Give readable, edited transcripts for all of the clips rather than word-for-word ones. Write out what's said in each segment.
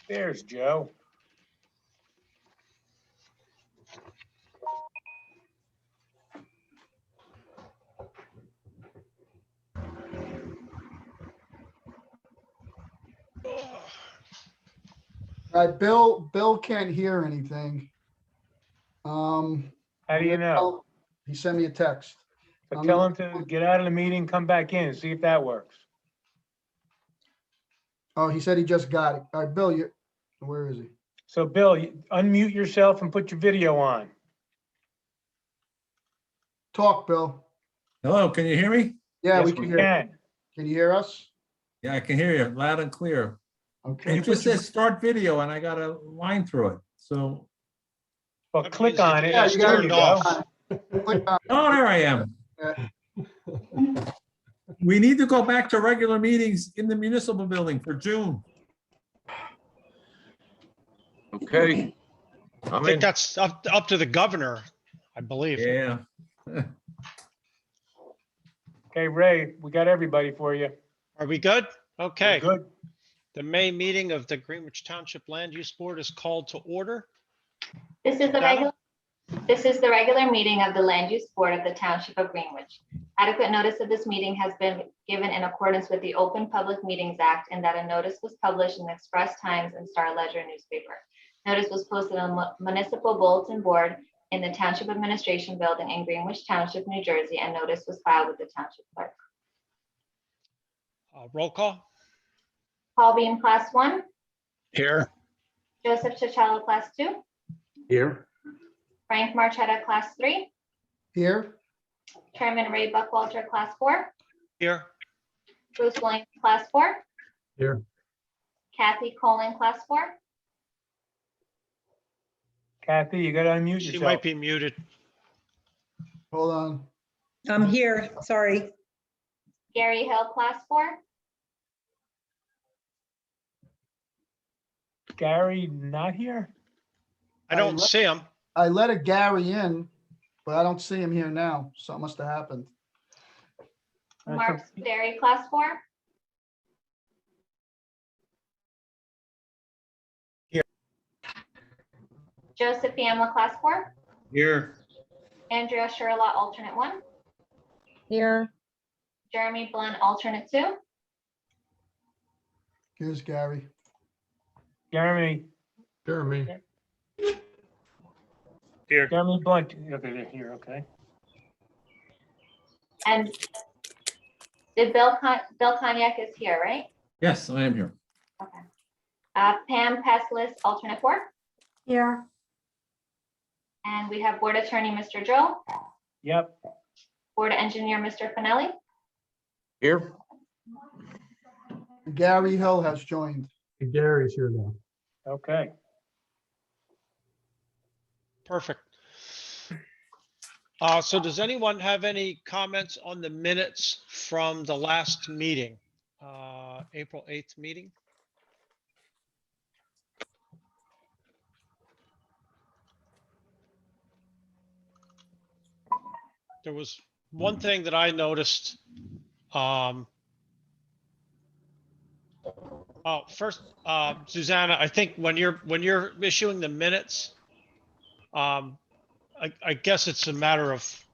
There's Joe. All right, Bill can't hear anything. How do you know? He sent me a text. So tell him to get out of the meeting, come back in, see if that works. Oh, he said he just got it. All right, Bill, where is he? So Bill, unmute yourself and put your video on. Talk, Bill. Hello, can you hear me? Yeah, Yes, we can hear. Can you hear us? Yeah, I can hear you loud and clear. Okay. It just says start video and I got a line through it. So, Well, That click means on it it. has you gotta There you turned go. off. Click on- oh, there I am. We need to go back to regular meetings in the municipal building for June. Okay. I I'm think in. that's up to the governor, I believe. Yeah. Okay, Ray, we got everybody for you. Are we good? We're Okay. good. The May meeting of the Greenwich Township Land Use Board is called to order. This is the regular meeting of the Land Use Board of the Township of Greenwich. Adequate notice of this meeting has been given in accordance with the Open Public Meetings Act, and that a notice was published in the Express Times and Star Ledger newspaper. Notice was posted on the municipal bulletin board in the Township Administration Building in Greenwich Township, New Jersey, and notice was filed with the Township Clerk. Roll call. Paul Beam, Class 1. Here. Joseph Chicello, Class 2. Here. Frank Marchetta, Class 3. Here, Chairman Ray Buckwalter, Class 4. Here. Bruce Williams, Class 4. Here. Kathy Colin, Class 4. Kathy, you gotta unmute She yourself. might be muted. hold on. I'm here, sorry. Gary Hill, Class 4. Gary, not here? I don't see him. I let a Gary in, but I don't see him here now. Something must have happened. Mark Sperry, Class 4. Here. Joseph Fiamma, Class 4. Here. Andrea Sherlock, Alternate 1. Here, Jeremy Blunt, Alternate 2. Here's Gary. Jeremy Here. Blunt, okay, they're here, okay. And Bill Cognac is here, right? Yes, I am here. Okay. Pam Peslis, Alternate 4. here, And we have Board Attorney, Mr. Joe. Yep, Board Engineer, Mr. Finelli. Here. Gary Hill has joined. Gary's here now. okay. Perfect. So does anyone have any comments on the minutes from the last meeting, April 8th meeting? There was one thing that I noticed. First, Susanna, I think when you're issuing the minutes, I guess it's a matter of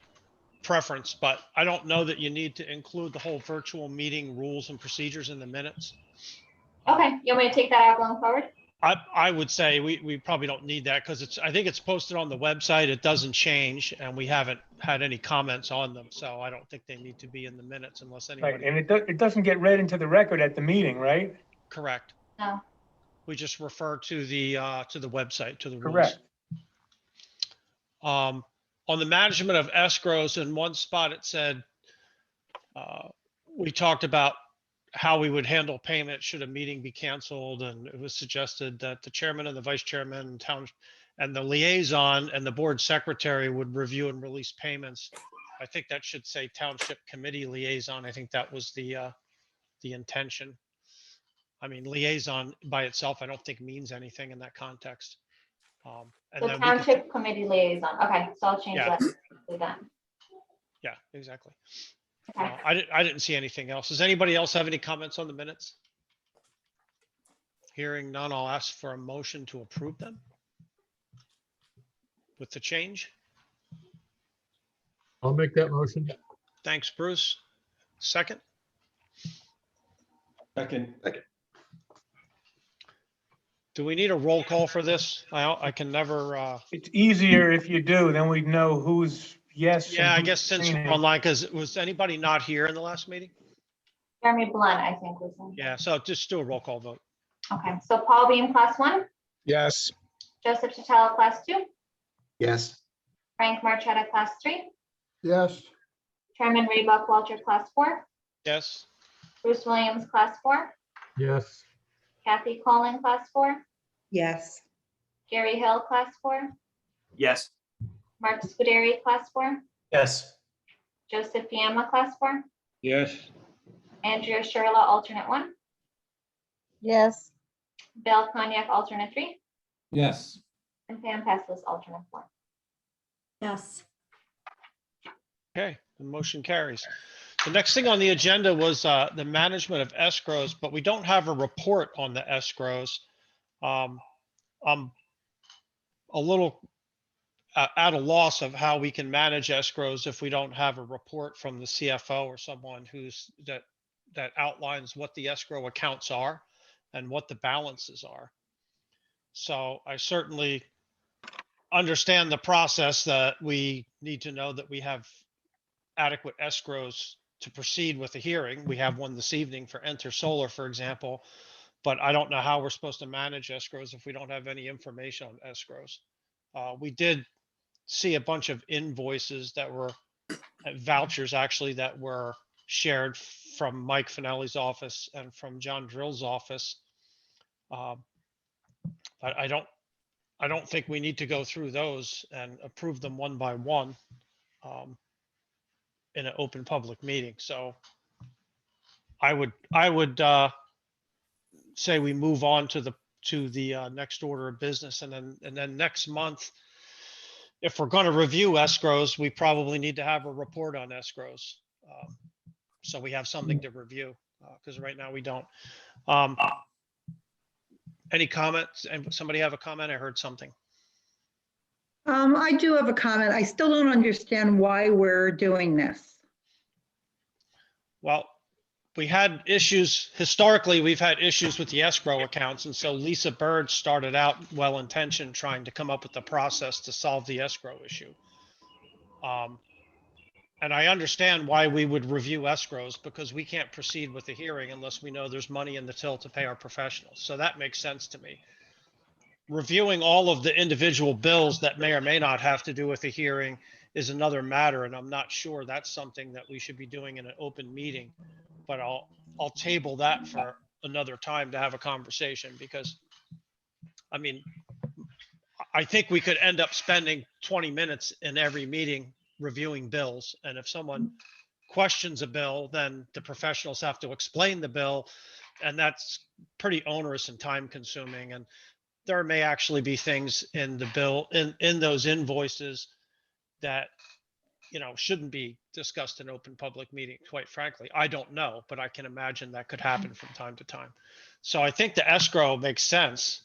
preference, but I don't know that you need to include the whole virtual meeting rules and procedures in the minutes. Okay, you want me to take that out going forward? I would say we probably don't need that because I think it's posted on the website. It doesn't change and we haven't had any comments on them. So I don't think they need to be in the minutes unless Right, anybody. and it doesn't get read into the record at the meeting, right? Correct. No. We just refer to the website, to the rules. Correct. On the management of escrows, in one spot it said, we talked about how we would handle payment should a meeting be canceled. And it was suggested that the chairman and the vice chairman and town and the liaison and the board secretary would review and release payments. I think that should say township committee liaison. I think that was the intention. I mean, liaison by itself, I don't think means anything in that context. And The then we could- Township Committee Liaison. Okay, so I'll change Yeah. that to that. Yeah, exactly. Okay. I didn't see anything else. Does anybody else have any comments on the minutes? Hearing none, I'll ask for a motion to approve them with the change. I'll make that motion. Thanks, Bruce. Second, Second. do we need a roll call for this? I can never, It's easier if you do, then we know who's yes. and yeah, I who's guess since we're abstaining. online, because was anybody not here in the last meeting? Jeremy Blunt, I think was in. Yeah, so just do a roll call vote. Okay, so Paul Beam, class 1, Yes. Joseph Chitella, class 2, Yes. Frank Marchetta, class 3, Yes, Chairman Rebuck Walter, class 4, Yes, Bruce Williams, class 4, Yes. Kathy Collin, class 4, Yes. Gary Hill, class 4, Yes. Mark Scuderi, class 4, Yes. Joseph Fiamma, class 4, Yes. Andrea Sherla, alternate 1, Yes. Bill Cognac, alternate 3, Yes. and Pam Paslis, alternate 4. Yes. okay, the motion carries. The next thing on the agenda was the management of escrows, but we don't have a report on the escrows. I'm a little at a loss of how we can manage escrows if we don't have a report from the CFO or someone that outlines what the escrow accounts are and what the balances are. So I certainly understand the process that we need to know that we have adequate escrows to proceed with the hearing. We have one this evening for Enter Solar, for example, but I don't know how we're supposed to manage escrows if we don't have any information on escrows. We did see a bunch of invoices that were vouchers actually that were shared from Mike Finelli's office and from John Drill's office. But I don't think we need to go through those and approve them one by one in an open public meeting. So I would say we move on to the next order of business, and then next month, if we're going to review escrows, we probably need to have a report on escrows. So we have something to review because right now we don't. Any comments? And somebody have a comment? I heard something. I do have a comment. I still don't understand why we're doing this. Well, we had issues, historically, we've had issues with the escrow accounts. And so Lisa Bird started out well-intentioned trying to come up with a process to solve the escrow issue. And I understand why we would review escrows because we can't proceed with the hearing unless we know there's money in the till to pay our professionals. So that makes sense to me. Reviewing all of the individual bills that may or may not have to do with the hearing is another matter. And I'm not sure that's something that we should be doing in an open meeting, but I'll table that for another time to have a conversation because I mean, I think we could end up spending 20 minutes in every meeting reviewing bills. And if someone questions a bill, then the professionals have to explain the bill. And that's pretty onerous and time consuming. And there may actually be things in the bill, in those invoices that, you know, shouldn't be discussed in open public meeting, quite frankly. I don't know, but I can imagine that could happen from time to time. So I think the escrow makes sense.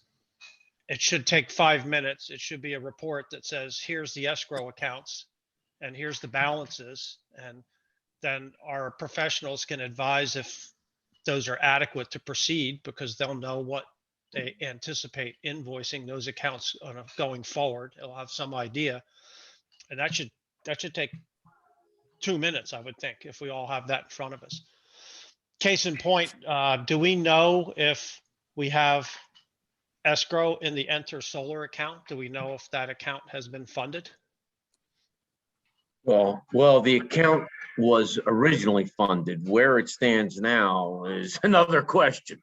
It should take 5 minutes. It should be a report that says, here's the escrow accounts and here's the balances. And then our professionals can advise if those are adequate to proceed because they'll know what they anticipate invoicing those accounts on going forward. They'll have some idea. And that should take 2 minutes, I would think, if we all have that in front of us. Case in point, do we know if we have escrow in the Enter Solar account? Do we know if that account has been funded? Well, the account was originally funded. Where it stands now is another question.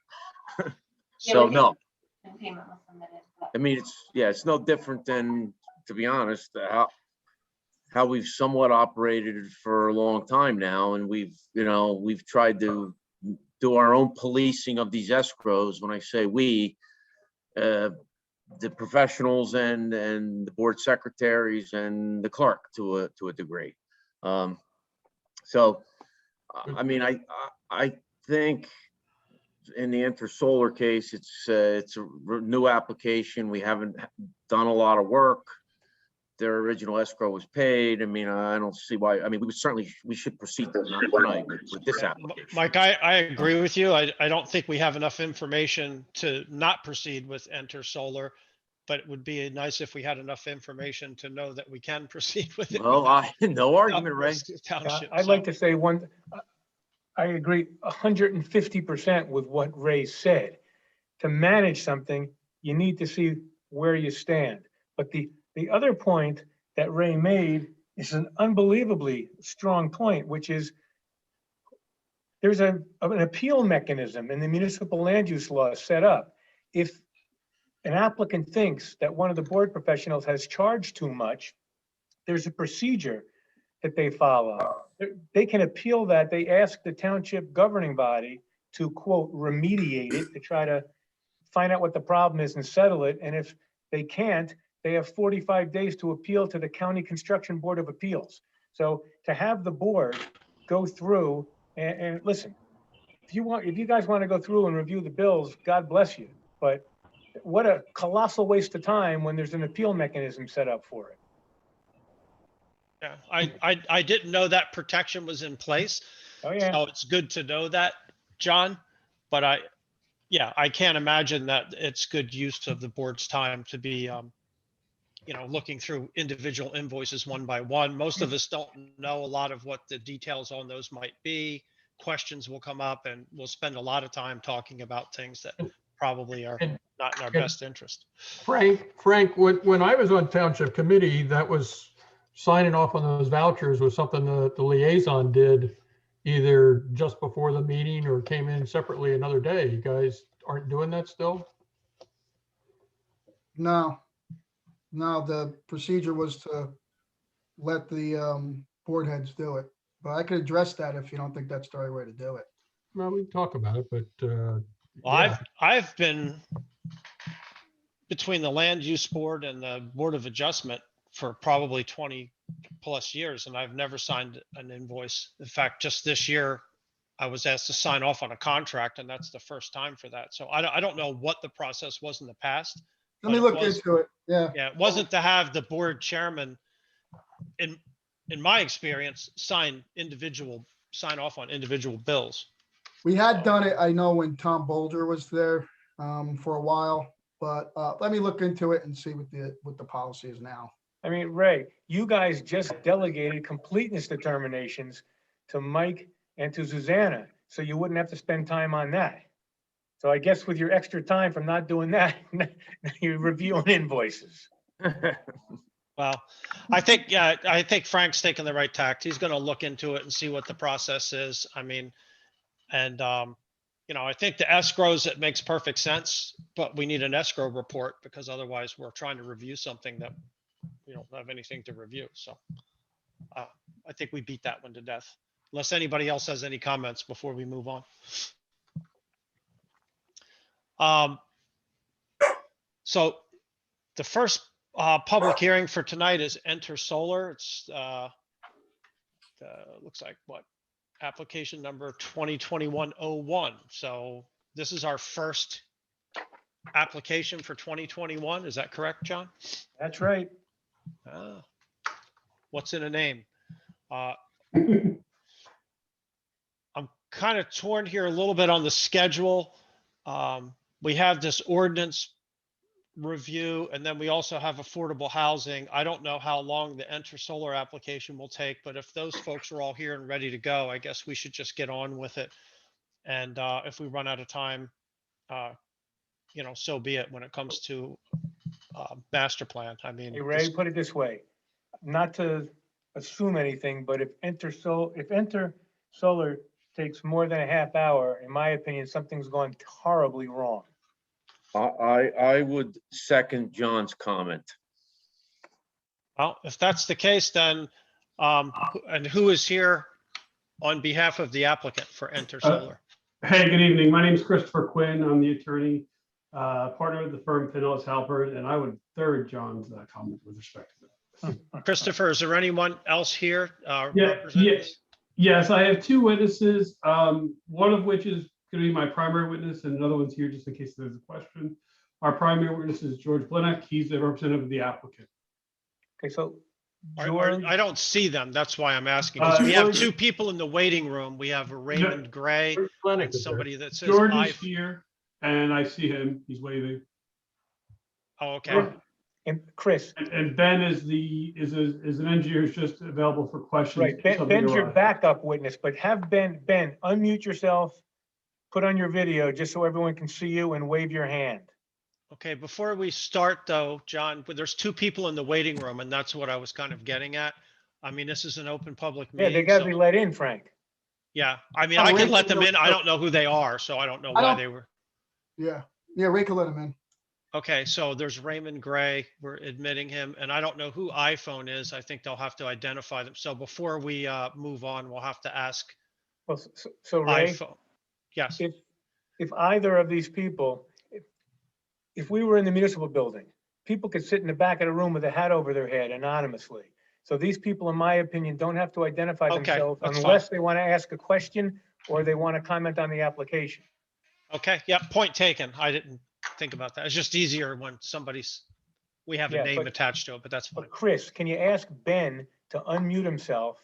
So no, And payment was submitted. but- I mean, it's no different than, to be honest, how we've somewhat operated for a long time now. And we've tried to do our own policing of these escrows. When I say we, the professionals and the board secretaries and the clerk to a degree. So, I mean, I think in the Intersolar case, it's a new application. We haven't done a lot of work. Their original escrow was paid. I mean, I don't see why, I mean, we should proceed tonight with this application. Mike, I agree with you. I don't think we have enough information to not proceed with Enter Solar, but it would be nice if we had enough information to know that we can proceed with it. Well, no argument, Ray. Township. I'd like to say I agree 150% with what Ray said. To manage something, you need to see where you stand. But the other point that Ray made is an unbelievably strong point, which is there's an appeal mechanism in the municipal land use law set up. If an applicant thinks that one of the board professionals has charged too much, there's a procedure that they follow. They can appeal that. They ask the township governing body to, quote, remediate it, to try to find out what the problem is and settle it. And if they can't, they have 45 days to appeal to the County Construction Board of Appeals. So to have the board go through and listen, if you guys want to go through and review the bills, God bless you. But what a colossal waste of time when there's an appeal mechanism set up for it. Yeah, I didn't know that protection was in place. Oh, yeah. So it's good to know that, John. But I can't imagine that it's good use of the board's time to be, looking through individual invoices one by one. Most of us don't know a lot of what the details on those might be. Questions will come up, and we'll spend a lot of time talking about things that probably are not in our best interest. Frank, when I was on township committee, that was signing off on those vouchers was something that the liaison did either just before the meeting or came in separately another day. You guys aren't doing that still? No, the procedure was to let the board heads do it. But I could address that if you don't think that's the right way to do it. Well, we can talk about it, but Well, yeah. I've been between the land use board and the Board of Adjustment for probably 20 plus years, and I've never signed an invoice. In fact, just this year, I was asked to sign off on a contract, and that's the first time for that. So I don't know what the process was in the past. Let me but it look was- into it. Yeah. Yeah, it wasn't to have the board chairman, in my experience, sign off on individual bills. We had done it, I know, when Tom Bolger was there for a while, but let me look into it and see what the policy is now. I mean, Ray, you guys just delegated completeness determinations to Mike and to Susanna, so you wouldn't have to spend time on that. So I guess with your extra time from not doing that, you're reviewing invoices. Well, I think Frank's taking the right tact. He's going to look into it and see what the process is. I mean, and I think the escrows, it makes perfect sense, but we need an escrow report because otherwise we're trying to review something that we don't have anything to review. So I think we beat that one to death, unless anybody else has any comments before we move on. So the first public hearing for tonight is Enter Solar. It's looks like what? Application number 2021-01. So this is our first application for 2021. Is that correct, John? That's right. What's in a name? I'm kind of torn here a little bit on the schedule. We have this ordinance review, and then we also have affordable housing. I don't know how long the Enter Solar application will take, but if those folks are all here and ready to go, I guess we should just get on with it. And if we run out of time, so be it when it comes to master plan. I mean, Hey, Ray, put it this way, not to assume anything, but if Enter Solar takes more than a half hour, in my opinion, something's gone horribly wrong. I would second John's comment. well, if that's the case, then, and who is here on behalf of the applicant for Enter Solar? Hey, good evening. My name is Christopher Quinn. I'm the attorney, partner of the firm Pinellas Halpert, and I would third John's comment with respect to that. Christopher, is there anyone else here? Yeah, representing this? Yes, I have two witnesses, one of which is going to be my primary witness, and another one's here just in case there's a question. Our primary witness is George Blinick. He's the representative of the applicant. Okay, so Or- George, I don't see them. That's why I'm asking. 'Cause we have George- two people in the waiting room. We have a Raymond Gray George Plenick and is there. somebody that says George I. is here, and I see him. He's waving. Oh, okay. and Chris, And Ben is an engineer who's just available for questions. right, if something Ben's your arises. backup witness, but have Ben, unmute yourself, put on your video just so everyone can see you and wave your hand. Okay, before we start though, John, there's two people in the waiting room and that's what I was kind of getting at. I mean, this is an open public Yeah, they meeting. gotta so- be let in, Frank. Yeah, I mean, Oh, I can Rachel let them knows- in. I don't know who they are, so I don't know I why don't- they were. Yeah, Ray can let him in. Okay, so there's Raymond Gray. We're admitting him and I don't know who iPhone is. I think they'll have to identify them. So before we move on, we'll have to ask Well, so Ray, iPhone. Yes, if either of these people, if we were in the municipal building, people could sit in the back of the room with a hat over their head anonymously. So these people, in my opinion, don't have to identify Okay, themselves that's unless they want to ask a question or they want to comment on the application. okay, yeah, point taken. I didn't think about that. It's just easier when we have a Yeah, name but- attached to it, but that's fine. But Chris, can you ask Ben to unmute himself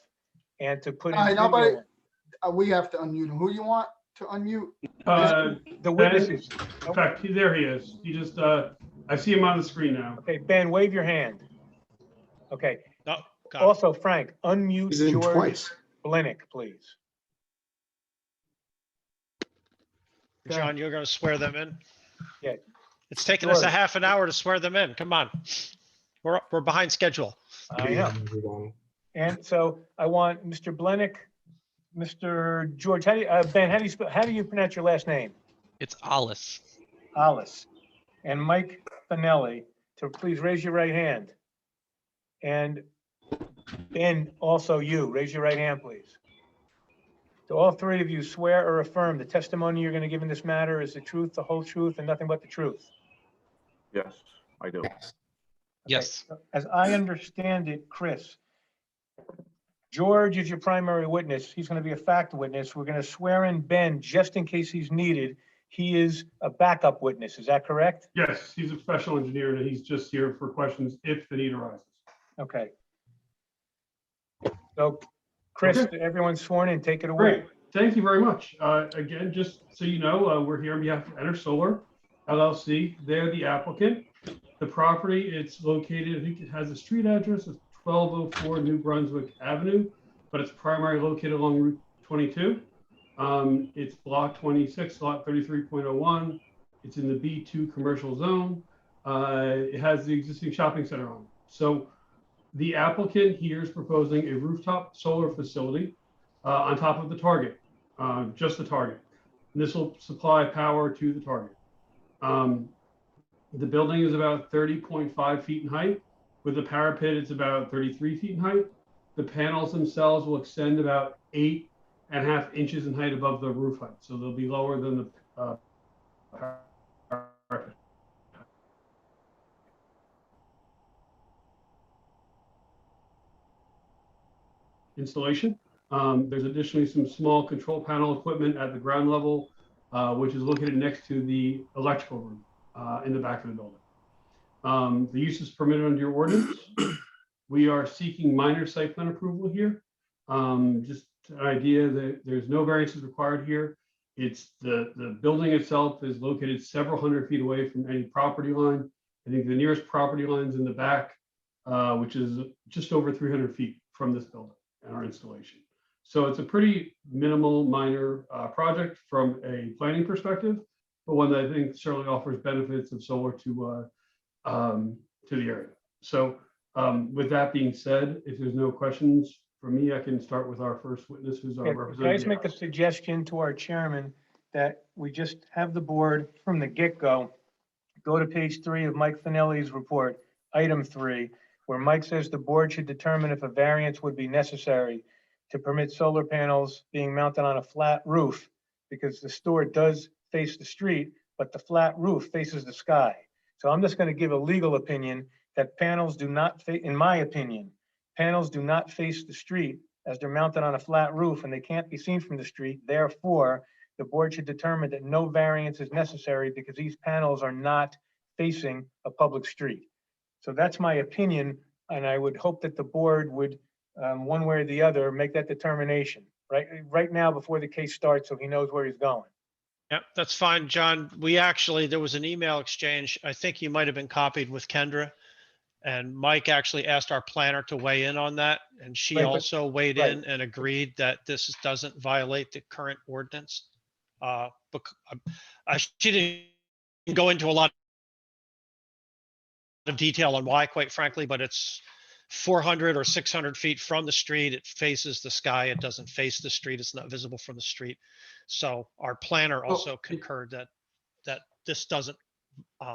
and to put All right, his nobody- video? We have to unmute him. Who you want to unmute? The witnesses. In fact, there he is. He just, I see him on the screen now. Okay, Ben, wave your hand. Okay, No, got it. also Frank, unmute He's in George twice. Blinick, please. John, you're gonna swear them in? Yeah. It's taken us a George. half an hour to swear them in. Come on. We're behind schedule. I know. And so I want Mr. Blinick, Mr. George, Ben, how do you pronounce your last name? It's Alice. Alice. And Mike Finelli to please raise your right hand. And Ben, also you, raise your right hand, please. Do all three of you swear or affirm the testimony you're going to give in this matter is the truth, the whole truth, and nothing but the truth? Yes, I do. Yes. Okay, as I understand it, Chris, George is your primary witness. He's going to be a fact witness. We're going to swear in Ben just in case he's needed. He is a backup witness. Is that correct? Yes, he's a professional engineer and he's just here for questions if the need arises. Okay. So, Chris, Okay. everyone's sworn in. Take it away. Great, thank you very much. Again, just so you know, we're here on behalf of Enter Solar LLC. They're the applicant. The property, it's located, I think it has a street address of 1204 New Brunswick Avenue, but it's primarily located along Route 22. It's block 26, lot 33.01. It's in the B2 commercial zone. It has the existing shopping center on it. So the applicant here is proposing a rooftop solar facility on top of the target, just the target. And this will supply power to the target. The building is about 30.5 feet in height. With the parapet, it's about 33 feet in height. The panels themselves will extend about 8.5 inches in height above the roof height. So they'll be lower than the parapet. Installation. There's additionally some small control panel equipment at the ground level, which is located next to the electrical room in the back of the building. The use is permitted under your ordinance. We are seeking minor site plan approval here. Just an idea that there's no variances required here. It's the building itself is located several hundred feet away from any property line. I think the nearest property line is in the back, which is just over 300 feet from this building and our installation. So it's a pretty minimal, minor project from a planning perspective, but one that I think certainly offers benefits of solar to the area. So with that being said, if there's no questions for me, I can start with our first witness, who's our Can I representative. just make a suggestion to our chairman that we just have the board from the get-go, go to page 3 of Mike Finelli's report, item 3, where Mike says the board should determine if a variance would be necessary to permit solar panels being mounted on a flat roof, because the store does face the street, but the flat roof faces the sky. So I'm just going to give a legal opinion that panels do not, in my opinion, panels do not face the street as they're mounted on a flat roof and they can't be seen from the street. Therefore, the the board should determine that no variance is necessary because these panels are not facing a public street. So that's my opinion, and I would hope that the board would, one way or the other, make that determination right now before the case starts, so he knows where he's going. Yeah, that's fine, John. There was an email exchange. I think you might have been copied with Kendra. And Mike actually asked our planner to weigh in on that. And she Right, but- also weighed right. in and agreed that this doesn't violate the current ordinance. She didn't go into a lot of detail on why, quite frankly, but it's 400 or 600 feet from the street. It faces the sky. It doesn't face the street. It's not visible from the street. So our planner also concurred that this doesn't,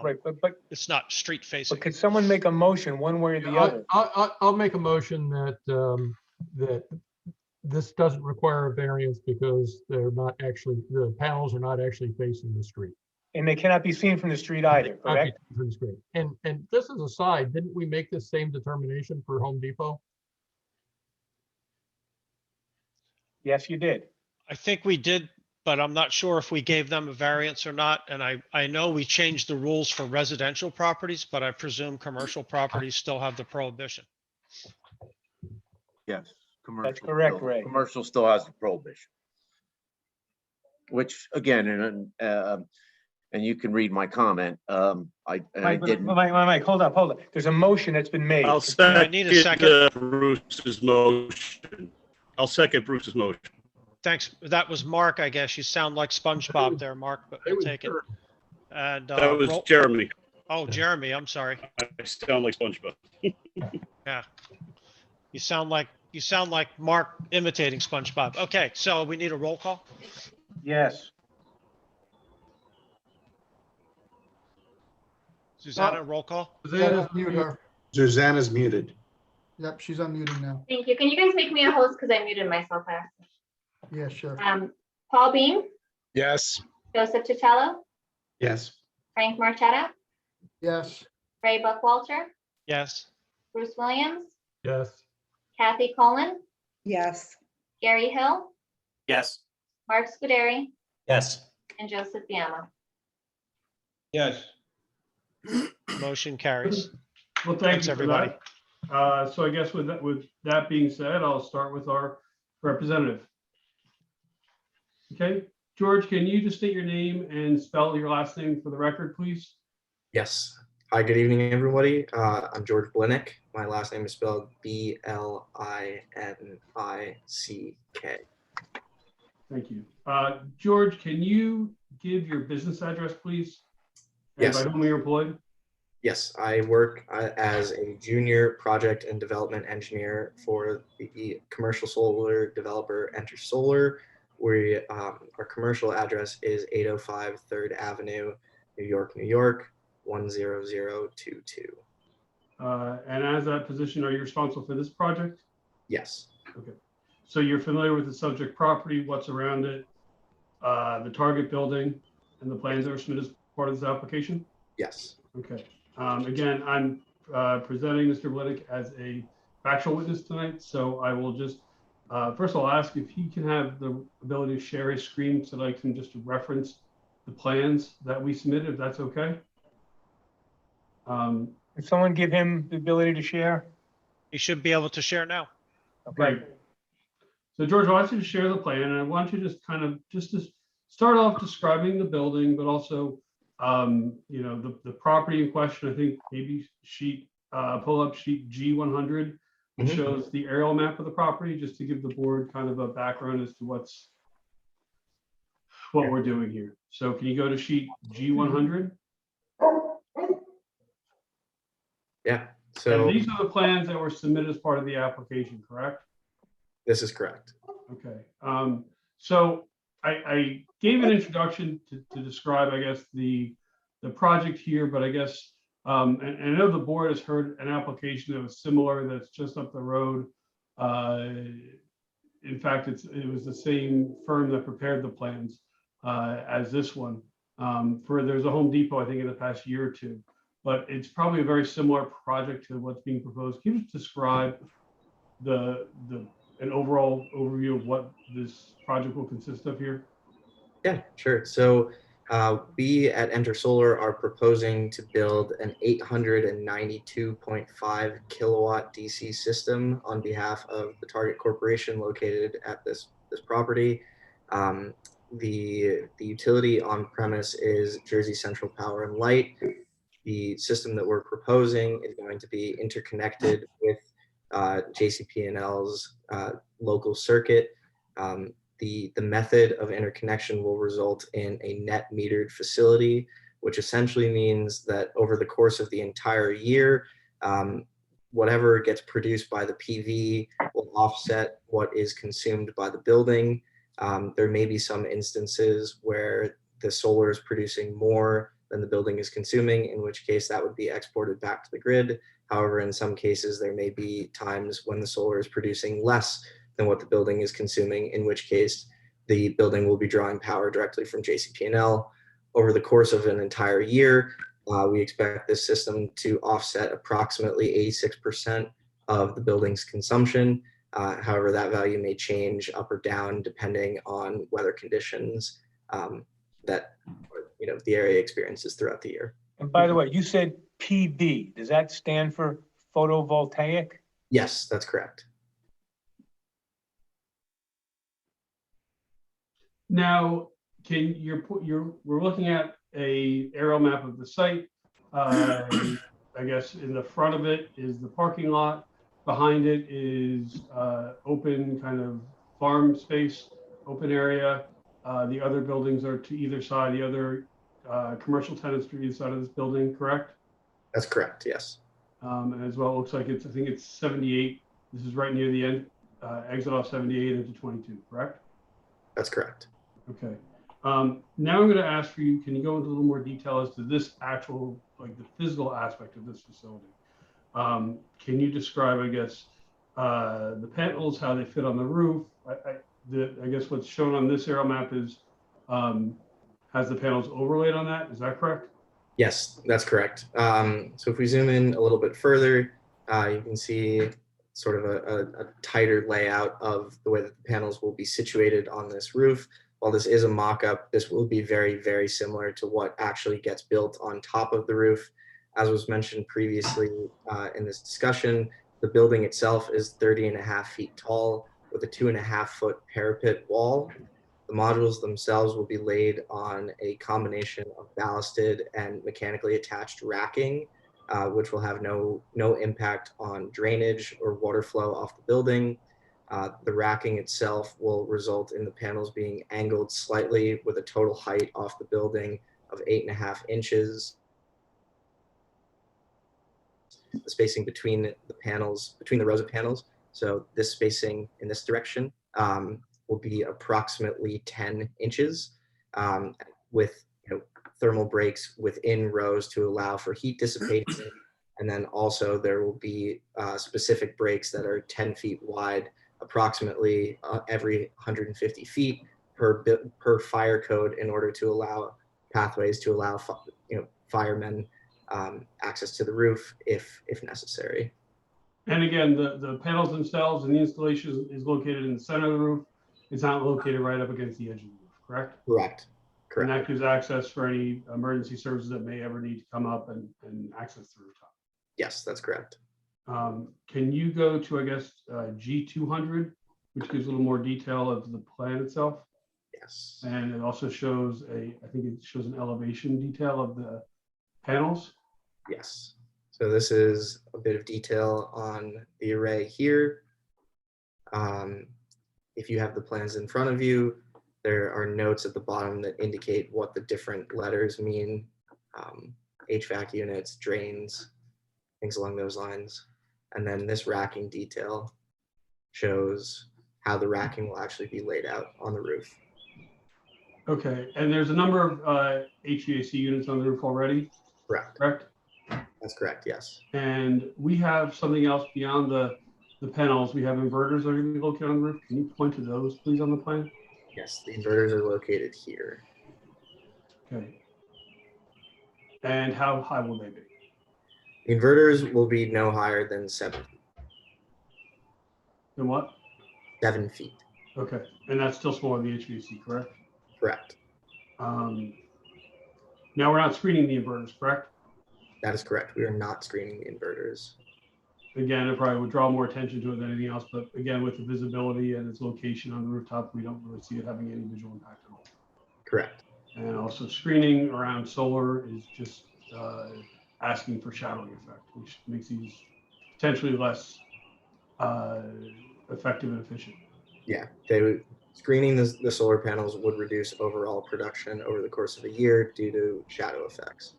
Right, but it's not street facing. could someone make a motion one way or the other? I'll make a motion that, that this doesn't require a variance because they're not actually, the panels are not actually facing the street. And they cannot be seen from the street either, correct? From the street. And just as a side, didn't we make this same determination for Home Depot? Yes, you did. I think we did, but I'm not sure if we gave them a variance or not. And I know we changed the rules for residential properties, but I presume commercial properties still have the prohibition. Yes. Commercial That's correct, still- Ray. Commercial still has the prohibition. Which again, and you can read my comment. I didn't. Mike, hold up. There's a motion that's been made. I'll I need a second. Bruce's motion. I'll second Bruce's motion. Thanks. That was Mark, I guess. You sound like SpongeBob there, Mark, but we'll take it. And That was Jeremy. oh, Jeremy, I'm sorry. I sound like SpongeBob. Yeah. You sound like Mark imitating SpongeBob. Okay, so we need a roll call. Yes. Susanna, roll call. Susanna's mute her. Susanna's muted. Yep, she's unmuting now. Thank you. Can you guys make me a host because I muted myself last? Yeah, sure. Paul Beam, Yes. Joseph Titello, Yes. Frank Marchetta, Yes, Ray Buckwalter, Yes. Bruce Williams, Yes. Kathy Colin, Yes. Gary Hill, Yes. Mark Scuderi, Yes. and Joseph Biamo. Yes. Motion carries. Well, thank Thanks, you for everybody. that. So I guess with that being said, I'll start with our representative. Okay, George, can you just state your name and spell your last name for the record, please? Yes. Hi, good evening, everybody. I'm George Blinick. My last name is spelled Blinik. Thank you. George, can you give your business address, please? And Yes. by whom you're employed? Yes, I work as a junior project and development engineer for the commercial solar developer Enter Solar. Our commercial address is 805 3rd Avenue, New York, New York, 10022. And as that position, are you responsible for this project? Yes, Okay. So you're familiar with the subject property, what's around it, the target building, and the plans that were submitted as part of this application? yes, Okay. Again, I'm presenting Mr. Blinick as a factual witness tonight, so I will just, first of all, ask if he can have the ability to share his screen so that I can just reference the plans that we submitted, if that's okay. Can someone give him the ability to share? You should be able to share now. Okay. Right. So George, I want you to share the plan, and I want you to just kind of just to start off describing the building, but also, you know, the property in question. I think maybe pull up sheet G100, which shows the aerial map of the property, just to give the board kind of a background as to what we're doing here. So can you go to sheet G100? yeah. So And these are the plans that were submitted as part of the application, correct? this is correct. Okay, so I gave an introduction to describe, I guess, the project here, but I guess, and I know the board has heard an application that was similar that's just up the road. In fact, it was the same firm that prepared the plans as this one. There's a Home Depot, I think, in the past year or two, but it's probably a very similar project to what's being proposed. Can you just describe an overall overview of what this project will consist of here? Yeah, sure. So we at Enter Solar are proposing to build an 892.5 kilowatt DC system on behalf of the Target Corporation located at this property. The utility on premise is Jersey Central Power and Light. The system that we're proposing is going to be interconnected with JCP&L's local circuit. The method of interconnection will result in a net metered facility, which essentially means that over the course of the entire year, whatever gets produced by the PV will offset what is consumed by the building. There may be some instances where the solar is producing more than the building is consuming, in which case that would be exported back to the grid. However, in some cases, there may be times when the solar is producing less than what the building is consuming, in which case the building will be drawing power directly from JCP&L. Over the course of an entire year, we expect this system to offset approximately 86% of the building's consumption. However, that value may change up or down depending on weather conditions that the area experiences throughout the year. And by the way, you said PV. Does that stand for photovoltaic? Yes, that's correct. Now, we're looking at a aerial map of the site. I guess in the front of it is the parking lot. Behind it is open kind of farm space, open area. The other buildings are to either side. The other commercial tenants to either side of this building, correct? That's correct, yes. And as well, it looks like I think it's 78. This is right near the end, exit off 78 into 22, correct? That's correct. Okay. Now I'm going to ask for you, can you go into a little more detail as to this actual, like the physical aspect of this facility? Can you describe, I guess, the panels, how they fit on the roof? I guess what's shown on this aerial map is, has the panels overlaid on that? Is that correct? Yes, that's correct. So if we zoom in a little bit further, you can see sort of a tighter layout of the way that the panels will be situated on this roof. While this is a mock-up, this will be very, very similar to what actually gets built on top of the roof. As was mentioned previously in this discussion, the building itself is 30.5 feet tall with a 2.5 foot parapet wall. The modules themselves will be laid on a combination of ballasted and mechanically attached racking, which will have no impact on drainage or water flow off the building. The racking itself will result in the panels being angled slightly with a total height off the building of 8.5 inches. The spacing between the panels, between the rows of panels, so this spacing in this direction will be approximately 10 inches with thermal breaks within rows to allow for heat dissipation. And then also there will be specific breaks that are 10 feet wide, approximately every 150 feet per fire code, in order to allow pathways to allow firemen access to the roof if necessary. And again, the panels themselves and the installation is located in the center of the roof. It's not located right up against the edge of the roof, correct? Correct. And that gives access for any emergency services that may ever need to come up and access the rooftop. Yes, that's correct. Can you go to, I guess, G200, which gives a little more detail of the plan itself? Yes. And it also shows I think it shows an elevation detail of the panels. Yes. So this is a bit of detail on the array here. If you have the plans in front of you, there are notes at the bottom that indicate what the different letters mean. HVAC units, drains, things along those lines. And then this racking detail shows how the racking will actually be laid out on the roof. Okay, and there's a number of HVAC units on the roof already? Correct. Correct? That's correct, yes. And we have something else beyond the panels. We have inverters that are going to be located on the roof. Can you point to those, please, on the plan? Yes, the inverters are located here. Okay. And how high will they be? The inverters will be no higher than 7 feet. Then what? 7 feet. Okay, and that's still smaller than the HVAC, correct? Correct. Now we're not screening the inverters, correct? That is correct. We are not screening the inverters. Again, it probably would draw more attention to it than anything else, but again, with the visibility and its location on the rooftop, we don't really see it having any visual impact at all. Correct. And also screening around solar is just asking for shadowing effect, which makes these potentially less effective and efficient. Yeah, screening the solar panels would reduce overall production over the course of a year due to shadow effects.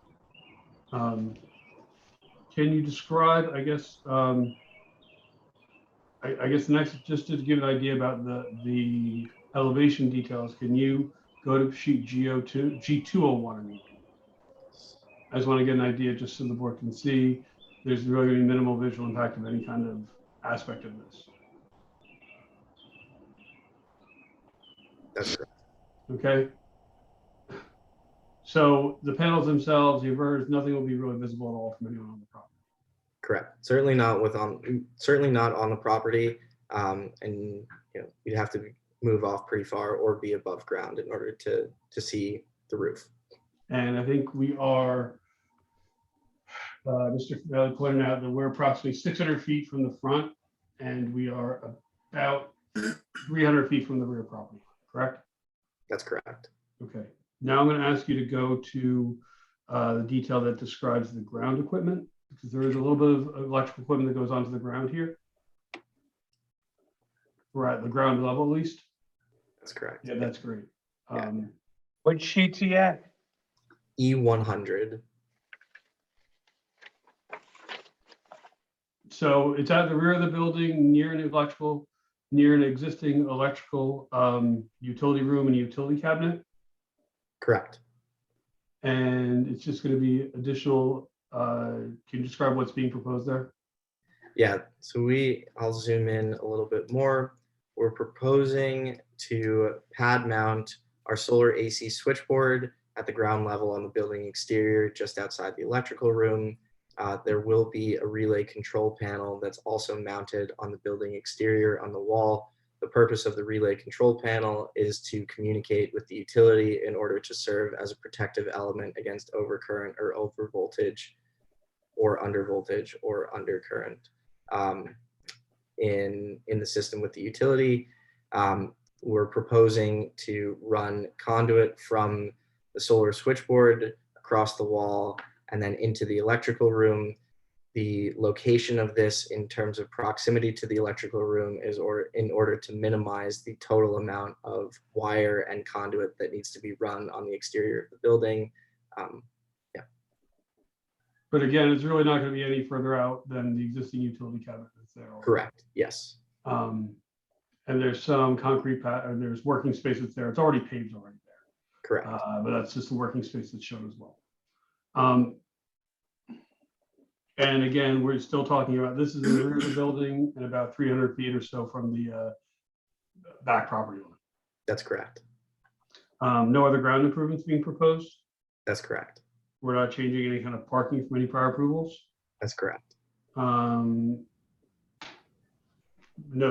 Can you describe, I guess, I guess next, just to give an idea about the elevation details, can you go to sheet G201? I mean, I just want to get an idea just so the board can see there's really going to be minimal visual impact of any kind of aspect of this. That's correct. Okay. So the panels themselves, the inverters, nothing will be really visible at all from anyone on the property. Correct. Certainly not on the property, and you know, you'd have to move off pretty far or be above ground in order to see the roof. And I think we are, Mr. Valley pointed out that we're approximately 600 feet from the front, and we are about 300 feet from the rear property, correct? That's correct. Okay. Now I'm going to ask you to go to the detail that describes the ground equipment, because there is a little bit of electrical equipment that goes onto the ground here. We're at the ground level at least. That's correct. Yeah, that's great. What sheet's he at? E100. So it's at the rear of the building, near an existing electrical utility room and utility cabinet. Correct. And it's just going to be additional. Can you describe what's being proposed there? Yeah, so I'll zoom in a little bit more. We're proposing to pad mount our solar AC switchboard at the ground level on the building exterior, just outside the electrical room. There will be a relay control panel that's also mounted on the building exterior on the wall. The purpose of the relay control panel is to communicate with the utility in order to serve as a protective element against overcurrent or overvoltage or undervoltage or undercurrent in the system with the utility. We're proposing to run conduit from the solar switchboard across the wall and then into the electrical room. The location of this in terms of proximity to the electrical room is in order to minimize the total amount of wire and conduit that needs to be run on the exterior of the building. Yeah. But again, it's really not going to be any further out than the existing utility cabinet that's there already. Correct. Yes. And there's some concrete and there's working space that's there. It's already paved already there. Correct. But that's just the working space that's shown as well. And again, we're still talking about, this is in the rear of the building and about 300 feet or so from the back property line. That's correct. No other ground improvements being proposed? That's correct. We're not changing any kind of parking from any prior approvals? That's correct. No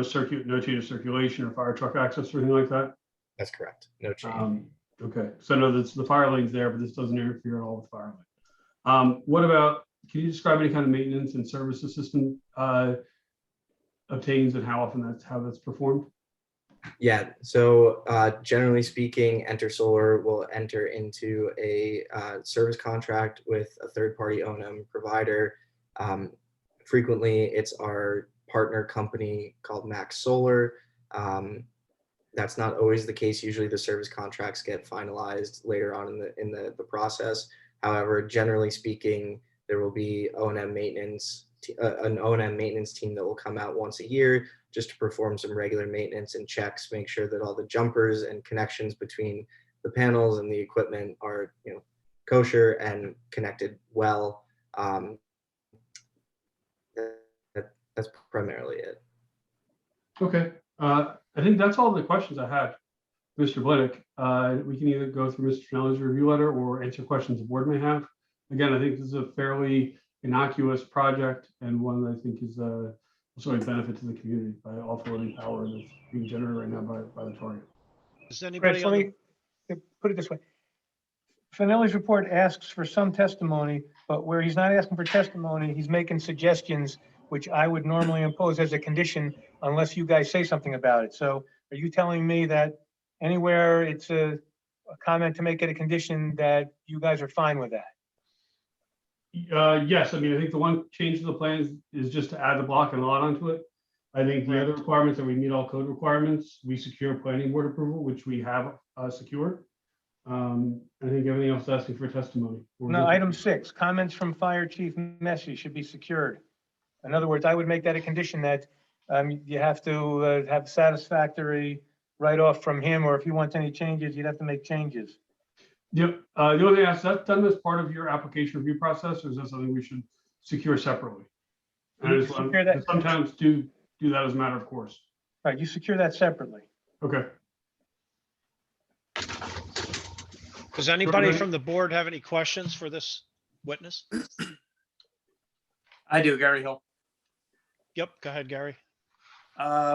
change of circulation or fire truck access or anything like that? That's correct. No change. Okay, so no, the fire lane's there, but this doesn't interfere at all with fire lane. What about, can you describe any kind of maintenance and service the system obtains and how often that's performed? Yeah, so generally speaking, Solar will enter into a service contract with a third-party O&M provider. Frequently, it's our partner company called Max Solar. That's not always the case. Usually the service contracts get finalized later on in the process. However, generally speaking, there will be O&M maintenance, an O&M maintenance team that will come out once a year just to perform some regular maintenance and checks, make sure that all the jumpers and connections between the panels and the equipment are, you know, kosher and connected well. That's primarily it. Okay, I think that's all the questions I had, Mr. Blinick. We can either go through Mr. Finelli's review letter or answer questions the board may have. Again, I think this is a fairly innocuous project and one that I think is also a benefit to the community by offloading power that's being generated right now by the target. Does anybody Chris, let me put it this way. Finelli's report asks for some testimony, but where he's not asking for testimony, he's making suggestions, which I would normally impose as a condition unless you guys say something about it. So are you telling me that anywhere it's a comment to make it a condition that you guys are fine with that? Yes, I mean, I think the one change to the plans is just to add the block and lot onto it. I think the other requirements that we meet all code requirements, we secure planning board approval, which we have secured. I think everything else is asking for testimony. No, item 6, comments from Fire Chief Messi should be secured. In other words, I would make that a condition that you have to have satisfactory write-off from him, or if he wants any changes, you'd have to make changes. Yep. The only thing is that done as part of your application review process, or is that something we should secure separately? And I just want to sometimes do that as a matter of course. All right, you secure that separately. Okay. Does anybody from the board have any questions for this witness? I do, Gary Hill. Yep, go ahead, Gary.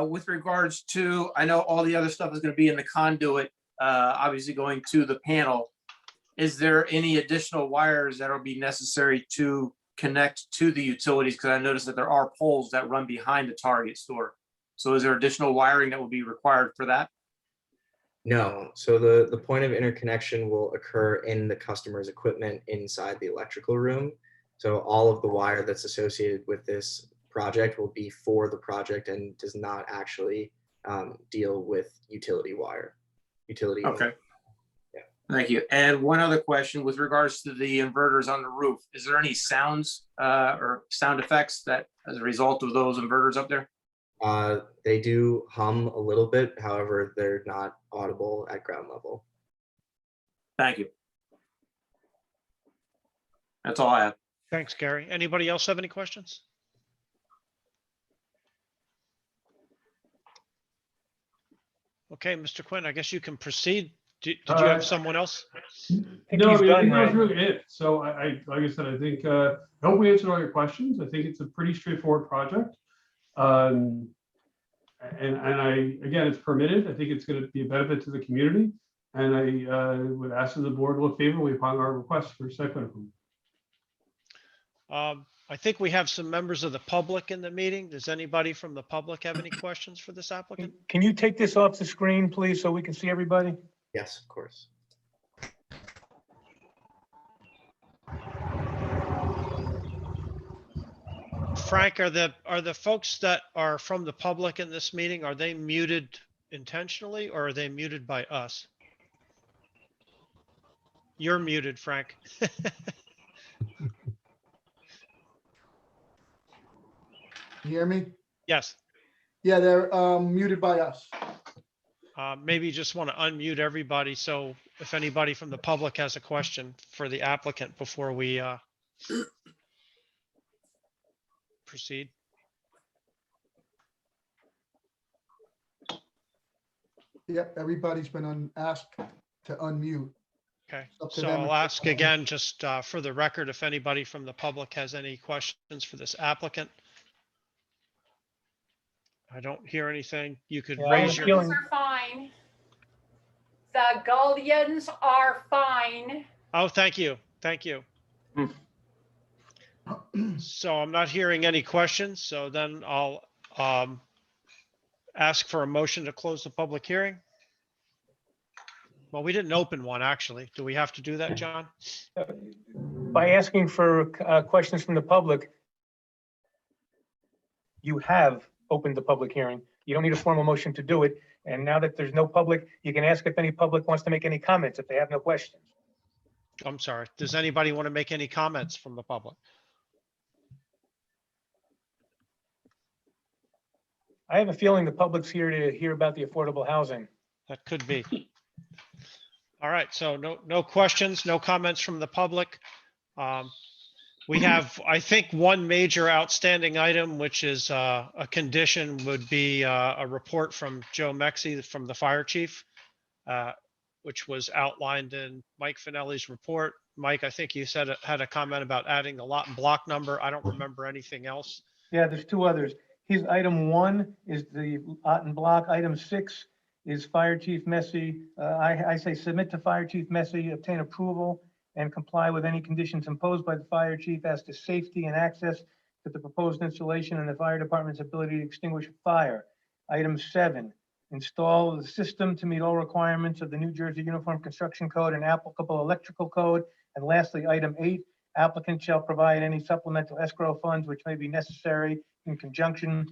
With regards to, I know all the other stuff is going to be in the conduit, obviously going to the panel. Is there any additional wires that will be necessary to connect to the utilities? Because I noticed that there are poles that run behind the Target store. So is there additional wiring that will be required for that? No, so the point of interconnection will occur in the customer's equipment inside the electrical room. So all of the wire that's associated with this project will be for the project and does not actually deal with utility wire. Okay. Yeah. Thank you. And one other question with regards to the inverters on the roof. Is there any sounds or sound effects that as a result of those inverters up there? They do hum a little bit, however, they're not audible at ground level. Thank you. That's all I have. Thanks, Gary. Anybody else have any questions? Okay, Mr. Quinn, I guess you can proceed. Did you have someone else? No, I mean, I think that was really it. So like I said, I think, I hope we answered all your questions. I think it's a pretty straightforward project. And again, it's permitted. I think it's going to be a benefit to the community. And I would ask that the board look favorably upon our request for site plan approval. I think we have some members of the public in the meeting. Does anybody from the public have any questions for this applicant? Can you take this off the screen, please, so we can see everybody? Yes, of course. Frank, are the folks that are from the public in this meeting, are they muted intentionally or are they muted by us? You're muted, Frank. You hear me? Yes. Yeah, they're muted by us. Maybe you just want to unmute everybody. So if anybody from the public has a question for the applicant before we proceed. Yep, everybody's been asked to unmute. Okay, Up to so them. I'll ask again, just for the record, if anybody from the public has any questions for this applicant. I don't hear anything. You could Yeah, raise your. feeling- Are fine. The Gullions are fine. Oh, thank you. Thank you. So I'm not hearing any questions. So then I'll ask for a motion to close the public hearing. Well, we didn't open one, actually. Do we have to do that, John? By asking for questions from the public, you have opened the public hearing. You don't need a formal motion to do it. And now that there's no public, you can ask if any public wants to make any comments if they have no questions. I'm sorry. Does anybody want to make any comments from the public? I have a feeling the public's here to hear about the affordable housing. That could be. All right, so no questions, no comments from the public. We have, I think, one major outstanding item, which is a condition would be a report from Joe Mexi from the fire chief, which was outlined in Mike Finelli's report. Mike, I think you said had a comment about adding the lot and block number. I don't remember anything else. Yeah, there's two others. His item 1 is the lot and block. Item 6 is Fire Chief Messi. I say submit to Fire Chief Messi, obtain approval and comply with any conditions imposed by the fire chief as to safety and access to the proposed installation and the fire department's ability to extinguish a fire. Item 7, install the system to meet all requirements of the New Jersey Uniform Construction Code and applicable electrical code. And lastly, item 8, applicant shall provide any supplemental escrow funds which may be necessary in conjunction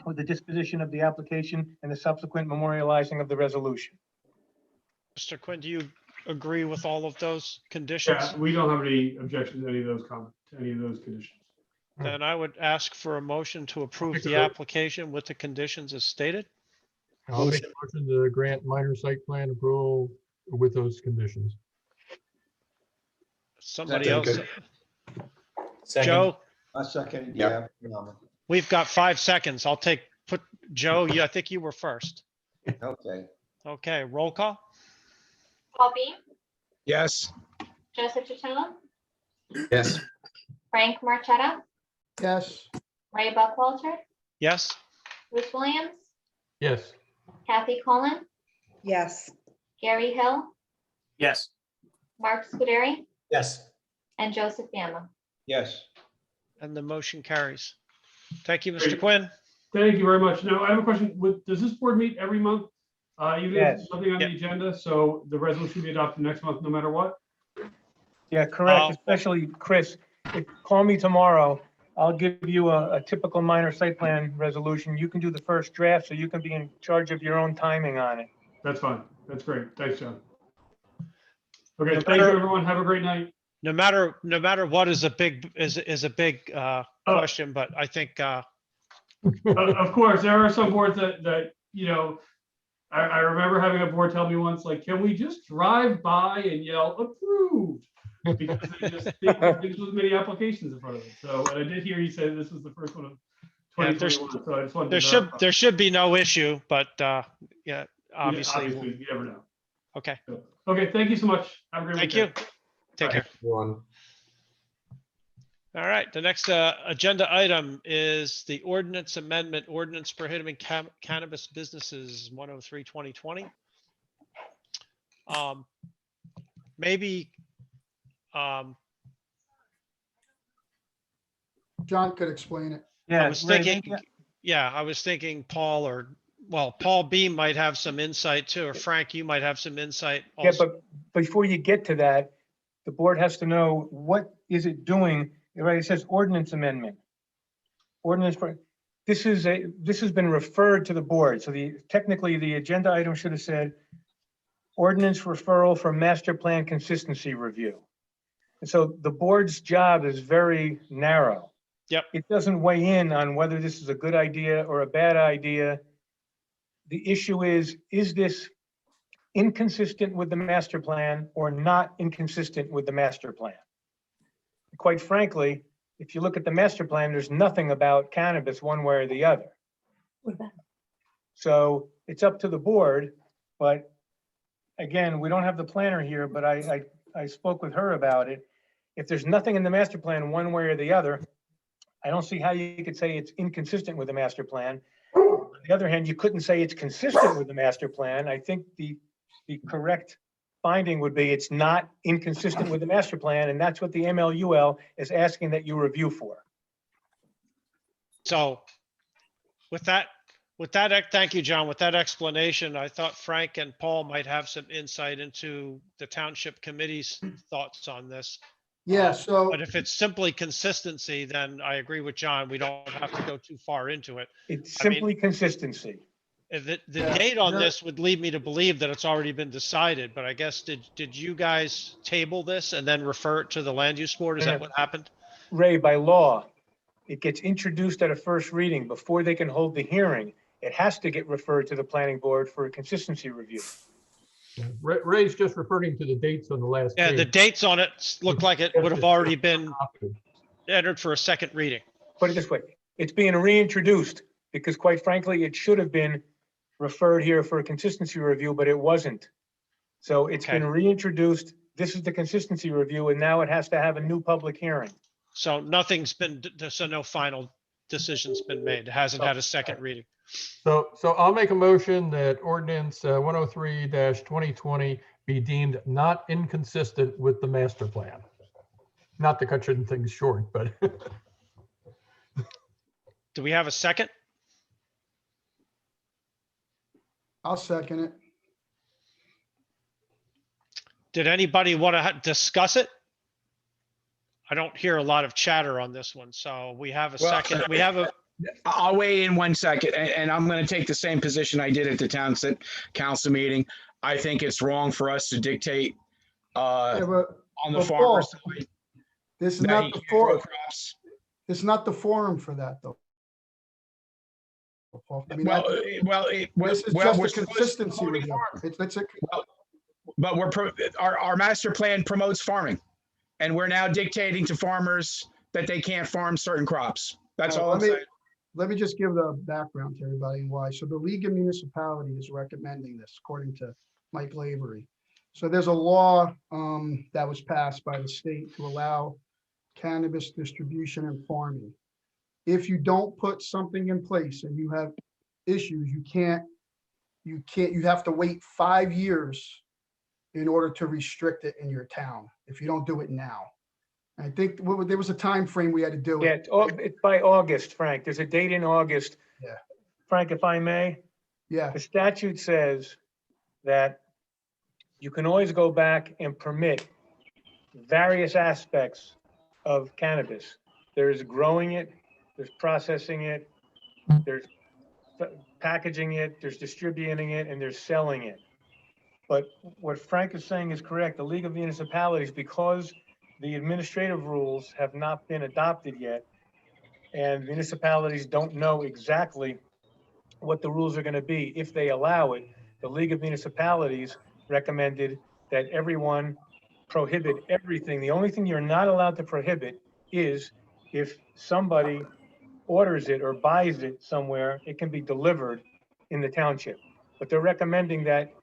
with the disposition of the application and the subsequent memorializing of the resolution. Mr. Quinn, do you agree with all of those conditions? Yeah, we don't have any objections to any of those comments, to any of those conditions. Then I would ask for a motion to approve the application with the conditions as stated. I'll make a motion to grant minor site plan approval with those conditions. Somebody else? Second. Joe, A second, Yeah. yeah. we've got 5 seconds. I'll put Joe, I think you were first. Okay. Okay, roll call? Paul Beam, Yes. Joseph Chitillo, Yes. Frank Marchetta, yes, Ray Buckwalter, Yes? Bruce Williams, Yes. Kathy Cullen, Yes. Gary Hill, Yes. Mark Scuderi, Yes. and Joseph Gamma. Yes. And the motion carries. Thank you, Mr. Great. Quinn. Thank you very much. Now, I have a question. Does this board meet every month? Even if Yes. there's nothing on the agenda, so the resolution will be adopted next month, no matter what? Yeah, correct, Oh. especially Chris, call me tomorrow. I'll give you a typical minor site plan resolution. You can do the first draft, so you can be in charge of your own timing on it. That's fine. That's great. Thanks, John. Okay, No thank you, matter- everyone. Have a great night. No matter what is a big question, but I think Of course, there are some boards that, you know, I remember having a board tell me once, like, can we just drive by and yell approved? Because they just think there's as many applications in front of it. So, and I did hear you say this was the first one of Yeah, 2021, so I just wanted to. there should be no issue, but yeah, Obviously, obviously. you never know. Okay, Okay, thank you so much. Have a great thank weekend. you. Take care. One. All right, the next agenda item is the ordinance amendment, ordinance prohibiting cannabis businesses 103/2020. Maybe, John could explain it. Yeah, I was Ray, thinking, I was thinking Paul Paul Beam might have some insight too, or Frank, you might have some insight Yeah, also. but before you get to that, the board has to know what is it doing? Right, it says ordinance amendment. Ordinance, this has been referred to the board. So technically the agenda item should have said ordinance referral for master plan consistency review. And so the board's job is very narrow. Yep. It doesn't weigh in on whether this is a good idea or a bad idea. The issue is this inconsistent with the master plan or not inconsistent with the master plan? Quite frankly, if you look at the master plan, there's nothing about cannabis one way or the other. So it's up to the board, but again, we don't have the planner here, but I spoke with her about it. If there's nothing in the master plan one way or the other, I don't see how you could say it's inconsistent with the master plan. On the other hand, you couldn't say it's consistent with the master plan. I think the correct finding would be it's not inconsistent with the master plan, and that's what the MLUL is asking that you review for. So with that, thank you, John. With that explanation, I thought Frank and Paul might have some insight into the township committee's thoughts on this. Yeah, so, But if it's simply consistency, then I agree with John. We don't have to go too far into it. It's I mean- simply consistency. If the Yeah, date on yeah. this would lead me to believe that it's already been decided, but I guess, did you guys table this and then refer it to the land use board? Is that what happened? Ray, by law, it gets introduced at a first reading before they can hold the hearing. It has to get referred to the planning board for a consistency review. Ray's just referring to the dates on the last Yeah, the page. dates on it look like it would have already been entered for a second reading. Put it this way, it's being reintroduced because quite frankly, it should have been referred here for a consistency review, but it wasn't. So it's been reintroduced. This is the consistency review, and now it has to have a new public hearing. So so no final decision's been made. It hasn't had a second reading. So I'll make a motion that ordinance 103-2020 be deemed not inconsistent with the master plan. Not to cut things short, but Do we have a second? I'll second it. Did anybody want to discuss it? I don't hear a lot of chatter on this one, so we have a Well, second. We have a, I'll weigh in 1 second, and I'm going to take the same position I did at the township council meeting. I think it's wrong for us to dictate Yeah, on the but farmer's Paul, side. This is that not he the can't grow forum. crops. This is not the forum for that, though. Paul. I mean, Well, this is well, just we're a supposed to consistency promote review. farm. It's a, But our master plan promotes farming, and we're now dictating to farmers that they can't farm certain crops. That's all I'm saying. let me just give the background to everybody and why. So the League of Municipalities is recommending this, according to Mike Lavery. So there's a law that was passed by the state to allow cannabis distribution and farming. If you don't put something in place and you have issues, you have to wait 5 years in order to restrict it in your town, if you don't do it now. I think there was a time frame we had to do Yeah, it. it's by August, Frank. There's a date in August. Yeah. Frank, if I may, Yeah, the statute says that you can always go back and permit various aspects of cannabis. There's growing it, there's processing it, there's packaging it, there's distributing it, and there's selling it. But what Frank is saying is correct. The League of Municipalities, because the administrative rules have not been adopted yet, and municipalities don't know exactly what the rules are going to be if they allow it, the League of Municipalities recommended that everyone prohibit everything. The only thing you're not allowed to prohibit is if somebody orders it or buys it somewhere, it can be delivered in the township. But they're recommending that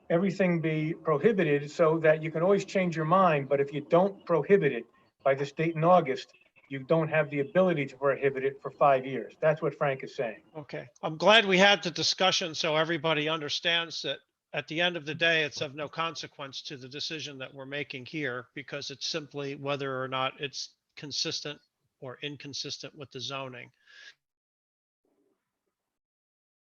everything be prohibited so that you can always change your mind. But if you don't prohibit it by this date in August, you don't have the ability to prohibit it for 5 years. That's what Frank is saying. okay. I'm glad we had the discussion so everybody understands that at the end of the day, it's of no consequence to the decision that we're making here, because it's simply whether or not it's consistent or inconsistent with the zoning.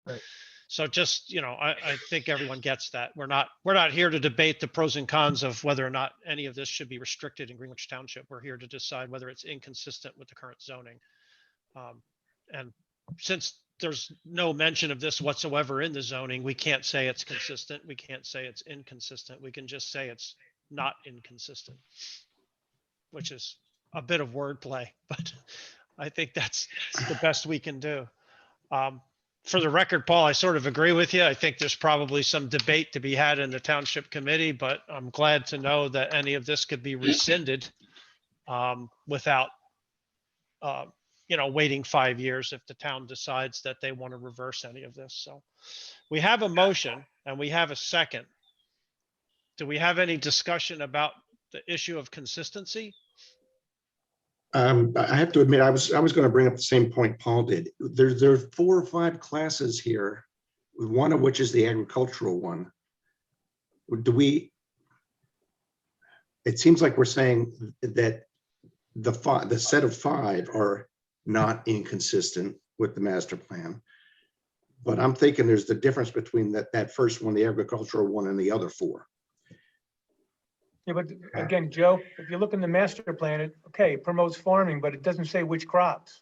Right. So just, I think everyone gets that. We're not here to debate the pros and cons of whether or not any of this should be restricted in Greenwich Township. We're here to decide whether it's inconsistent with the current zoning. And since there's no mention of this whatsoever in the zoning, we can't say it's consistent. We can't say it's inconsistent. We can just say it's not inconsistent, which is a bit of wordplay, but I think that's the best we can do. For the record, Paul, I sort of agree with you. I think there's probably some debate to be had in the township committee, but I'm glad to know that any of this could be rescinded without, waiting 5 years if the town decides that they want to reverse any of this. So we have a motion and we have a second. Do we have any discussion about the issue of consistency? I have to admit, I was going to bring up the same point Paul did. There are 4 or 5 classes here, one of which is the agricultural one. It seems like we're saying that the set of 5 are not inconsistent with the master plan. But I'm thinking there's the difference between that first one, the agricultural one, and the other 4. Yeah, but again, Joe, if you look in the master plan, it promotes farming, but it doesn't say which crops.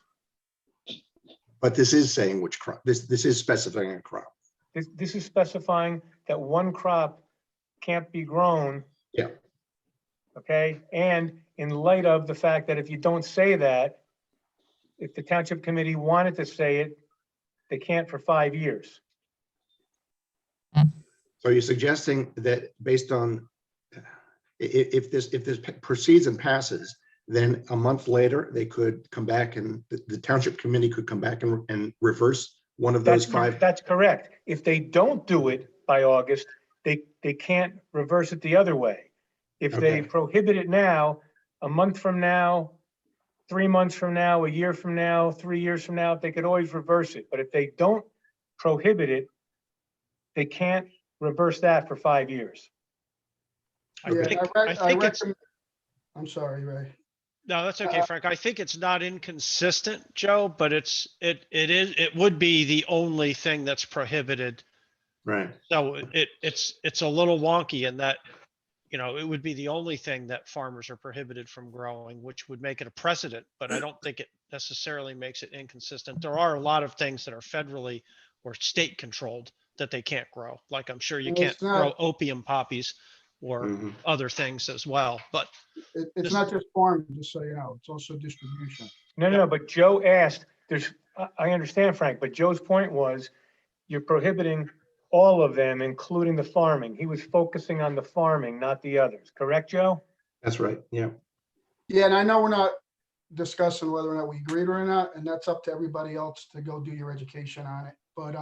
But this is saying which crop. This is specifying a crop. This is specifying that one crop can't be grown. Yeah. Okay, and in light of the fact that if you don't say that, if the township committee wanted to say it, they can't for 5 years. So you're suggesting that based on if this proceeds and passes, then a month later they could come back and the township committee could come back and reverse one of those 5. That's correct. If they don't do it by August, they can't reverse it the other way. If they prohibit it now, a month from now, 3 months from now, a year from now, 3 years from now, they could always reverse it. But if they don't prohibit it, they can't reverse that for 5 years. I Yeah, think, I I think it's, recommend, I'm sorry, Ray. no, that's okay, Frank. I think it's not inconsistent, Joe, but it would be the only thing that's prohibited. Right. So it's a little wonky in that, it would be the only thing that farmers are prohibited from growing, which would make it a precedent, but I don't think it necessarily makes it inconsistent. There are a lot of things that are federally or state controlled that they can't grow. Like I'm sure you And can't it's not- grow opium poppies or Mhm. other things as well, but It's This- not just farming, just so you know, it's also distribution. No, but Joe asked, I understand, Frank, but Joe's point was you're prohibiting all of them, including the farming. He was focusing on the farming, not the others. Correct, Joe? That's right. Yeah. Yeah, and I know we're not discussing whether or not we agreed or not, and that's up to everybody else to go do your education on it. But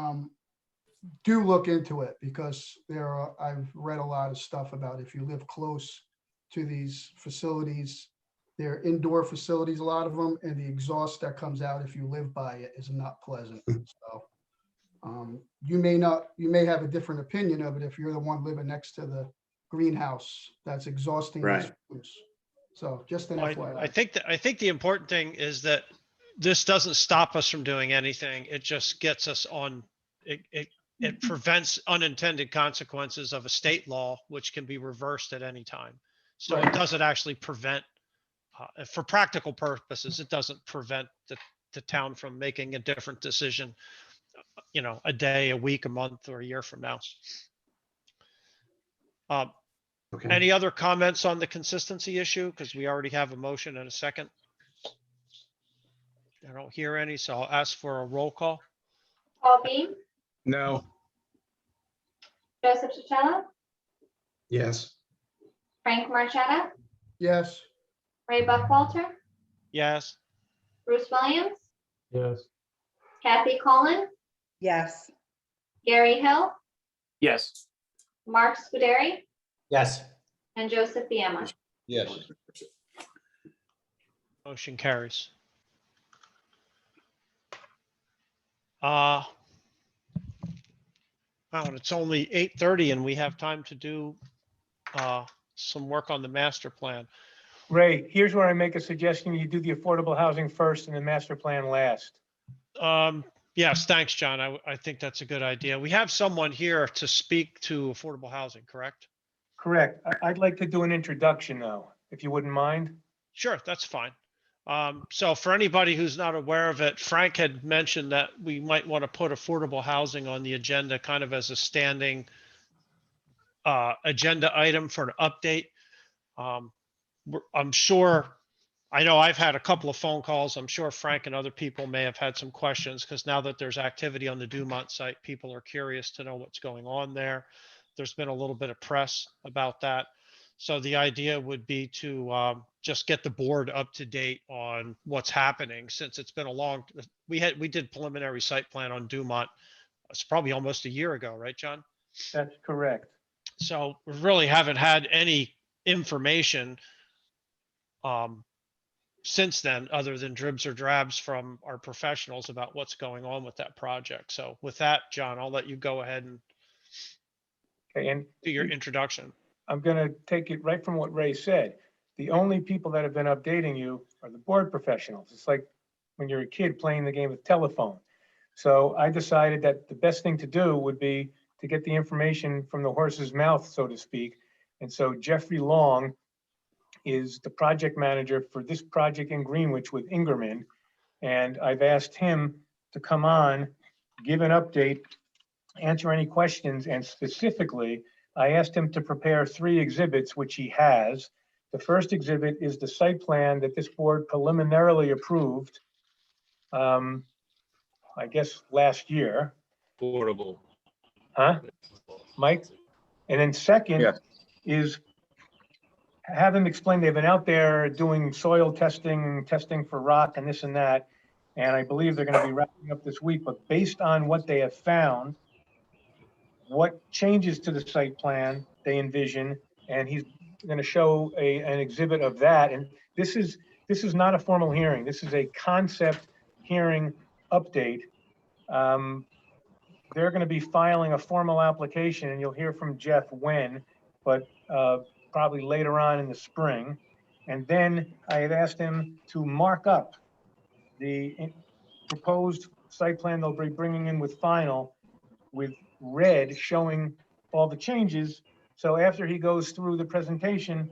do look into it because I've read a lot of stuff about if you live close to these facilities, they're indoor facilities, a lot of them, and the exhaust that comes out if you live by it is not pleasant. So you may have a different opinion of it if you're the one living next to the greenhouse that's exhausting these Right. fumes. So just an I FYI. think the important thing is that this doesn't stop us from doing anything. It just gets us on, it prevents unintended consequences of a state law, which can be reversed at any time. So it Right. doesn't actually prevent, for practical purposes, it doesn't prevent the town from making a different decision, a day, a week, a month, or a year from now. Okay. Any other comments on the consistency issue? Because we already have a motion and a second. I don't hear any, so I'll ask for a roll call. Paul Beam, No. Joseph Chichella, Yes. Frank Marchetta, Yes, Ray Buckwalter, Yes. Bruce Williams, Yes. Kathy Cullen, Yes. Gary Hill, Yes. Mark Scuderi, Yes. and Joseph Biema. Yes. Motion carries. Wow, and it's only 8:30 and we have time to do some work on the master plan. Ray, here's where I make a suggestion. You do the affordable housing first and the master plan last. Yes, thanks, John. I think that's a good idea. We have someone here to speak to affordable housing, correct? Correct. I'd like to do an introduction though, if you wouldn't mind. Sure, that's fine. So for anybody who's not aware of it, Frank had mentioned that we might want to put affordable housing on the agenda kind of as a standing agenda item for an update. I'm sure, I know I've had a couple of phone calls. I'm sure Frank and other people may have had some questions because now that there's activity on the Dumont site, people are curious to know what's going on there. There's been a little bit of press about that. So the idea would be to just get the board up to date on what's happening since it's been we did preliminary site plan on Dumont. It's probably almost a year ago, right, John? That's correct. So we really haven't had any information since then, other than dribs or drabs from our professionals about what's going on with that project. So with that, John, I'll let you go ahead and Okay, and do your introduction. I'm going to take it right from what Ray said. The only people that have been updating you are the board professionals. It's like when you're a kid playing the game of telephone. So I decided that the best thing to do would be to get the information from the horse's mouth, so to speak. And so Jeffrey Long is the project manager for this project in Greenwich with Ingerman. And I've asked him to come on, give an update, answer any questions, and specifically, I asked him to prepare 3 exhibits, which he has. The first exhibit is the site plan that this board preliminarily approved, I guess last year. Affordable. Huh, Mike? And then second Yes. is have them explain, they've been out there doing soil testing, testing for rock and this and that. And I believe they're going to be wrapping up this week, but based on what they have found, what changes to the site plan they envision, and he's going to show an exhibit of that. And this is not a formal hearing. This is a concept hearing update. They're going to be filing a formal application, and you'll hear from Jeff when, but probably later on in the spring. And then I had asked him to mark up the proposed site plan they'll be bringing in with final, with red showing all the changes. So after he goes through the presentation,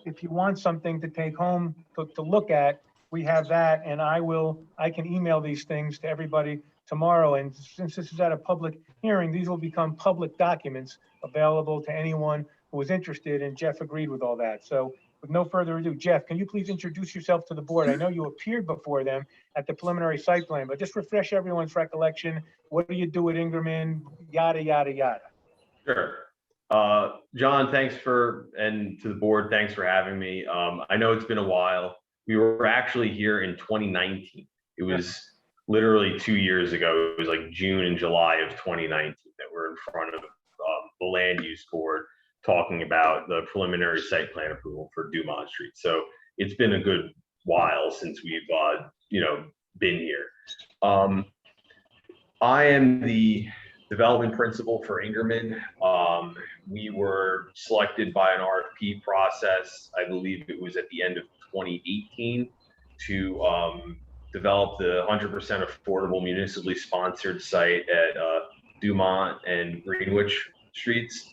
if you want something to take home to look at, we have that, and I can email these things to everybody tomorrow. And since this is at a public hearing, these will become public documents available to anyone who is interested, and Jeff agreed with all that. So with no further ado, Jeff, can you please introduce yourself to the board? I know you appeared before them at the preliminary site plan, but just refresh everyone's recollection. What do you do at Ingerman? Yada, yada, yada. Sure. John, and to the board, thanks for having me. I know it's been a while. We were actually here in 2019. It was literally 2 years ago. It was like June and July of 2019 that we're in front of the land use board talking about the preliminary site plan approval for Dumont Street. So it's been a good while since we've been here. I am the development principal for Ingerman. We were selected by an RFP process. I believe it was at the end of 2018 to develop the 100% affordable municipally sponsored site at Dumont and Greenwich Streets.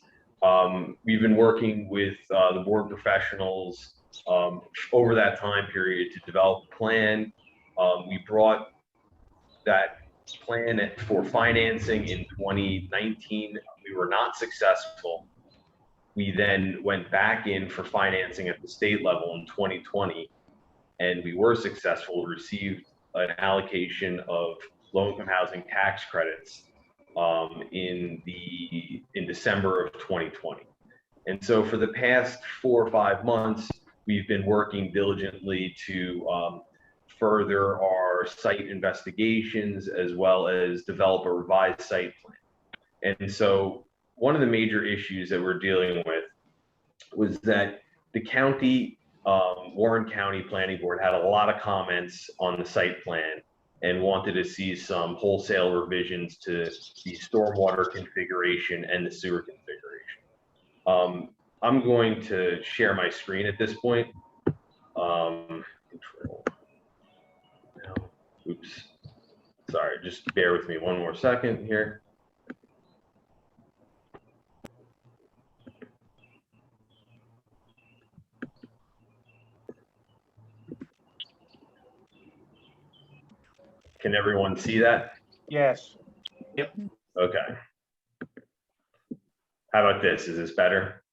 We've been working with the board professionals over that time period to develop a plan. We brought that plan for financing in 2019. We were not successful. We then went back in for financing at the state level in 2020, and we were successful, received an allocation of low-income housing tax credits in December of 2020. And so for the past 4 or 5 months, we've been working diligently to further our site investigations as well as develop a revised site plan. And so one of the major issues that we're dealing with was that the county, Warren County Planning Board had a lot of comments on the site plan and wanted to see some wholesale revisions to the stormwater configuration and the sewer configuration. I'm going to share my screen at this point. Control. No. Oops. Sorry, just bear with me one more second here. Can everyone see that? Yes. Yep. Okay. How about this? Is this better?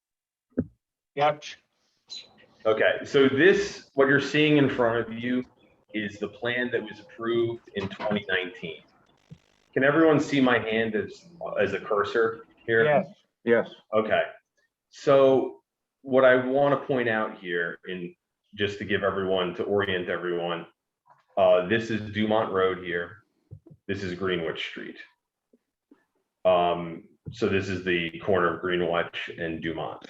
Yep. Okay, so this, what you're seeing in front of you is the plan that was approved in 2019. Can everyone see my hand as a cursor here? Yes. Yes. Okay, so what I want to point out here, just to give everyone, to orient everyone, this is Dumont Road here. This is Greenwich Street. So this is the corner of Greenwich and Dumont.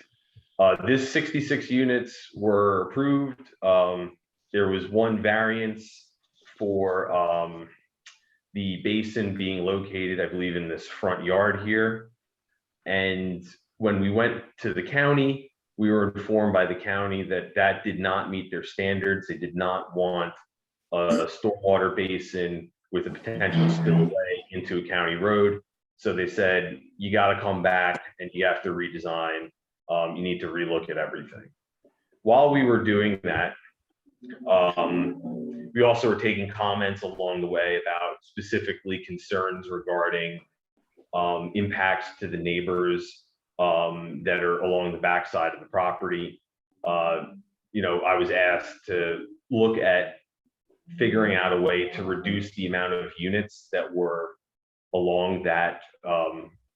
This 66 units were approved. There was one variance for the basin being located, I believe, in this front yard here. And when we went to the county, we were informed by the county that that did not meet their standards. They did not want a stormwater basin with a potential spillway into a county road. So they said, you got to come back and you have to redesign. You need to relook at everything. While we were doing that, we also were taking comments along the way about specifically concerns regarding impacts to the neighbors that are along the backside of the property. I was asked to look at figuring out a way to reduce the amount of units that were along that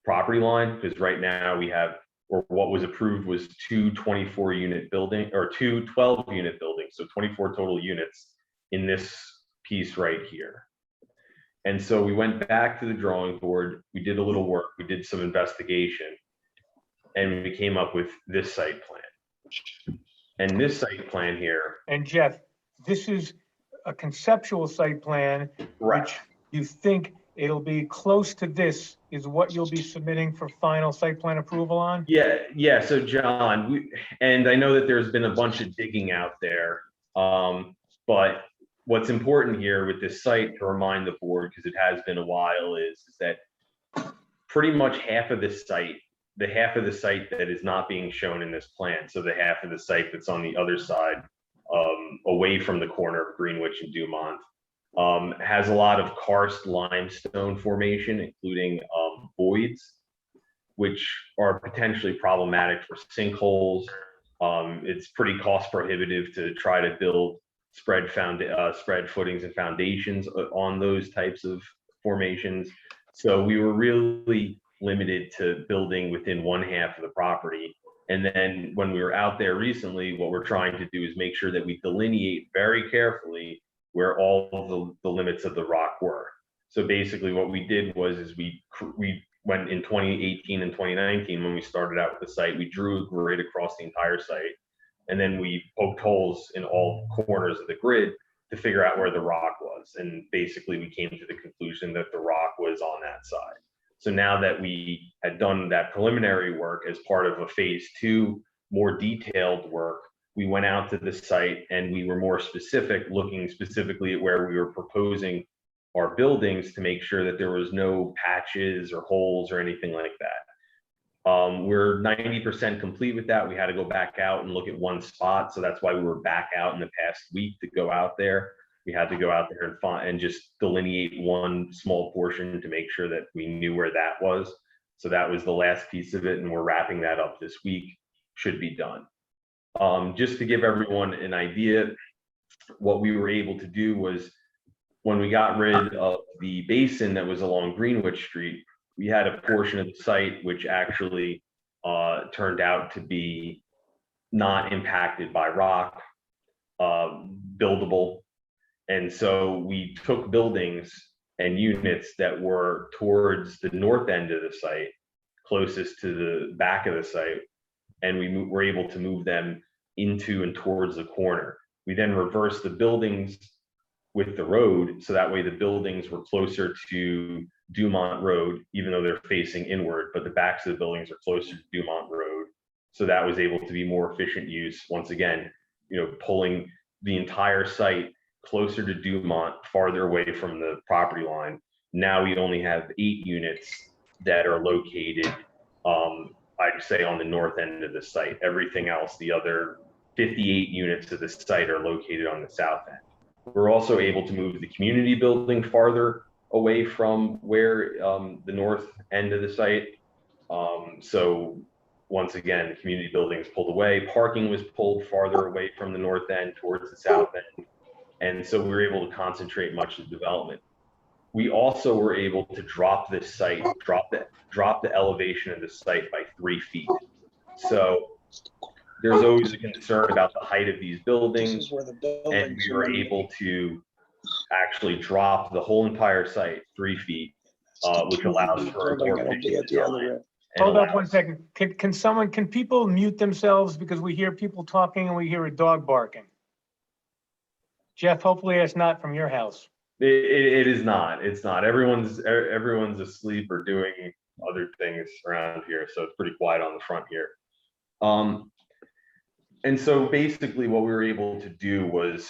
property line, because right now we have, or what was approved was 2 24-unit building or 2 12-unit buildings, so 24 total units in this piece right here. And so we went back to the drawing board, we did a little work, we did some investigation, and we came up with this site plan. And this site plan here. And Jeff, this is a conceptual site plan, Right. which you think it'll be close to this is what you'll be submitting for final site plan approval on? Yeah. So John, and I know that there's been a bunch of digging out there. But what's important here with this site, to remind the board, because it has been a while, is that pretty much half of this site, the half of the site that is not being shown in this plan, so the half of the site that's on the other side, away from the corner of Greenwich and Dumont, has a lot of karst limestone formation, including voids, which are potentially problematic for sinkholes. It's pretty cost prohibitive to try to build spread footings and foundations on those types of formations. So we were really limited to building within one half of the property. And then when we were out there recently, what we're trying to do is make sure that we delineate very carefully where all of the limits of the rock were. So basically what we did was we went in 2018 and 2019, when we started out with the site, we drew a grid across the entire site. And then we poked holes in all corners of the grid to figure out where the rock was. And basically we came to the conclusion that the rock was on that side. So now that we had done that preliminary work as part of a phase 2, more detailed work, we went out to the site and we were more specific, looking specifically at where we were proposing our buildings to make sure that there was no patches or holes or anything like that. We're 90% complete with that. We had to go back out and look at one spot. So that's why we were back out in the past week to go out there. We had to go out there and find and just delineate one small portion to make sure that we knew where that was. So that was the last piece of it. And we're wrapping that up this week, should be done. Just to give everyone an idea, what we were able to do was, when we got rid of the basin that was along Greenwich Street, we had a portion of the site which actually turned out to be not impacted by rock, buildable. And so we took buildings and units that were towards the north end of the site, closest to the back of the site, and we were able to move them into and towards the corner. We then reversed the buildings with the road, so that way the buildings were closer to Dumont Road, even though they're facing inward, but the backs of the buildings are closer to Dumont Road. So that was able to be more efficient use. Once again, pulling the entire site closer to Dumont, farther away from the property line. Now we only have 8 units that are located, I'd say, on the north end of the site. Everything else, the other 58 units of the site, are located on the south end. We're also able to move the community building farther away from where the north end of the site. So once again, the community building is pulled away. Parking was pulled farther away from the north end towards the south end. And so we were able to concentrate much of the development. We also were able to drop this site, drop the elevation of the site by 3 feet. So there's always a concern about the height of these buildings, and we were able to actually drop the whole entire site 3 feet, which allows for a more efficient design. Hold up 1 second. Can people mute themselves, because we hear people talking and we hear a dog barking? Jeff, hopefully it's not from your house. It is not. It's not. Everyone's asleep or doing other things around here, so it's pretty quiet on the front here. And so basically what we were able to do was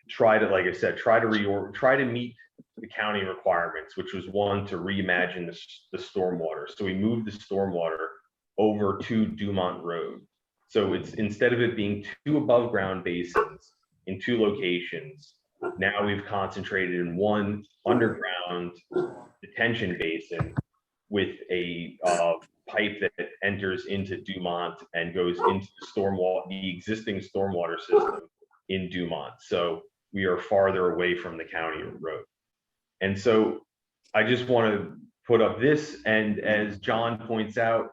try to, like I said, try to meet the county requirements, which was, one, to reimagine the stormwater. So we moved the stormwater over to Dumont Road. So it's, instead of it being 2 above ground basins in 2 locations, now we've concentrated in 1 underground detention basin with a pipe that enters into Dumont and goes into the existing stormwater system in Dumont. So we are farther away from the county road. And so I just want to put up this, and as John points out,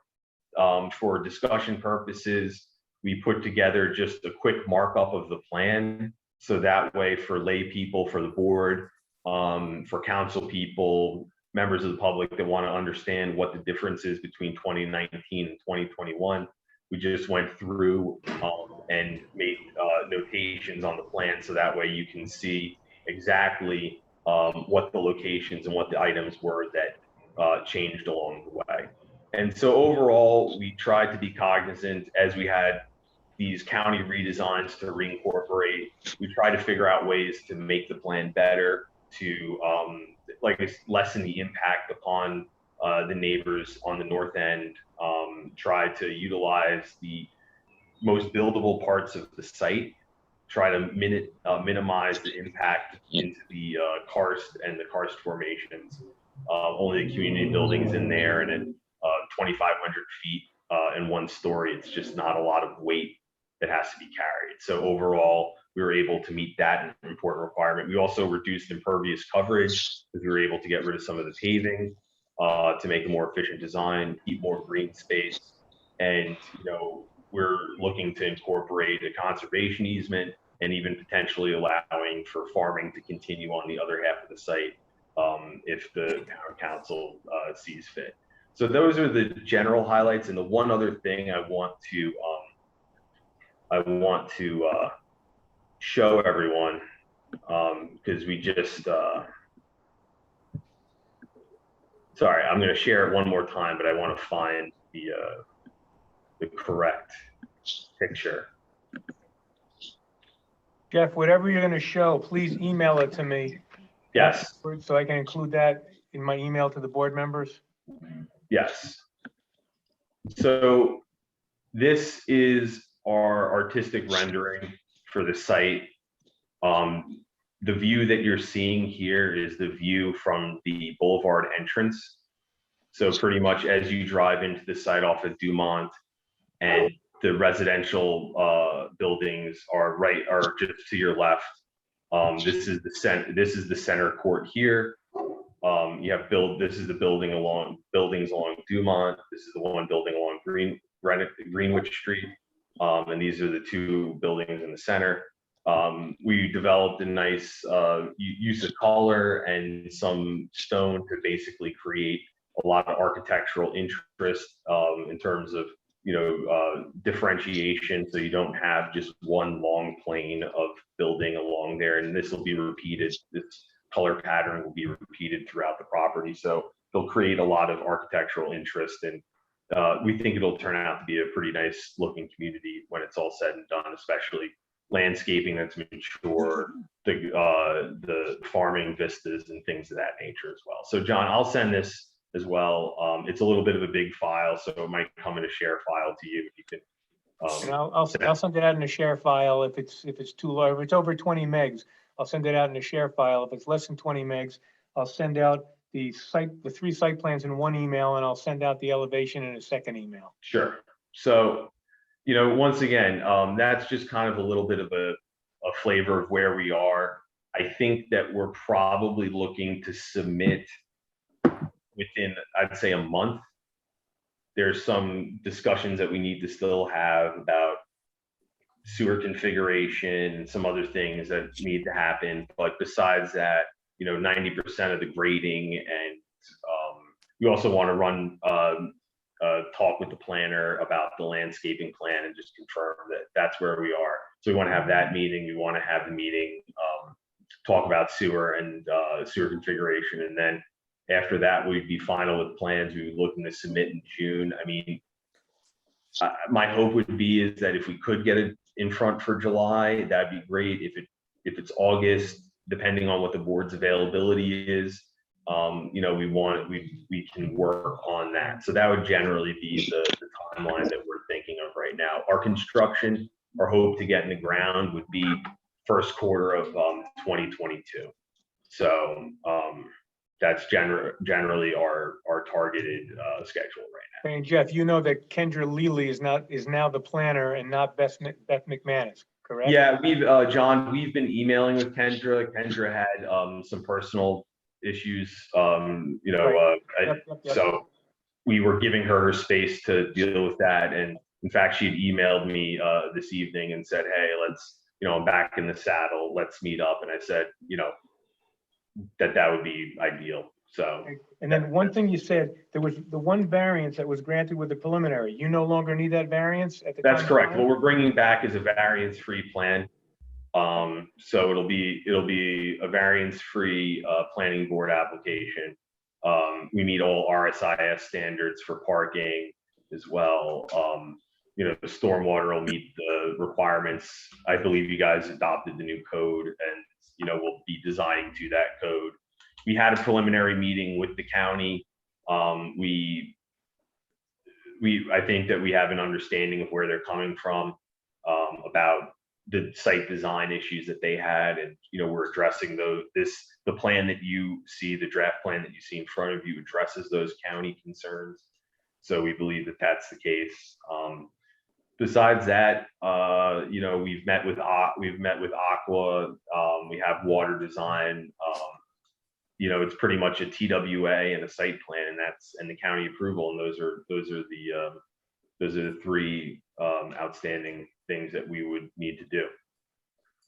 for discussion purposes, we put together just a quick markup of the plan. So that way, for lay people, for the board, for council people, members of the public that want to understand what the difference is between 2019 and 2021, we just went through and made notations on the plan, so that way you can see exactly what the locations and what the items were that changed along the way. And so overall, we tried to be cognizant as we had these county redesigns to reincorporate. We tried to figure out ways to make the plan better, to lessen the impact upon the neighbors on the north end, try to utilize the most buildable parts of the site, try to minimize the impact into the karst and the karst formations. Only the community buildings in there, and at 2,500 feet and 1 story, it's just not a lot of weight that has to be carried. So overall, we were able to meet that important requirement. We also reduced impervious coverage because we were able to get rid of some of the paving to make a more efficient design, keep more green space. And, we're looking to incorporate a conservation easement and even potentially allowing for farming to continue on the other half of the site if the town council sees fit. So those are the general highlights. And the one other thing I want to show everyone, because we just, sorry, I'm going to share it one more time, but I want to find the correct picture. Jeff, whatever you're going to show, please email it to me. Yes. So I can include that in my email to the board members. Yes. So this is our artistic rendering for the site. The view that you're seeing here is the view from the boulevard entrance. So pretty much as you drive into the site off of Dumont, and the residential buildings are just to your left. This is the center court here. You have this is the buildings along Dumont. This is the one building along Greenwich Street. And these are the 2 buildings in the center. We developed a nice use of color and some stone to basically create a lot of architectural interest in terms of differentiation, so you don't have just one long plane of building along there. And this will be repeated. This color pattern will be repeated throughout the property. So they'll create a lot of architectural interest, and we think it'll turn out to be a pretty nice looking community when it's all said and done, especially landscaping that's mature, the farming vistas and things of that nature as well. So John, I'll send this as well. It's a little bit of a big file, so it might come in a share file to you. You can. And I'll send it out in a share file if it's too low. If it's over 20 megs, I'll send it out in a share file. If it's less than 20 megs, I'll send out the 3 site plans in one email, and I'll send out the elevation in a second email. Sure. So, once again, that's just kind of a little bit of a flavor of where we are. I think that we're probably looking to submit within, I'd say, a month. There's some discussions that we need to still have about sewer configuration and some other things that need to happen. But besides that, 90% of the grading, and we also want to run talk with the planner about the landscaping plan and just confirm that that's where we are. So we want to have that meeting. We want to have the meeting, talk about sewer and sewer configuration, and then after that, we'd be final with plans. We would be looking to submit in June. I mean, my hope would be is that if we could get it in front for July, that'd be great. If it's August, depending on what the board's availability is, we can work on that. So that would generally be the timeline that we're thinking of right now. Our construction, our hope to get in the ground would be first quarter of 2022. So that's generally our targeted schedule right now. And Jeff, you know that Kendra Lely is now the planner and not Beth McManus, correct? Yeah, John, we've been emailing with Kendra. Kendra had some personal issues, Right. Yep. So we were giving her space to deal with that. And in fact, she had emailed me this evening and said, hey, let's, I'm back in the saddle, let's meet up. And I said, that would be ideal. So. And then one thing you said, there was the one variance that was granted with the preliminary. You no longer need that variance at the time? That's correct. What we're bringing back is a variance-free plan. So it'll be a variance-free planning board application. We meet all RSIS standards for parking as well. The stormwater will meet the requirements. I believe you guys adopted the new code, and we'll be designing to that code. We had a preliminary meeting with the county. I think that we have an understanding of where they're coming from about the site design issues that they had, and we're addressing those. The plan that you see, the draft plan that you see in front of you, addresses those county concerns. So we believe that that's the case. Besides that, we've met with Aqua. We have water design. It's pretty much a TWA and a site plan, and the county approval, and those are the three outstanding things that we would need to do.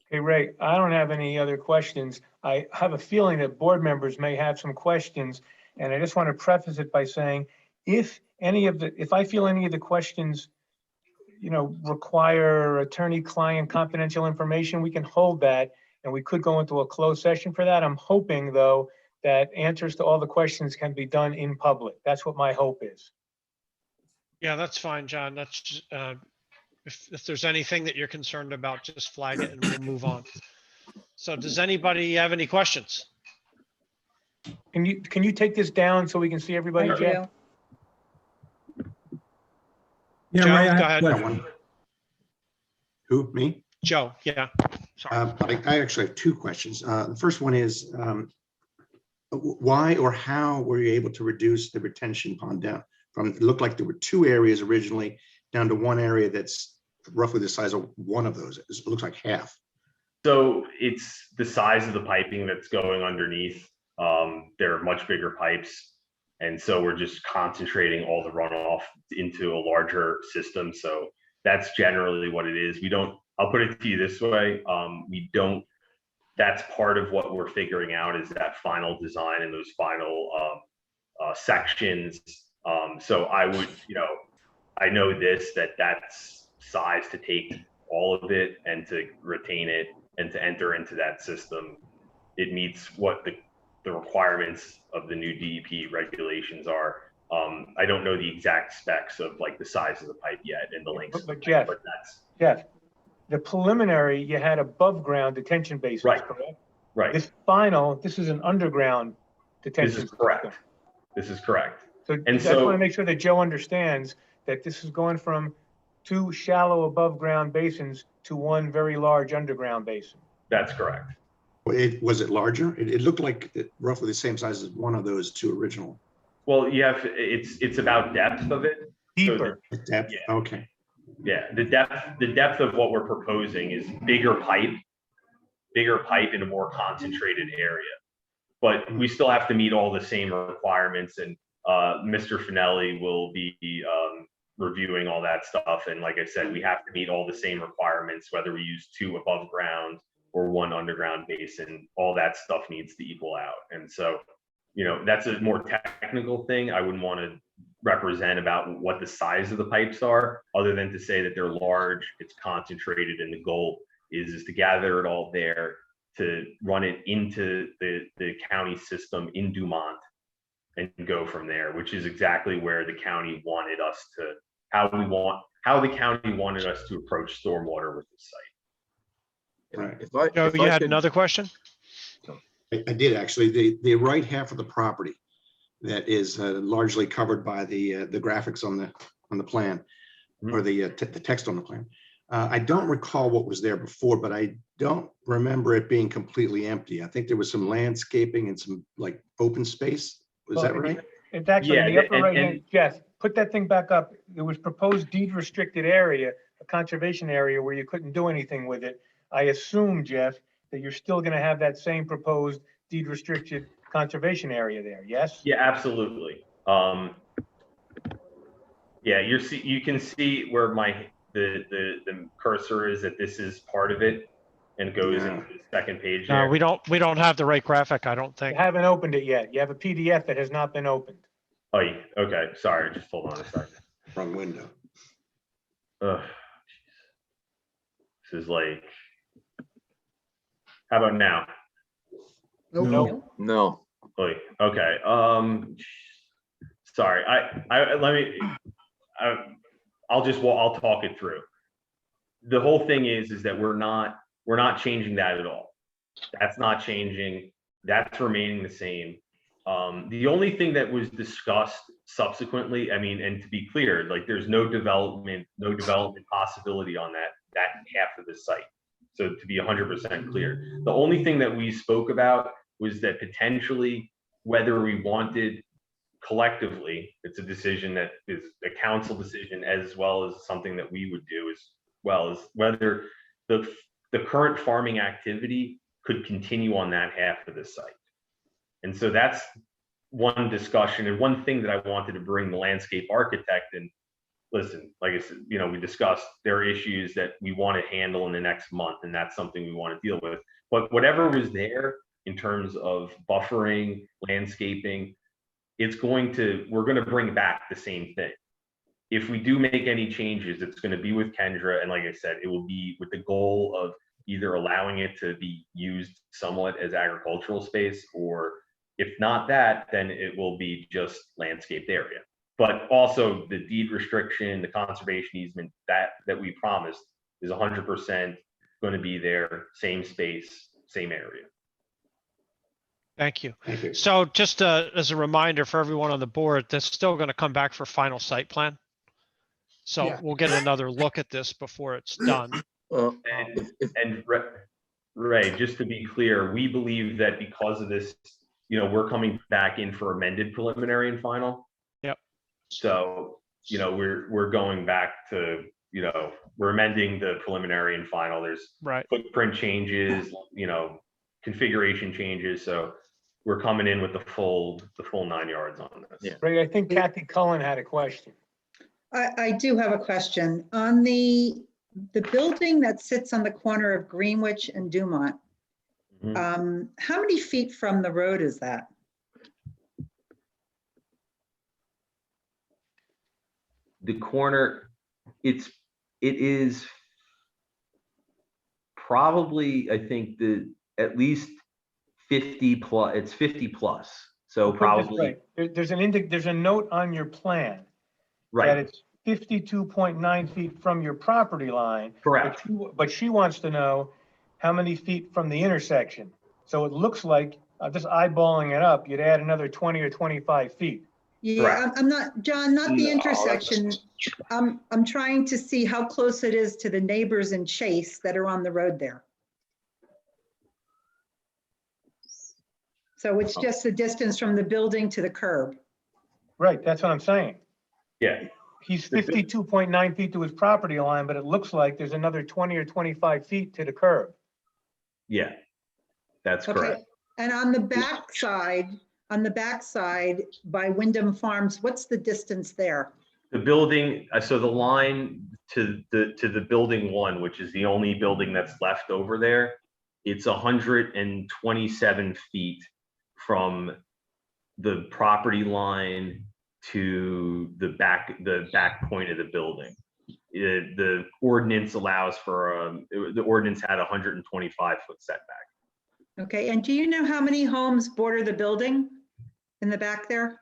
Okay, Ray, I don't have any other questions. I have a feeling that board members may have some questions, and I just want to preface it by saying, if I feel any of the questions, require attorney-client confidential information, we can hold that, and we could go into a closed session for that. I'm hoping, though, that answers to all the questions can be done in public. That's what my hope is. Yeah, that's fine, John. That's just, if there's anything that you're concerned about, just flag it and we'll move on. So does anybody have any questions? Can you take this down so we can see everybody, Thank Jeff? you. Yeah, Joe, Ray, I go have ahead. a That question. one. Who, me? Joe, yeah. Sorry. I actually have two questions. The first one is, why or how were you able to reduce the retention pond down from, it looked like there were two areas originally, down to one area that's roughly the size of one of those? It looks like half. So it's the size of the piping that's going underneath. They're much bigger pipes. And so we're just concentrating all the runoff into a larger system. So that's generally what it is. I'll put it to you this way. That's part of what we're figuring out, is that final design and those final sections. So I would, I know that's size to take all of it and to retain it and to enter into that system. It meets what the requirements of the new DEP regulations are. I don't know the exact specs of like the size of the pipe yet and the length. But Jeff, the preliminary, you had above ground detention basins, right? Correct? Right. This is an underground detention. This is correct. System. This is correct. So I just want to make sure that Joe understands that this is going from two shallow above ground basins to one very large underground basin. That's correct. Was it larger? It looked like roughly the same size as one of those two original. Well, it's about depth of it. Deeper. So depth. Yeah. Okay. Yeah, the depth of what we're proposing is bigger pipe in a more concentrated area. But we still have to meet all the same requirements, and Mr. Finelli will be reviewing all that stuff. And like I said, we have to meet all the same requirements, whether we use two above ground or one underground basin. All that stuff needs to equal out. And so, that's a more technical thing. I wouldn't want to represent about what the size of the pipes are, other than to say that they're large, it's concentrated, and the goal is to gather it all there, to run it into the county system in Dumont and go from there, which is exactly where the county wanted us to, how the county wanted us to approach stormwater with the site. Right. Joe, you had another question? I did actually. The right half of the property that is largely covered by the graphics on the plan, or the text on the plan. I don't recall what was there before, but I don't remember it being completely empty. I think there was some landscaping and some like open space. Was that right? It's actually in the upper right hand. Jeff, put that thing back up. There was proposed deed restricted area, a conservation area where you couldn't do anything with it. I assume, Jeff, that you're still going to have that same proposed deed restricted conservation area there. Yes? Yeah, absolutely. Yeah, you can see where the cursor is, that this is part of it and goes into the second page there. No, we don't have the right graphic, I don't think. You haven't opened it yet. You have a PDF that has not been opened. Oh, okay. Sorry, just hold on a second. Wrong window. Ugh. This is like, how about now? Nope. No. Okay, sorry, I'll talk it through. The whole thing is that we're not changing that at all. That's not changing. That's remaining the same. The only thing that was discussed subsequently, I mean, and to be clear, like there's no development possibility on that half of the site. So to be 100% clear, the only thing that we spoke about was that potentially whether we wanted collectively, it's a decision that is a council decision as well as something that we would do, as well as whether the current farming activity could continue on that half of the site. And so that's one discussion and one thing that I wanted to bring the landscape architect and listen, like I said, we discussed there are issues that we want to handle in the next month, and that's something we want to deal with. But whatever was there in terms of buffering, landscaping, we're going to bring back the same thing. If we do make any changes, it's going to be with Kendra. And like I said, it will be with the goal of either allowing it to be used somewhat as agricultural space, or if not that, then it will be just landscaped area. But also the deed restriction, the conservation easement that we promised is 100% going to be there, same space, same area. Thank you. So just as a reminder for everyone on the board, that's still going to come back for final site plan. So Yeah. we'll get another look at this before it's done. And Ray, just to be clear, we believe that because of this, we're coming back in for amended preliminary and final. Yep. So, we're going back to, we're amending the preliminary and final. There's footprint changes, configuration changes. So we're coming in with the full 9 yards on this. Yeah. Ray, I think Kathy Cullen had a question. I do have a question. On the building that sits on the corner of Greenwich and Dumont, how many feet from the road is that? The corner, it is probably, I think at least 50 plus, it's 50 plus. So probably. There's a note on your plan. Right. That it's 52.9 feet from your property line. Correct. But she wants to know how many feet from the intersection. So it looks like, just eyeballing it up, you'd add another 20 or 25 feet. Yeah, I'm not, John, not the intersection. I'm trying to see how close it is to the neighbors in Chase that are on the road there. So it's just the distance from the building to the curb. Right, that's what I'm saying. Yeah. He's 52.9 feet to his property line, but it looks like there's another 20 or 25 feet to the curb. Yeah, that's correct. And on the back side by Wyndham Farms, what's the distance there? The building, so the line to the building one, which is the only building that's left over there, it's 127 feet from the property line to the back point of the building. The ordinance allows for the ordinance had 125-foot setback. Okay, and do you know how many homes border the building in the back there?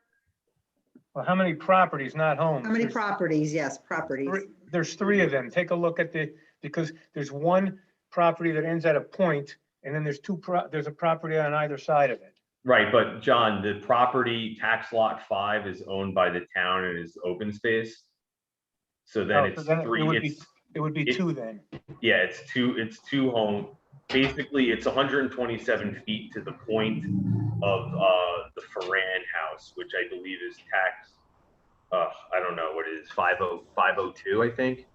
Well, how many properties, not homes? How many properties? Yes, properties. There's 3 of them. Take a look at because there's one property that ends at a point, and then there's there's a property on either side of it. Right, but John, the property tax lot 5 is owned by the town and is open space. So then it's 3. It would be 2 then. Yeah, it's two home. Basically, it's 127 feet to the point of the Ferran house, which I believe is tax. I don't know what it is, 502, I think.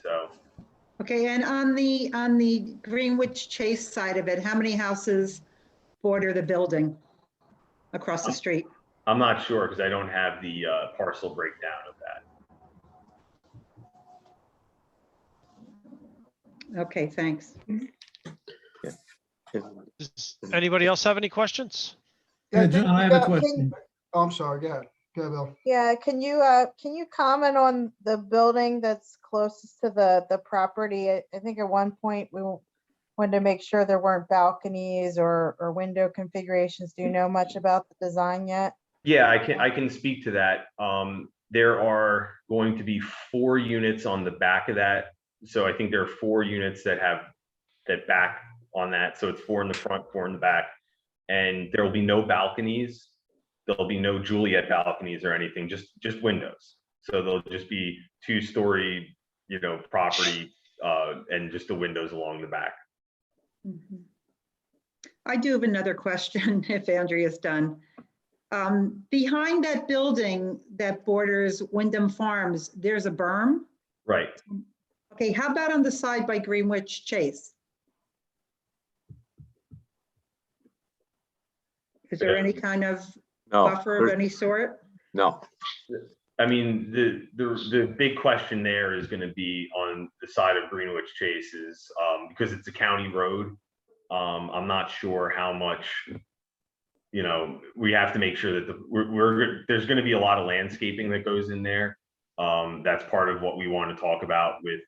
So. Okay, and on the Greenwich Chase side of it, how many houses border the building across the street? I'm not sure because I don't have the parcel breakdown of that. Okay, thanks. Does anybody else have any questions? Yeah, John, I have a question. Oh, I'm sorry, go ahead. Go ahead, Bill. Yeah, can you comment on the building that's closest to the property? I think at one point wanted to make sure there weren't balconies or window configurations. Do you know much about the design yet? Yeah, I can speak to that. There are going to be 4 units on the back of that. So I think there are 4 units that have that back on that. So it's 4 in the front, 4 in the back. And there will be no balconies. There'll be no Juliet balconies or anything, just windows. So they'll just be 2-story, property, and just the windows along the back. Mhm. I do have another question if Andrea's done. Behind that building that borders Wyndham Farms, there's a berm. Right. Okay, how about on the side by Greenwich Chase? Is there any kind of No, buffer of any sort? no. I mean, the big question there is going to be on the side of Greenwich Chase is because it's a county road. I'm not sure how much, we have to make sure that there's going to be a lot of landscaping that goes in there. That's part of what we want to talk about with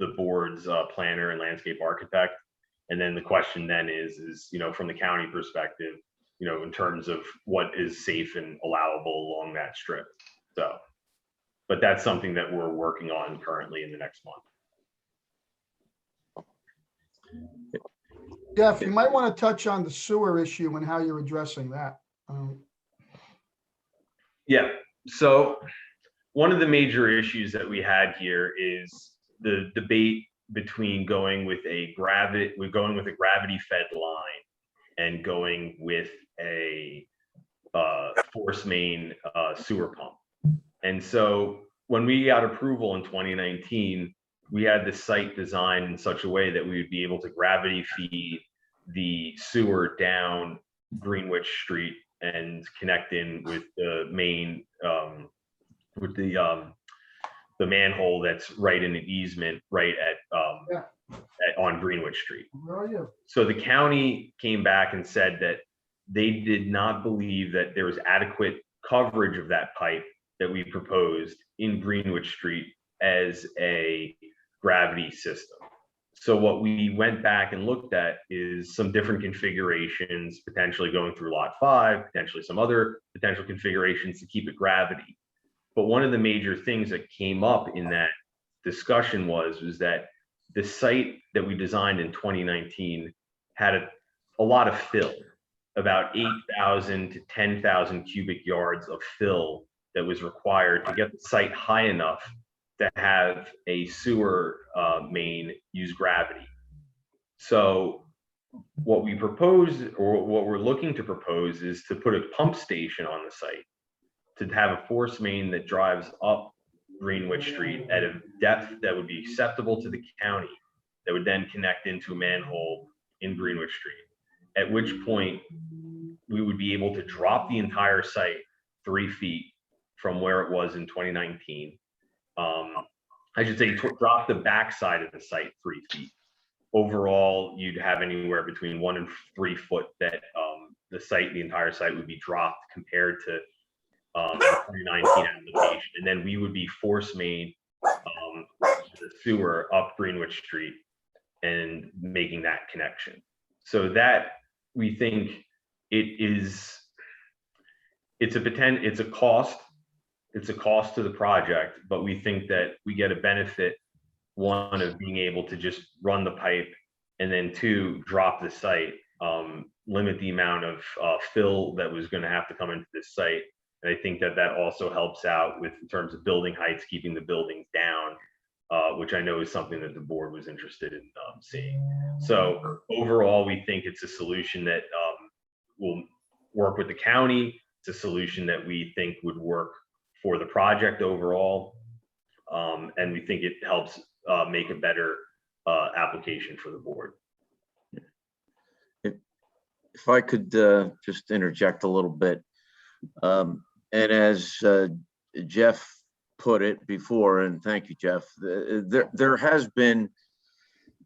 the board's planner and landscape architect. And then the question then is from the county perspective, in terms of what is safe and allowable along that strip. So, but that's something that we're working on currently in the next month. Jeff, you might want to touch on the sewer issue and how you're addressing that. Yeah, so one of the major issues that we had here is the debate between going with a gravity fed line and going with a force main sewer pump. And so when we got approval in 2019, we had the site designed in such a way that we would be able to gravity feed the sewer down Greenwich Street and connect in with the main, with the manhole that's right in the easement right on Greenwich Street. Where are you? So the county came back and said that they did not believe that there was adequate coverage of that pipe that we proposed in Greenwich Street as a gravity system. So what we went back and looked at is some different configurations, potentially going through lot 5, potentially some other potential configurations to keep it gravity. But one of the major things that came up in that discussion was that the site that we designed in 2019 had a lot of fill, about 8,000 to 10,000 cubic yards of fill that was required to get the site high enough to have a sewer main use gravity. So what we propose, or what we're looking to propose, is to put a pump station on the site, to have a force main that drives up Greenwich Street at a depth that would be acceptable to the county, that would then connect into a manhole in Greenwich Street, at which point we would be able to drop the entire site 3 feet from where it was in 2019. I should say drop the backside of the site 3 feet. Overall, you'd have anywhere between 1 and 3 foot that the entire site would be dropped compared to 2019 application. And then we would be force main the sewer up Greenwich Street and making that connection. So that, we think, it's a cost. It's a cost to the project, but we think that we get a benefit, 1, of being able to just run the pipe, and then 2, drop the site, limit the amount of fill that was going to have to come into this site. And I think that also helps out with, in terms of building heights, keeping the buildings down, which I know is something that the board was interested in seeing. So overall, we think it's a solution that will work with the county. It's a solution that we think would work for the project overall. And we think it helps make a better application for the board. If I could just interject a little bit. And as Jeff put it before, and thank you, Jeff, there has been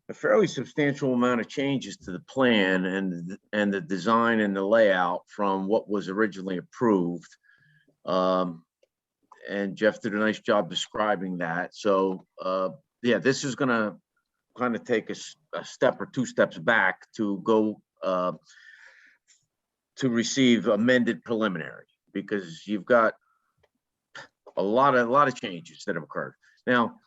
a fairly substantial amount of changes to the plan and the design and the layout from what was originally approved. And Jeff did a nice job describing that. So yeah, this is going to kind of take us a step or two steps back to go to receive amended preliminary, because you've got a lot of changes that have occurred now.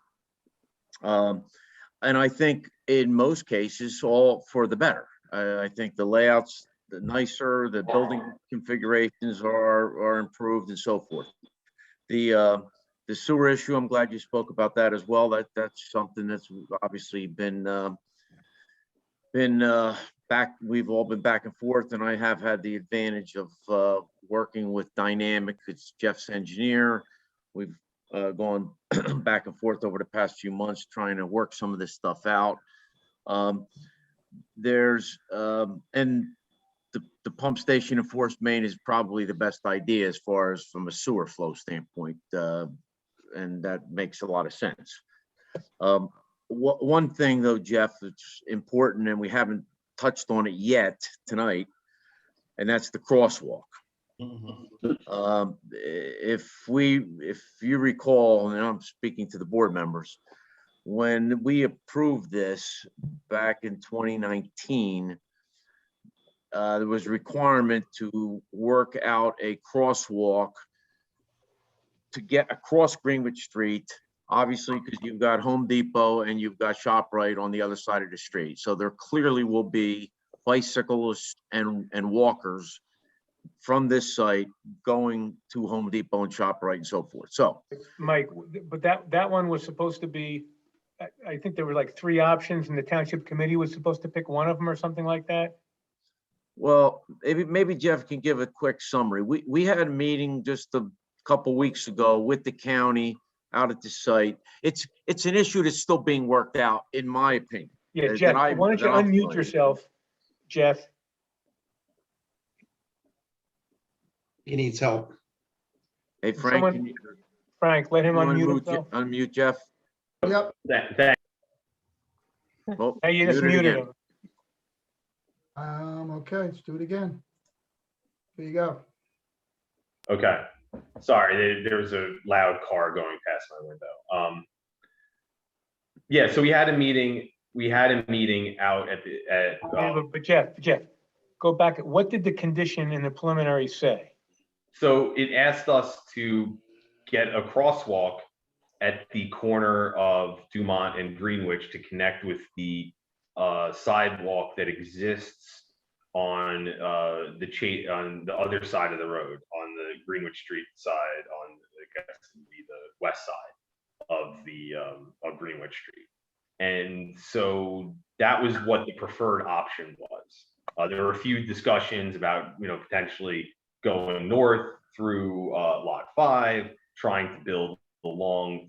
And I think in most cases, all for the better. I think the layouts, the nicer, the building configurations are improved and so forth. The sewer issue, I'm glad you spoke about that as well. That's something that's obviously been back. We've all been back and forth, and I have had the advantage of working with Dynamic. It's Jeff's engineer. We've gone back and forth over the past few months trying to work some of this stuff out. And the pump station and forced main is probably the best idea as far as from a sewer flow standpoint, and that makes a lot of sense. One thing though, Jeff, that's important, and we haven't touched on it yet tonight, and that's the crosswalk. If you recall, and I'm speaking to the board members, when we approved this back in 2019, there was a requirement to work out a crosswalk to get across Greenwich Street, obviously, because you've got Home Depot and you've got ShopRite on the other side of the street. So there clearly will be bicyclists and walkers from this site going to Home Depot and ShopRite and so forth. So, Mike, but that one was supposed to be, I think there were like 3 options, and the township committee was supposed to pick one of them or something like that. well, maybe Jeff can give a quick summary. We had a meeting just a couple weeks ago with the county out at the site. It's an issue that's still being worked out, in my opinion. Yeah, Jeff, why don't you unmute yourself, Jeff? He needs help. Hey, Frank, Someone- Frank, let him unmute himself. Unmute Jeff. Yep. Oh, Hey, you just muted him. Okay, let's do it again. Here you go. Okay, sorry, there was a loud car going past my window. Yeah, so we had a meeting out at But Jeff, go back. What did the condition in the preliminary say? So it asked us to get a crosswalk at the corner of Dumont and Greenwich to connect with the sidewalk that exists on the other side of the road, on the Greenwich Street side, on I guess would be the west side of Greenwich Street. And so that was what the preferred option was. There were a few discussions about potentially going north through lot 5, trying to build along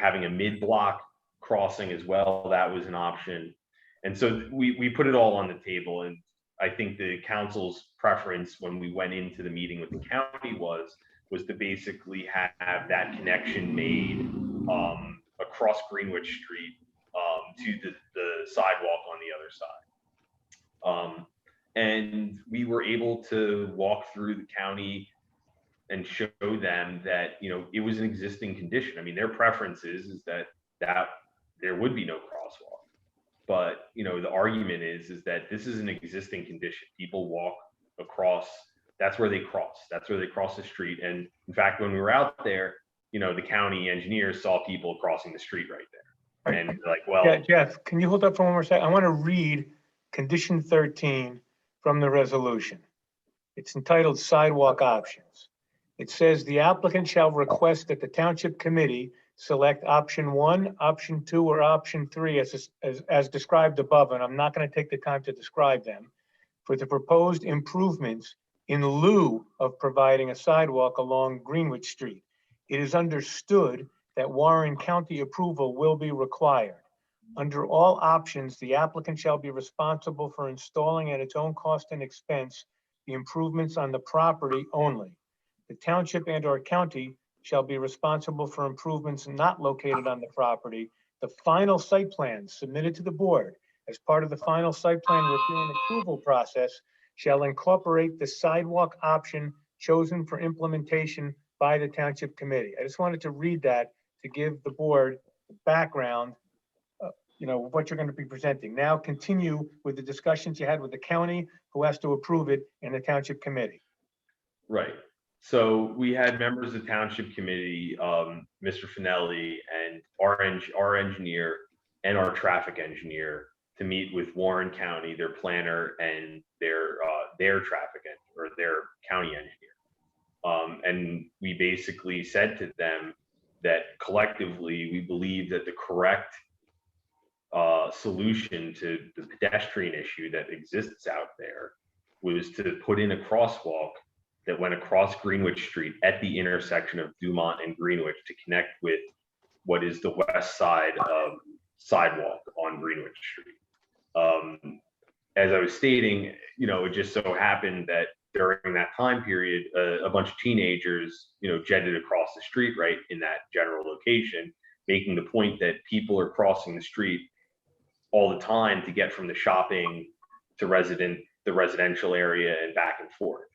having a mid-block crossing as well. That was an option. And so we put it all on the table. And I think the council's preference when we went into the meeting with the county was to basically have that connection made across Greenwich Street to the sidewalk on the other side. And we were able to walk through the county and show them that it was an existing condition. I mean, their preference is that there would be no crosswalk, but the argument is that this is an existing condition. People walk across. That's where they cross. That's where they cross the street. And in fact, when we were out there, the county engineers saw people crossing the street right there, and like, well, yeah, Jeff, can you hold up for one more second? I want to read condition 13 from the resolution. It's entitled Sidewalk Options. It says the applicant shall request that the township committee select option 1, option 2, or option 3 as described above, and I'm not going to take the time to describe them, for the proposed improvements in lieu of providing a sidewalk along Greenwich Street. It is understood that Warren County approval will be required. Under all options, the applicant shall be responsible for installing at its own cost and expense the improvements on the property only. The township and/or county shall be responsible for improvements not located on the property. The final site plan submitted to the board as part of the final site plan review and approval process shall incorporate the sidewalk option chosen for implementation by the township committee. I just wanted to read that to give the board background what you're going to be presenting. Now continue with the discussions you had with the county, who has to approve it, in the township committee. Right. So we had members of the township committee, Mr. Finelli and our engineer and our traffic engineer to meet with Warren County, their planner, and their traffic or their county engineer. And we basically said to them that collectively we believe that the correct solution to the pedestrian issue that exists out there was to put in a crosswalk that went across Greenwich Street at the intersection of Dumont and Greenwich to connect with what is the west side of Sidewalk on Greenwich Street. As I was stating, it just so happened that during that time period, a bunch of teenagers, jetted across the street right in that general location, making the point that people are crossing the street all the time to get from the shopping to the residential area and back and forth.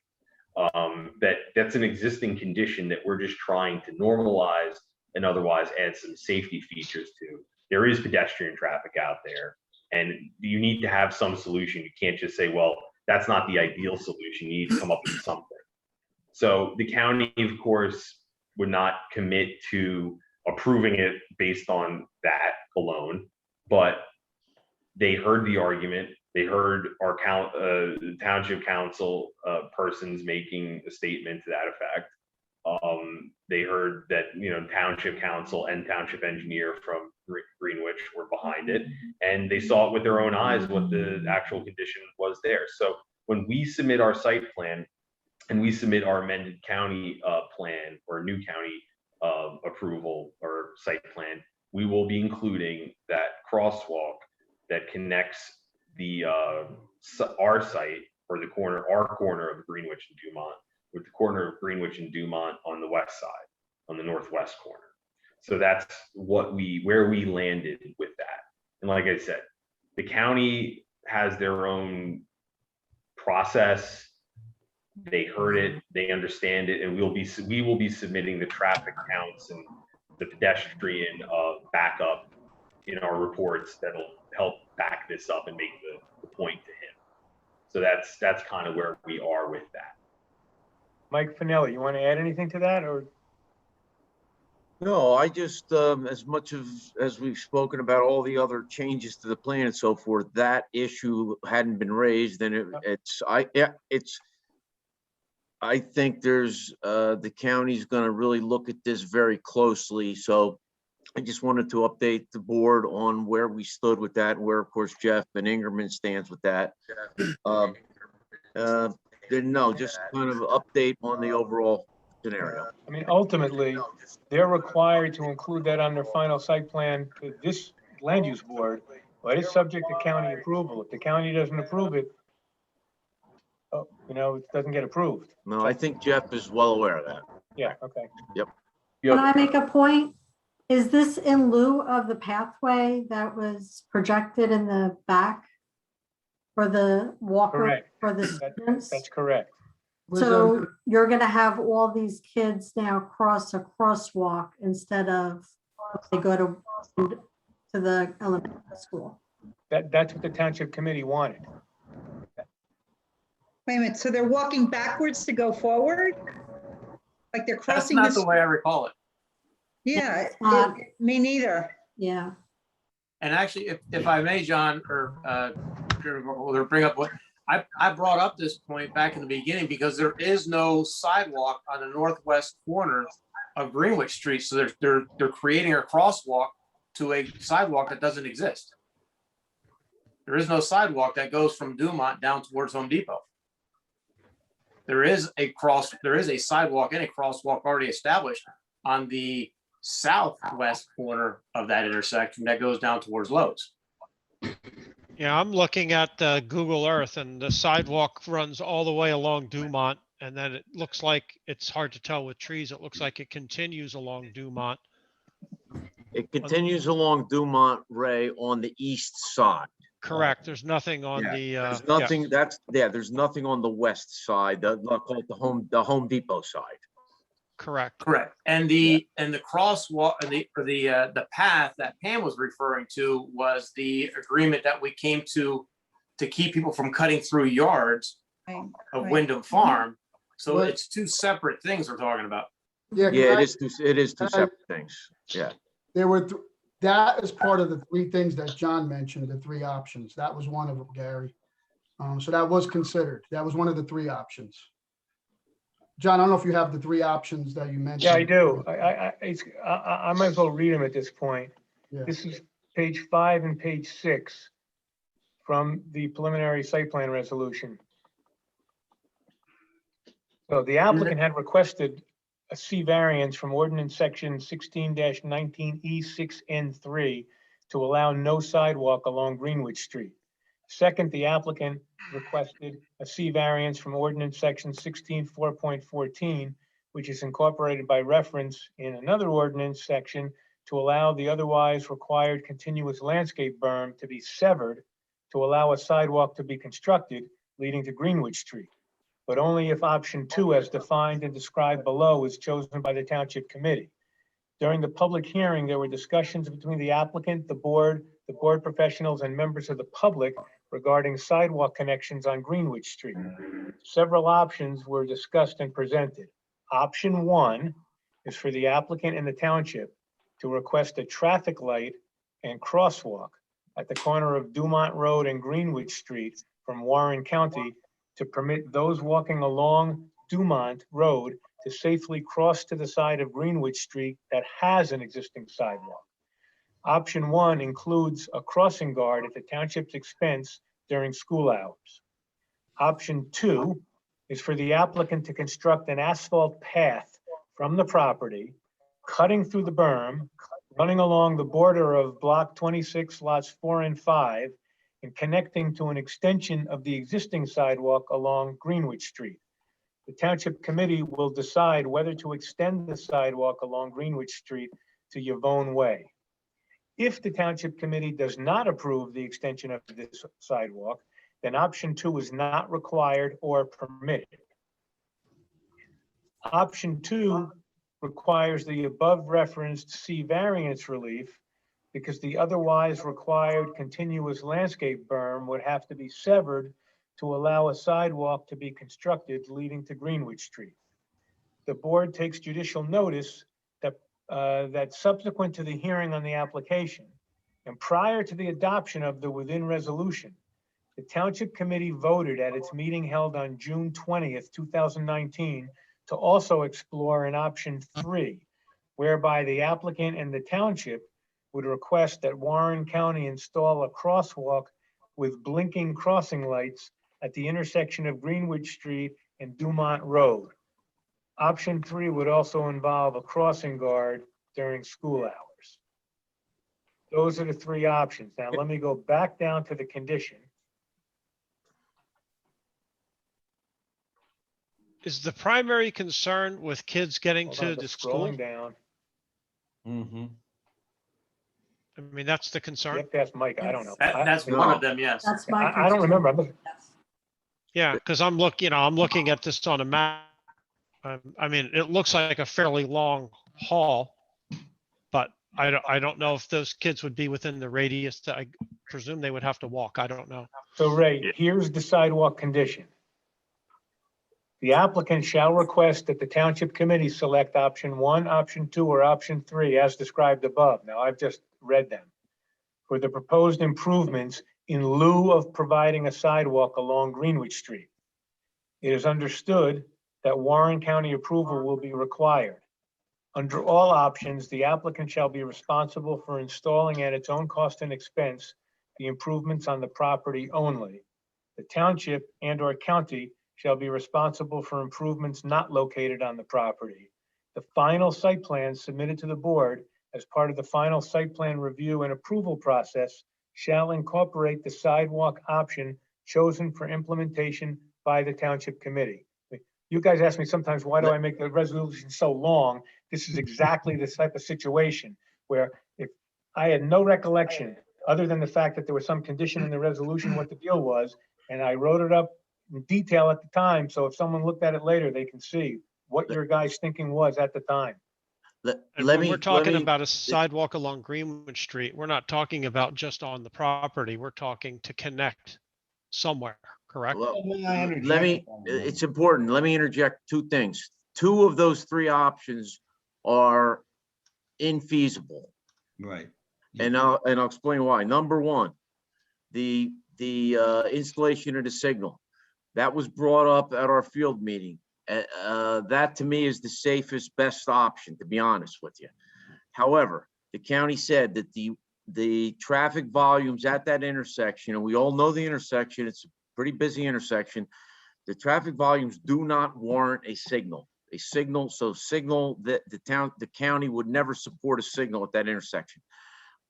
That's an existing condition that we're just trying to normalize and otherwise add some safety features to. There is pedestrian traffic out there, and you need to have some solution. You can't just say, well, that's not the ideal solution. You need to come up with something. So the county, of course, would not commit to approving it based on that alone, but they heard the argument. They heard our township council persons making a statement to that effect. They heard that township council and township engineer from Greenwich were behind it, and they saw it with their own eyes what the actual condition was there. So when we submit our site plan and we submit our amended county plan or new county approval or site plan, we will be including that crosswalk that connects our site or our corner of Greenwich and Dumont with the corner of Greenwich and Dumont on the west side, on the northwest corner. So that's where we landed with that. And like I said, the county has their own process. They heard it, they understand it, and we will be submitting the traffic counts and the pedestrian backup in our reports that'll help back this up and make the point to him. So that's kind of where we are with that. Mike Finelli, you want to add anything to that, or? No, I just, as much as we've spoken about all the other changes to the plan and so forth, that issue hadn't been raised, and I think there's, the county's gonna really look at this very closely. So I just wanted to update the board on where we stood with that, and where, of course, Jeff and Ingerman stands with that. No, just kind of update on the overall scenario. I mean, ultimately, they're required to include that on their final site plan to this land use board, but it's subject to county approval. If the county doesn't approve it, it doesn't get approved. No, I think Jeff is well aware of that. Yeah, okay. Yep. Can I make a point? Is this in lieu of the pathway that was projected in the back for the walker, Correct. for the students? That's correct. So you're gonna have all these kids now cross a crosswalk instead of they go to the elementary school. That's what the township committee wanted. Wait a minute, so they're walking backwards to go forward? Like they're That's crossing not this? the way I recall it. Yeah, me neither. Yeah. And actually, if I may, John, or bring up what I brought up this point back in the beginning, because there is no sidewalk on the northwest corner of Greenwich Street. So they're creating a crosswalk to a sidewalk that doesn't exist. There is no sidewalk that goes from Dumont down towards Home Depot. There is a sidewalk and a crosswalk already established on the southwest corner of that intersection that goes down towards Lowe's. Yeah, I'm looking at Google Earth, and the sidewalk runs all the way along Dumont, and then it looks like, it's hard to tell with trees, it looks like it continues along Dumont. It continues along Dumont, Ray, on the east side. Correct. There's nothing on the. There's nothing. There's nothing on the west side. I'll call it the Home Depot side. Correct. Correct. And the crosswalk, and the path that Pam was referring to was the agreement that we came to keep people from cutting through yards Right, of right. Wyndham Farm. So Well- it's two separate things we're talking about. Yeah, 'cause Yeah, I- it is two I- separate things. Yeah. there were, that is part of the three things that John mentioned, the three options. That was one of them, Gary. So that was considered. That was one of the three options. John, I don't know if you have the three options that you mentioned. Yeah, I do. I might as well read them at this point. Yeah. This is page 5 and page 6 from the preliminary site plan resolution. So the applicant had requested a C variance from ordinance section 16-19E6N3 to allow no sidewalk along Greenwich Street. Second, the applicant requested a C variance from ordinance section 16-4.14, which is incorporated by reference in another ordinance section to allow the otherwise required continuous landscape berm to be severed to allow a sidewalk to be constructed leading to Greenwich Street, but only if option 2 as defined and described below is chosen by the Township Committee. During the public hearing, there were discussions between the applicant, the board professionals, and members of the public regarding sidewalk connections on Greenwich Street. Several options were discussed and presented. Option 1 is for the applicant and the township to request a traffic light and crosswalk at the corner of Dumont Road and Greenwich Street from Warren County to permit those walking along Dumont Road to safely cross to the side of Greenwich Street that has an existing sidewalk. Option 1 includes a crossing guard at the township's expense during school hours. Option 2 is for the applicant to construct an asphalt path from the property, cutting through the berm, running along the border of block 26, lots 4 and 5, and connecting to an extension of the existing sidewalk along Greenwich Street. The Township Committee will decide whether to extend the sidewalk along Greenwich Street to Yvonne Way. If the Township Committee does not approve the extension of this sidewalk, then option 2 is not required or permitted. Option 2 requires the above referenced C variance relief because the otherwise required continuous landscape berm would have to be severed to allow a sidewalk to be constructed leading to Greenwich Street. The board takes judicial notice that subsequent to the hearing on the application and prior to the adoption of the within resolution, the Township Committee voted at its meeting held on June 20th, 2019, to also explore an option 3, whereby the applicant and the township would request that Warren County install a crosswalk with blinking crossing lights at the intersection of Greenwich Street and Dumont Road. Option 3 would also involve a crossing guard during school hours. Those are the three options. Now, let me go back down to the condition. Is the primary concern with kids getting Hold to on, the just school? scrolling down. I mean, that's the You concern. have to ask Mike, I don't know. That's No. one of them, yes. That's my. I don't remember. I'm looking- Yeah, because I'm looking at this on a map. I mean, it looks like a fairly long haul, but I don't know if those kids would be within the radius that I presume they would have to walk. I don't know. So Ray, here's the sidewalk condition. The applicant shall request that the Township Committee select option 1, option 2, or option 3 as described above. Now, I've just read them. For the proposed improvements in lieu of providing a sidewalk along Greenwich Street. It is understood that Warren County approval will be required. Under all options, the applicant shall be responsible for installing at its own cost and expense the improvements on the property only. The township and/or county shall be responsible for improvements not located on the property. The final site plan submitted to the board as part of the final site plan review and approval process shall incorporate the sidewalk option chosen for implementation by the Township Committee. You guys ask me sometimes, why do I make the resolution so long? This is exactly this type of situation where if I had no recollection, other than the fact that there was some condition in the resolution, what the deal was, and I wrote it up in detail at the time, so if someone looked at it later, they can see what your guys' thinking was at the time. And Let when me, we're let talking me, about a sidewalk along Greenwich Street, we're not talking about just on the property. We're talking to connect somewhere, correct? well, let me, it's important. Let me interject two things. Two of those three options are infeasible. Right. And I'll explain why. Number one, the installation of the signal. That was brought up at our field meeting. That to me is the safest, best option, to be honest with you. However, the county said that the traffic volumes at that intersection, and we all know the intersection, it's a pretty busy intersection. The traffic volumes do not warrant a signal. Signal that the county would never support a signal at that intersection.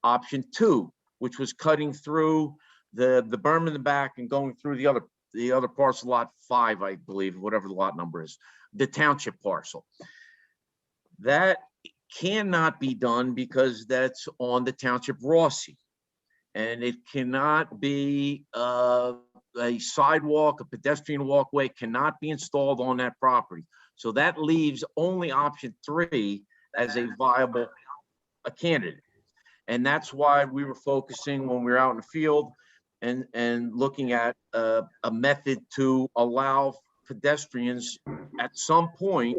Option two, which was cutting through the berm in the back and going through the other parcel, lot 5, I believe, whatever the lot number is, the township parcel. That cannot be done because that's on the township Rossi. And it cannot be a sidewalk, a pedestrian walkway cannot be installed on that property. So that leaves only option 3 as a viable candidate. And that's why we were focusing when we were out in the field and looking at a method to allow pedestrians at some point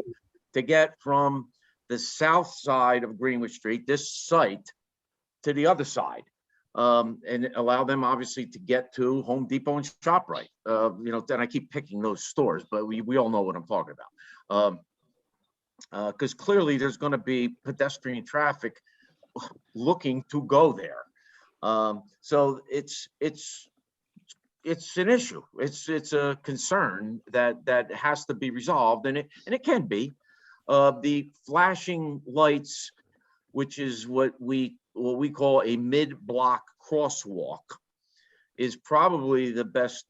to get from the south side of Greenwich Street, this site, to the other side. And allow them obviously to get to Home Depot and ShopRite. And I keep picking those stores, but we all know what I'm talking about. Because clearly there's going to be pedestrian traffic looking to go there. So it's an issue. It's a concern that has to be resolved, and it can be. The flashing lights, which is what we call a mid-block crosswalk, is probably the best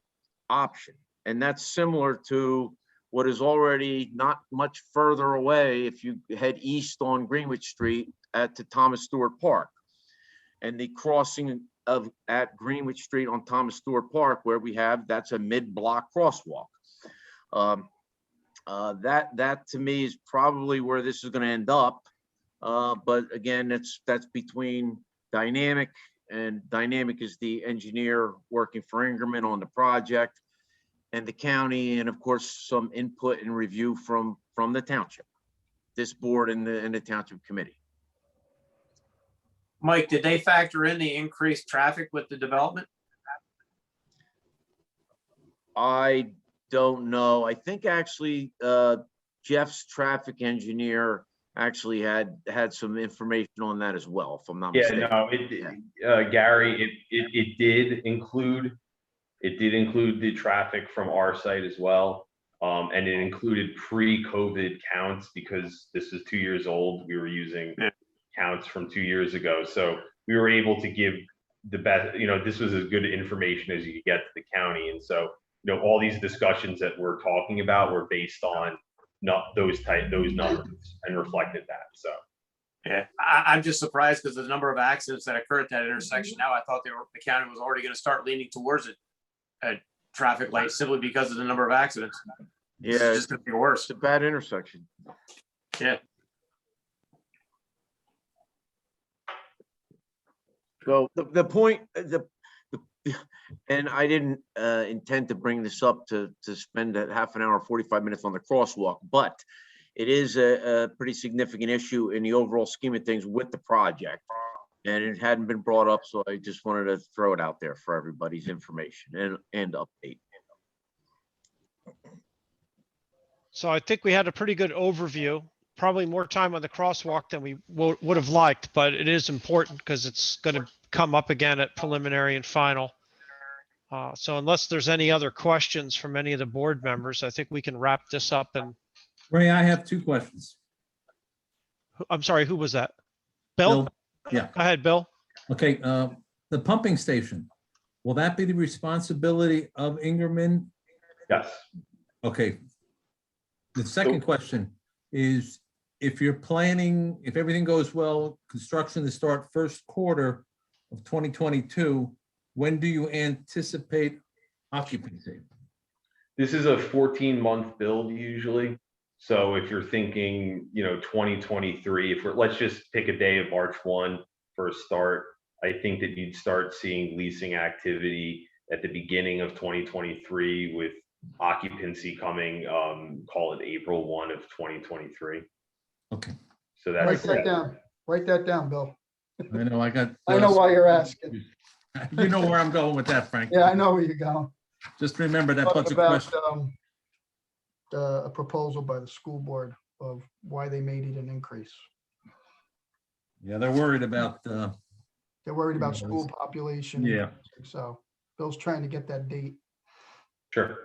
option. And that's similar to what is already not much further away if you head east on Greenwich Street to Thomas Stewart Park. And the crossing at Greenwich Street on Thomas Stewart Park, where that's a mid-block crosswalk. That to me is probably where this is going to end up. But again, that's between Dynamic, and Dynamic is the engineer working for Ingerman on the project, and the county, and of course some input and review from the township, this board and the township committee. Mike, did they factor in the increased traffic with the development? I don't know. I think actually Jeff's traffic engineer actually had some information on that as well, if I'm not mistaken. Gary, it did include the traffic from our site as well. And it included pre-COVID counts because this is 2 years old. We were using counts from 2 years ago. So we were able to give the best, this was as good information as you could get to the county. And so, all these discussions that we're talking about were based on those numbers and reflected that. So yeah, I'm just surprised because the number of accidents that occur at that intersection now, I thought the county was already going to start leaning towards it at traffic lights simply because of the number of accidents. Yeah, it's just going to be worse. It's a bad intersection. Yeah. So the point, and I didn't intend to bring this up to spend a half an hour, 45 minutes on the crosswalk, but it is a pretty significant issue in the overall scheme of things with the project. And it hadn't been brought up, so I just wanted to throw it out there for everybody's information and update. So I think we had a pretty good overview, probably more time on the crosswalk than we would have liked, but it is important because it's going to come up again at preliminary and final. So unless there's any other questions from any of the board members, I think we can wrap this up. And Ray, I have 2 questions. I'm sorry, who was that? Bill? Yeah. Go ahead, Bill. Okay, the pumping station, will that be the responsibility of Ingerman? Yes. Okay. The second question is, if you're planning, if everything goes well, construction to start first quarter of 2022, when do you anticipate occupancy? This is a 14-month build usually. So if you're thinking, 2023, let's just pick a day of March 1 for a start. I think that you'd start seeing leasing activity at the beginning of 2023 with occupancy coming, call it April 1 of 2023. Okay, So Write that's, that down. Write that down, Bill. I know I got. I know why you're asking. You know where I'm going with that, Frank. Yeah, I know where you're going. Just remember that Talking puts a about, question. a proposal by the school board of why they made it an increase. Yeah, they're worried about, They're worried about school population. Yeah. So Bill's trying to get that date. sure.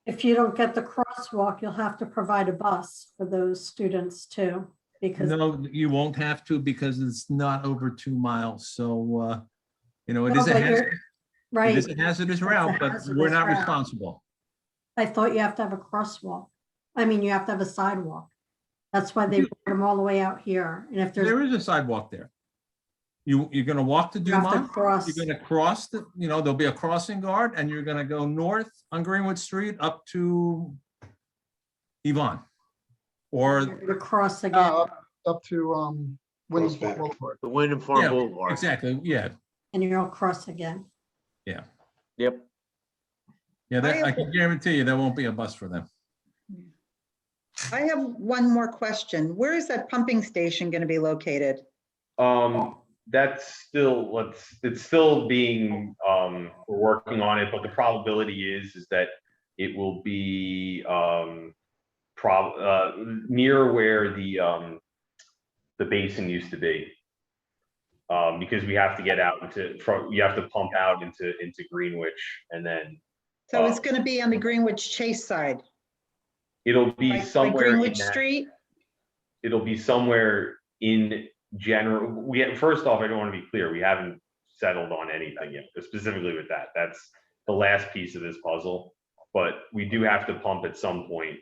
If you don't get the crosswalk, you'll have to provide a bus for those students too, because no, you won't have to because it's not over 2 miles. So, it No, is a but hazard. you're- right. It is a hazardous It's a route, but we're hazardous not route. responsible. I thought you have to have a crosswalk. I mean, you have to have a sidewalk. That's why they brought them all the way out here. And if there's, There is a sidewalk there. You're gonna walk to you have to Dumont, cross, you're gonna cross there'll be a crossing guard and you're gonna go north on Greenwood Street up to Yvonne. Or, you're gonna cross again. Up to, Williams Crossback. Boulevard. The Wyndham Farm yeah, Boulevard. exactly, yeah, And you'll cross again. yeah. Yep. Yeah, I can guarantee you there won't be a bus for them. I have one more question. Where is that pumping station going to be located? That's still, it's still being, we're working on it, but the probability is that it will be, near where the basin used to be. Because we have to get out you have to pump out into Greenwich and then. So it's going to be on the Greenwich Chase side, It'll be by somewhere. Greenwich Street? It'll be somewhere in general. First off, I don't want to be clear. We haven't settled on anything yet, specifically with that. That's the last piece of this puzzle. But we do have to pump at some point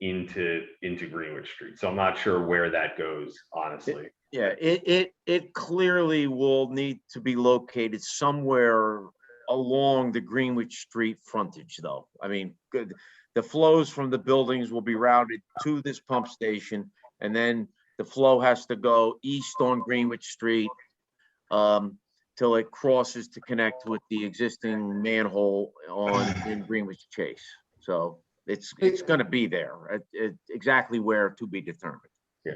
into Greenwich Street. So I'm not sure where that goes, honestly. Yeah, it clearly will need to be located somewhere along the Greenwich Street frontage, though. I mean, good. The flows from the buildings will be routed to this pump station, and then the flow has to go east on Greenwich Street till it crosses to connect with the existing manhole in Greenwich Chase. So it's going to be there. Exactly where to be determined. Yeah.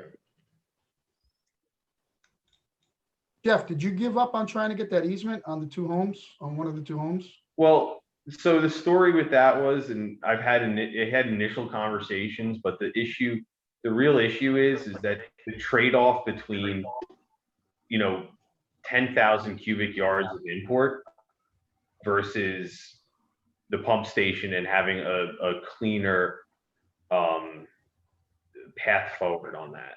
Jeff, did you give up on trying to get that easement on the two homes, on one of the two homes? Well, so the story with that was, and I've had initial conversations, but the real issue is that the trade-off between, 10,000 cubic yards of import versus the pump station and having a cleaner path forward on that.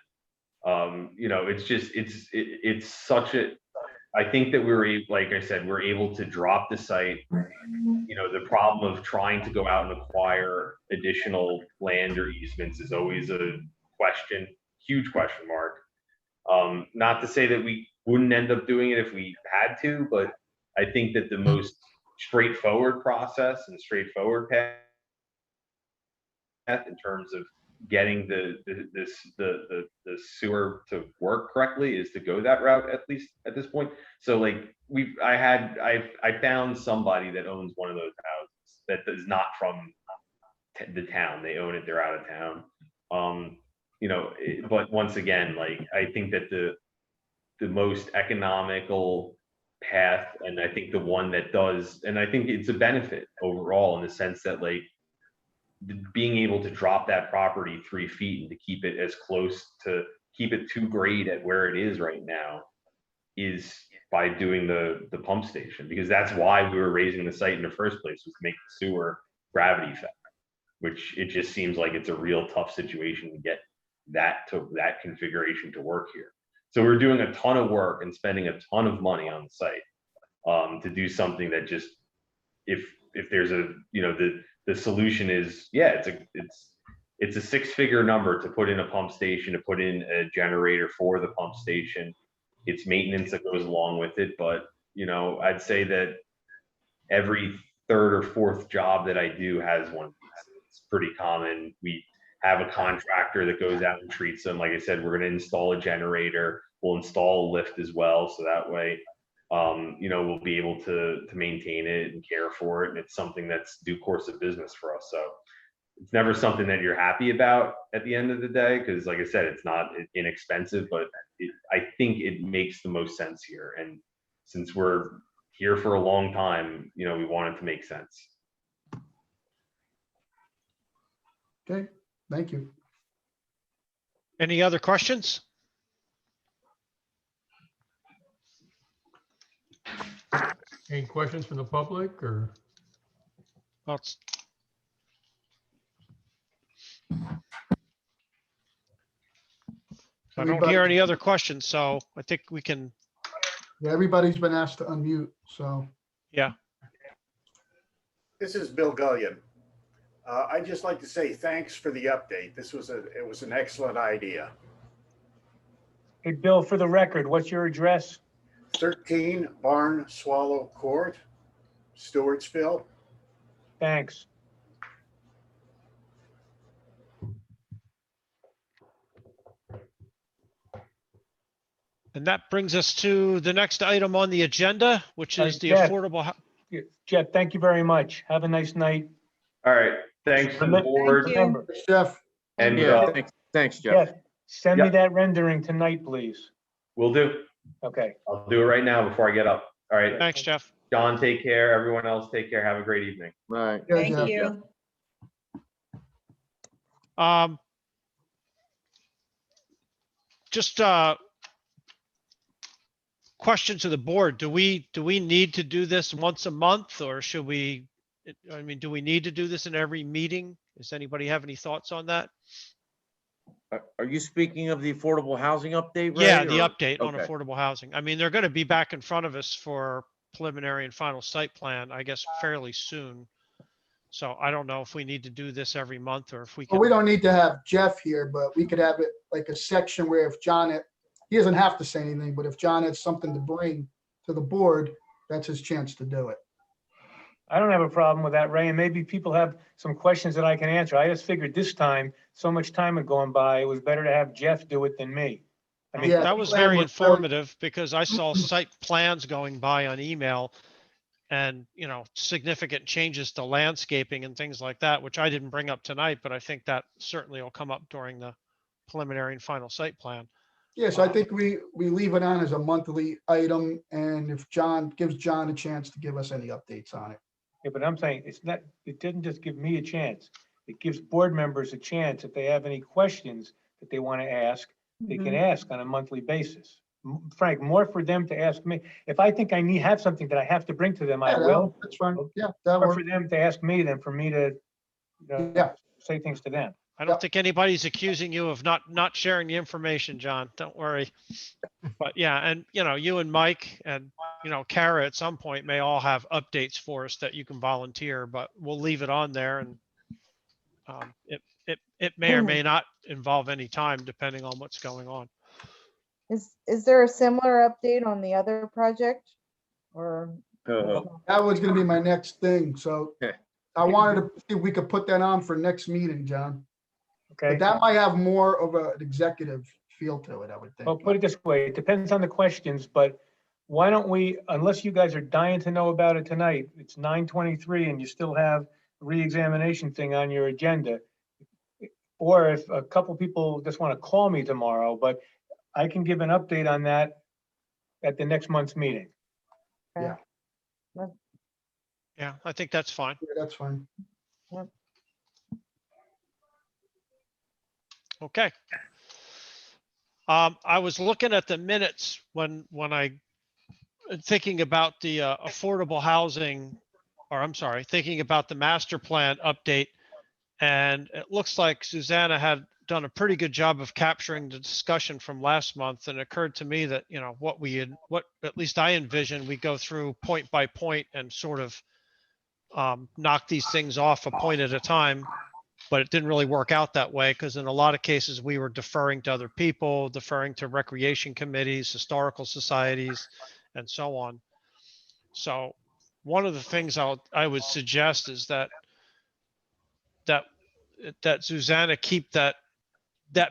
It's such a, I think that like I said, we're able to drop the site. The problem of trying to go out and acquire additional land or easements is always a question, huge question mark. Not to say that we wouldn't end up doing it if we had to, but I think that the most straightforward process and straightforward path in terms of getting the sewer to work correctly is to go that route, at least at this point. So like I found somebody that owns one of those houses that is not from the town. They own it, they're out of town. But once again, like I think that the most economical path, and I think the one that does, and I think it's a benefit overall in the sense that like being able to drop that property 3 feet and to keep it to grade at where it is right now is by doing the pump station, because that's why we were raising the site in the first place, was to make the sewer gravity fed, which it just seems like it's a real tough situation to get that configuration to work here. So we're doing a ton of work and spending a ton of money on the site to do something that just, if there's the solution is, it's a 6-figure number to put in a pump station, to put in a generator for the pump station. It's maintenance that goes along with it. But, I'd say that every third or fourth job that I do has one. It's pretty common. have a contractor that goes out and treats them. Like I said, we're going to install a generator. We'll install a lift as well. So that way, we'll be able to maintain it and care for it. And it's something that's due course of business for us. So it's never something that you're happy about at the end of the day, because like I said, it's not inexpensive, but I think it makes the most sense here. And since we're here for a long time, we want it to make sense. Okay, thank you. Any other questions? Any questions from the public or? Well, I don't hear any other questions, so I think we can, Yeah, everybody's been asked to unmute, so. yeah. This is Bill Gullion. I'd just like to say thanks for the update. It was an excellent idea. Hey, Bill, for the record, what's your address? 13 Barn Swallow Court, Stewartsville. Thanks. And that brings us to the next item on the agenda, which is the Jeff. affordable. Jeff, thank you very much. Have a nice night. All right. Thanks to the board. Remember, Jeff. And Thanks, Jeff. Jeff, send me Yep. that rendering tonight, please. We'll do. Okay. I'll do it right now before I get up. All right. Thanks, Jeff. John, take care. Everyone else, take care. Have a great evening. All right. Thank you. Just question to the board. Do we need to do this once a month, or should we, do we need to do this in every meeting? Does anybody have any thoughts on that? Are you speaking of the affordable housing update? Ray, Yeah, the or- update on Okay. affordable housing. I mean, they're going to be back in front of us for preliminary and final site plan, I guess, fairly soon. So I don't know if we need to do this every month or if we Well, can. we don't need to have Jeff here, but we could have it like a section where if John, he doesn't have to say anything, but if John has something to bring to the board, that's his chance to do it. I don't have a problem with that, Ray, and maybe people have some questions that I can answer. I just figured this time, so much time had gone by, it was better to have Jeff do it than me. I mean, Yeah, That was plan very was very- informative because I saw site plans going by on email and, significant changes to landscaping and things like that, which I didn't bring up tonight, but I think that certainly will come up during the preliminary and final site plan. Yes, I think we leave it on as a monthly item, and if John gives John a chance to give us any updates on it. Yeah, but I'm saying it didn't just give me a chance. It gives board members a chance if they have any questions that they want to ask, they can ask on a monthly basis. Frank, more for them to ask me. If I think have something that I have to bring to them, I Yeah, will. That's fine. Yeah, that More works. for them to ask me than for me to, Yeah. say things to them. I don't think anybody's accusing you of not sharing the information, John. Don't worry. But yeah, and you and Mike and Kara at some point may all have updates for us that you can volunteer, but we'll leave it on there and it may or may not involve any time depending on what's going on. Is there a similar update on the other project? Or That was gonna be my next thing, so I wanted to see if we could put that on for next meeting, John. Okay. But that might have more of an executive feel to it, I would think. Well, put it this way, it depends on the questions, but why don't we, unless you guys are dying to know about it tonight, it's 9:23 and you still have a re-examination thing on your agenda. Or if a couple people just want to call me tomorrow, but I can give an update on that at the next month's meeting. Yeah. Yeah, I think that's fine. Yeah, that's fine. Okay. I was looking at the minutes when I thinking about the affordable housing, or I'm sorry, thinking about the master plan update. And it looks like Susanna had done a pretty good job of capturing the discussion from last month. And it occurred to me that, what at least I envisioned, we go through point by point and sort of knock these things off a point at a time. But it didn't really work out that way because in a lot of cases we were deferring to other people, deferring to recreation committees, historical societies, and so on. So one of the things I would suggest is that that Susanna keep that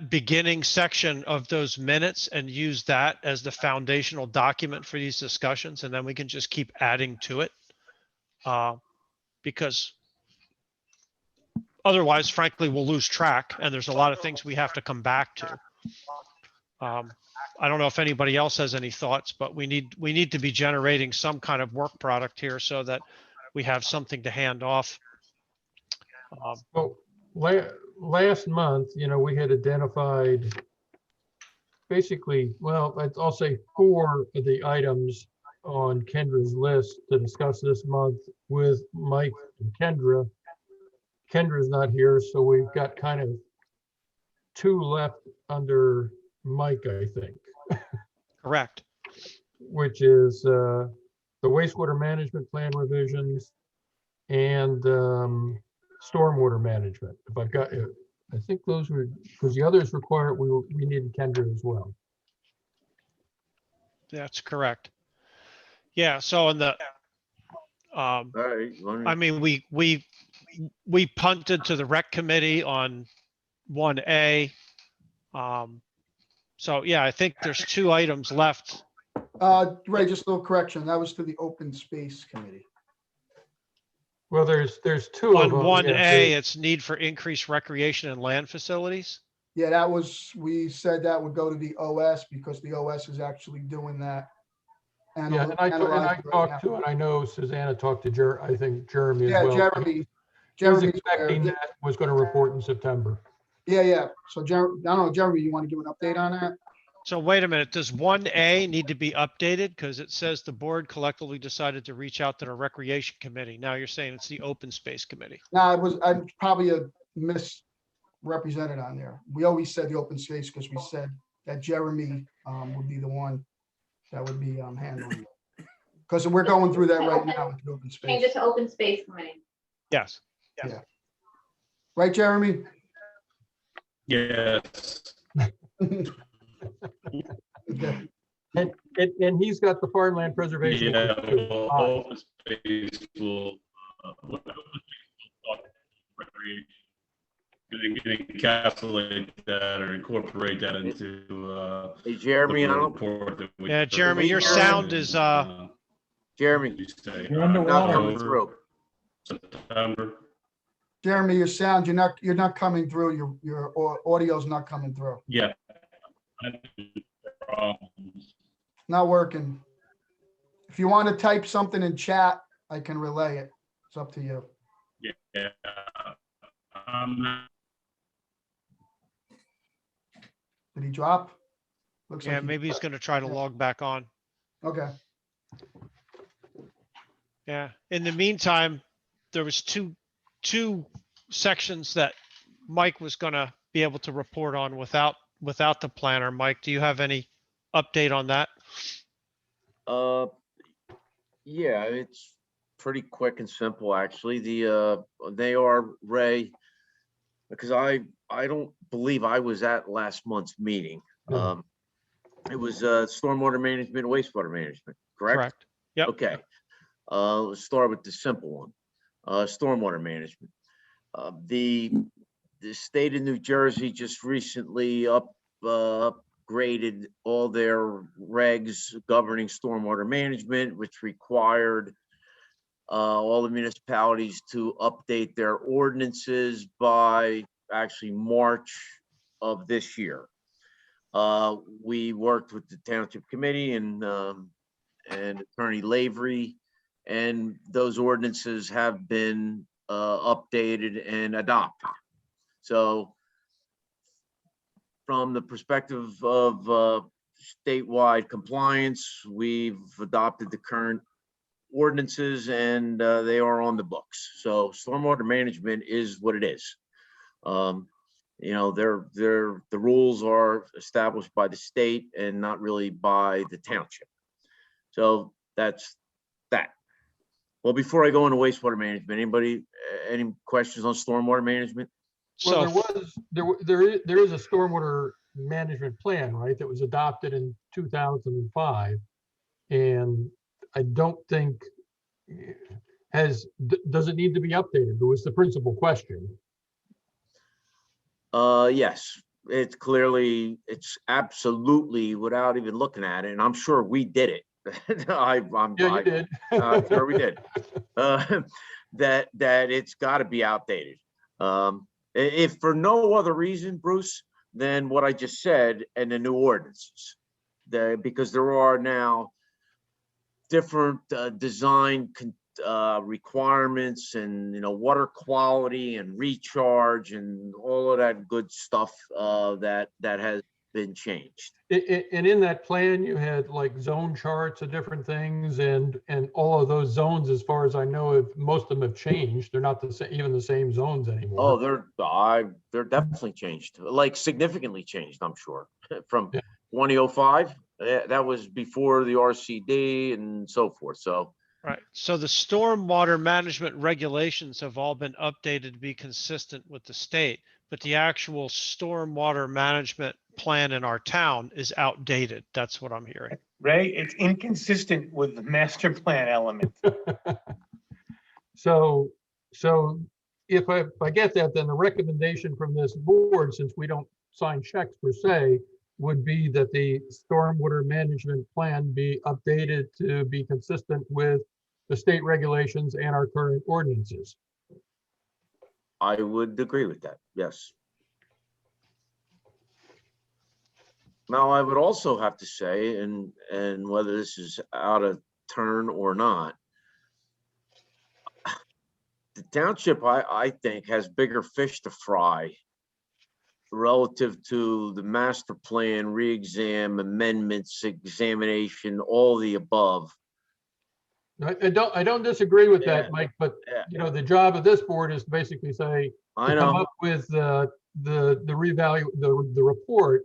beginning section of those minutes and use that as the foundational document for these discussions, and then we can just keep adding to it. Because otherwise, frankly, we'll lose track, and there's a lot of things we have to come back to. I don't know if anybody else has any thoughts, but we need to be generating some kind of work product here so that we have something to hand off. Well, last month, we had identified basically, well, I'll say 4 of the items on Kendra's list to discuss this month with Mike and Kendra. Kendra's not here, so we've got kind of 2 left under Mike, I think. Correct. Which is the wastewater management plan revisions and stormwater management. If I've got it, I think those were, because the others require, we needed Kendra as well. That's correct. Yeah, so in the, All right. I mean, we punted to the rec committee on 1A. So yeah, I think there's 2 items left. Ray, just a little correction. That was to the Open Space Committee. Well, there's 2 On of them. 1A, it's need for increased recreation and land facilities. Yeah, that was, we said that would go to the OS because the OS is actually doing that. Yeah, and I talked to, and I know Susanna talked to I think Jeremy as well. Jeremy. He was expecting that was going to report in September. Yeah. So I don't know, Jeremy, you want to give an update on that? So wait a minute, does 1A need to be updated? Because it says the board collectively decided to reach out to the recreation committee. Now you're saying it's the open space committee. No, it was, I'm probably a misrepresented on there. We always said the open space because we said that Jeremy would be the one that would be handling it. Because we're going through that right now with the open space. Change it to open space committee. Yes. Yeah. Right, Jeremy? Yes. Okay. And he's got the farmland preservation. Yeah, well, open space will, encapsulate that or incorporate that into, Hey, Jeremy, I the don't, report that we- Yeah, Jeremy, your sound is, Jeremy, you say, you're not coming through. September. Jeremy, your sound, you're not coming through. Your audio's not coming through. Yeah. Not working. If you want to type something in chat, I can relay it. It's up to you. Yeah. Did he drop? Looks yeah, like maybe he's going to try to log back on. Okay. Yeah. In the meantime, there was two sections that Mike was going to be able to report on without the planner. Mike, do you have any update on that? Yeah, it's pretty quick and simple, actually. They are, Ray, because I don't believe I was at last month's meeting. It was stormwater management, wastewater management, correct? Correct. Yep. Okay. Let's start with the simple one, stormwater management. The state of New Jersey just recently upgraded all their regs governing stormwater management, which required all the municipalities to update their ordinances by actually March of this year. We worked with the township committee and Attorney Lavery, and those ordinances have been updated and adopted. So from the perspective of statewide compliance, we've adopted the current ordinances and they are on the books. So stormwater management is what it is. You know, the rules are established by the state and not really by the township. So that's that. Well, before I go into wastewater management, any questions on stormwater management? Well, there is a stormwater management plan, right, that was adopted in 2005. And I don't think does it need to be updated? That was the principal question. Yes, it's clearly, it's absolutely, without even looking at it, and I'm sure we did it. I'm Yeah, you did. sure we did. That it's got to be outdated. If for no other reason, Bruce, than what I just said and the new ordinances, because there are now different design requirements and, water quality and recharge and all of that good stuff that has been changed. And in that plan, you had like zone charts of different things, and all of those zones, as far as I know, most of them have changed. They're not even the same zones anymore. Oh, they're definitely changed, like significantly changed, I'm sure, from 2005. That was before the RCD and so forth. So. Right. So the stormwater management regulations have all been updated to be consistent with the state, but the actual stormwater management plan in our town is outdated. That's what I'm hearing. Ray, it's inconsistent with the master plan element. So if I get that, then the recommendation from this board, since we don't sign checks per se, would be that the stormwater management plan be updated to be consistent with the state regulations and our current ordinances. I would agree with that, yes. Now, I would also have to say, and whether this is out of turn or not, the township, I think, has bigger fish to fry relative to the master plan, re-exam, amendments, examination, all the above. I don't disagree with that, Mike, but the job of this board is to basically say, I come know. up with the report,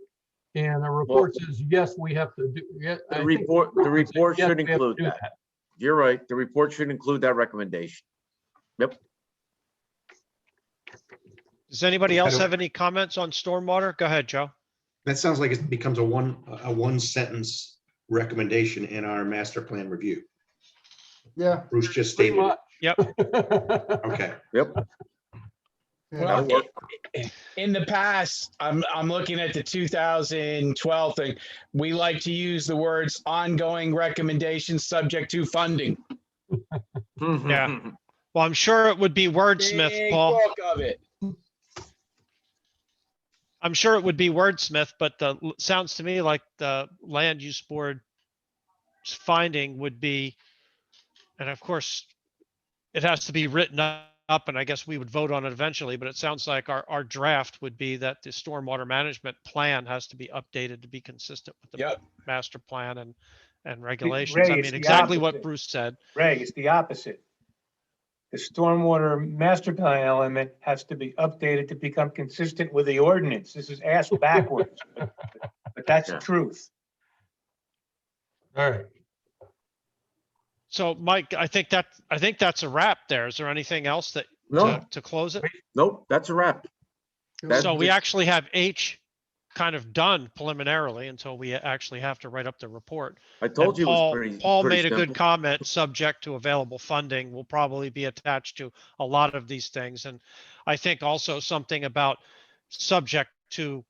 and the report says, yes, we have to do. Yeah, The report should include that. You're right. The report should include that recommendation. Yep. Does anybody else have any comments on stormwater? Go ahead, Joe. That sounds like it becomes a one sentence recommendation in our master plan review. Yeah. Bruce just stated. Yep. Okay. Yep. Well, in the past, I'm looking at the 2012 thing. We like to use the words ongoing recommendations subject to funding. Yeah. Well, I'm sure it would be wordsmith, Big Paul. bulk of it. I'm sure it would be wordsmith, but sounds to me like the land use board's finding would be, and of course, it has to be written up, and I guess we would vote on it eventually, but it sounds like our draft would be that the stormwater management plan has to be updated to be consistent with the master plan and regulations. Ray, I it's mean, the exactly what opposite. Bruce said. Ray, it's the opposite. The stormwater master plan element has to be updated to become consistent with the ordinance. This is asked backwards, but that's the truth. All right. So, Mike, I think that's a wrap there. Is there anything else that to close it? Nope, that's a wrap. So we actually have H kind of done preliminarily until we actually have to write up the report. I told you it was Paul pretty made a good simple. comment, subject to available funding will probably be attached to a lot of these things. And I think also something about subject to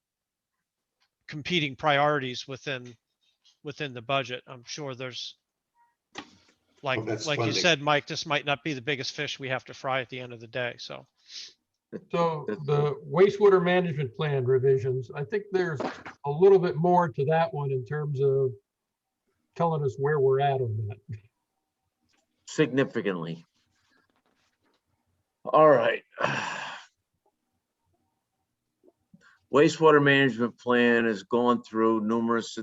competing priorities within the budget. I'm sure there's like you funding. said, Mike, this might not be the biggest fish we have to fry at the end of the day. So the wastewater management plan revisions, I think there's a little bit more to that one in terms of telling us where we're at on that. Significantly. All right. Wastewater management plan has gone through numerous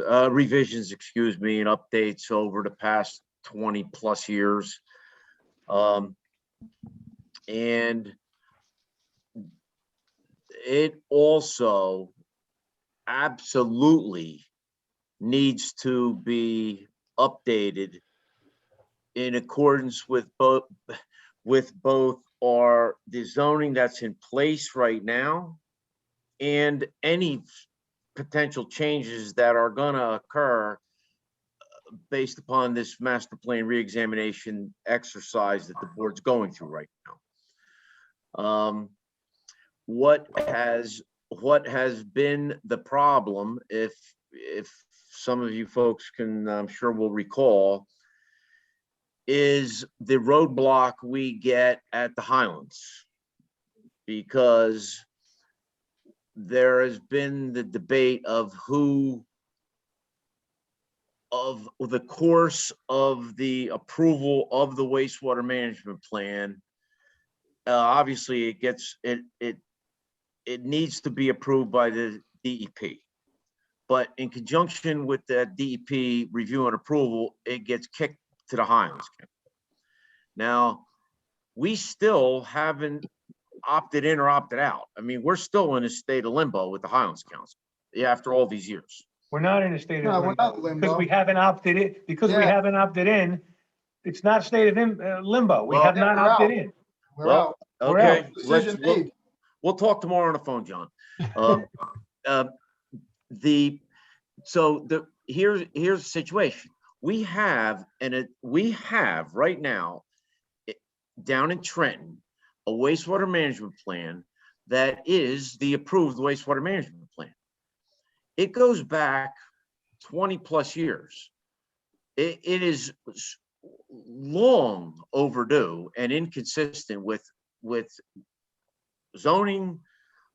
revisions, excuse me, and updates over the past 20 plus years. And it also absolutely needs to be updated in accordance with both the zoning that's in place right now and any potential changes that are going to occur based upon this master plan reexamination exercise that the board's going through right now. what has been the problem, if some of you folks can, I'm sure will recall, is the roadblock we get at the Highlands. Because there has been the debate of the course of the approval of the wastewater management plan. Obviously, it needs to be approved by the DEP. But in conjunction with that DEP review and approval, it gets kicked to the Highlands. Now, we still haven't opted in or opted out. I mean, we're still in a state of limbo with the Highlands Council, after all these years. We're not in a state No, of we're not limbo, limbo. because we haven't opted in, Yeah. haven't opted in. It's not a state of limbo. We Well, have not we're opted out. in. We're Well, out. We're okay, out. Decision made. we'll talk tomorrow on the phone, John. Here's the situation. We have right now down in Trenton a wastewater management plan that is the approved wastewater management plan. It goes back 20 plus years. It is long overdue and inconsistent with zoning.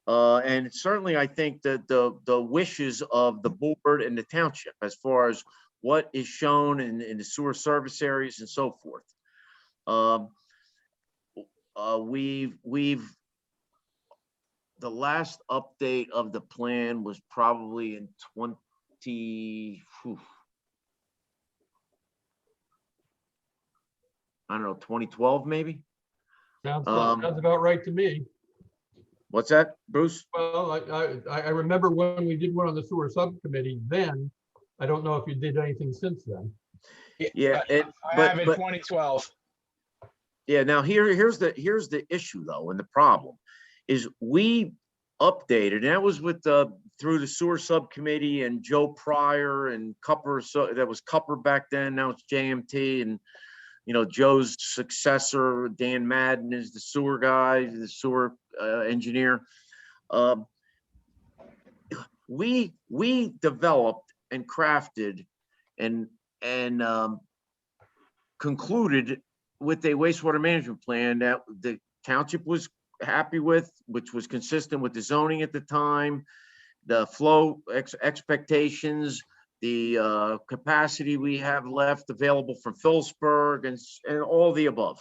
And certainly, I think that the wishes of the board and the township, as far as what is shown in the sewer service areas and so forth. The last update of the plan was probably in 2012, maybe. Sounds about right to me. What's that, Bruce? Well, I remember when we did one on the sewer subcommittee then. I don't know if you did anything since then. Yeah, I have it 2012. Yeah, now here's the issue though, and the problem is we updated, and that was with through the sewer subcommittee and Joe Pryor and Cupper. So that was Cupper back then. Now it's JMT, and Joe's successor Dan Madden is the sewer guy, the sewer engineer. We developed and crafted and concluded with a wastewater management plan that the township was happy with, which was consistent with the zoning at the time, the flow expectations, the capacity we have left available from Phillipsburg, and all the above.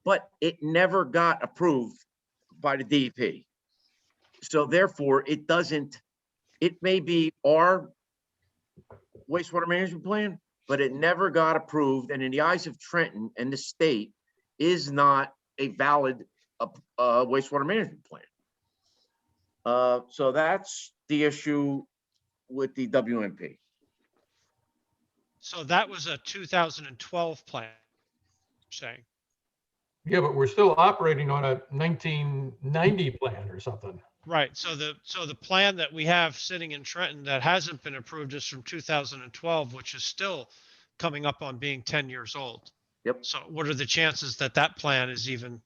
But it never got approved by the DEP. So therefore, it may be our wastewater management plan, but it never got approved. And in the eyes of Trenton and the state, is not a valid wastewater management plan. So that's the issue with the WMP. So that was a 2012 plan, you're saying? Yeah, but we're still operating on a 1990 plan or something. Right. So the plan that we have sitting in Trenton that hasn't been approved is from 2012, which is still coming up on being 10 years old. Yep. So what are the chances that that plan is even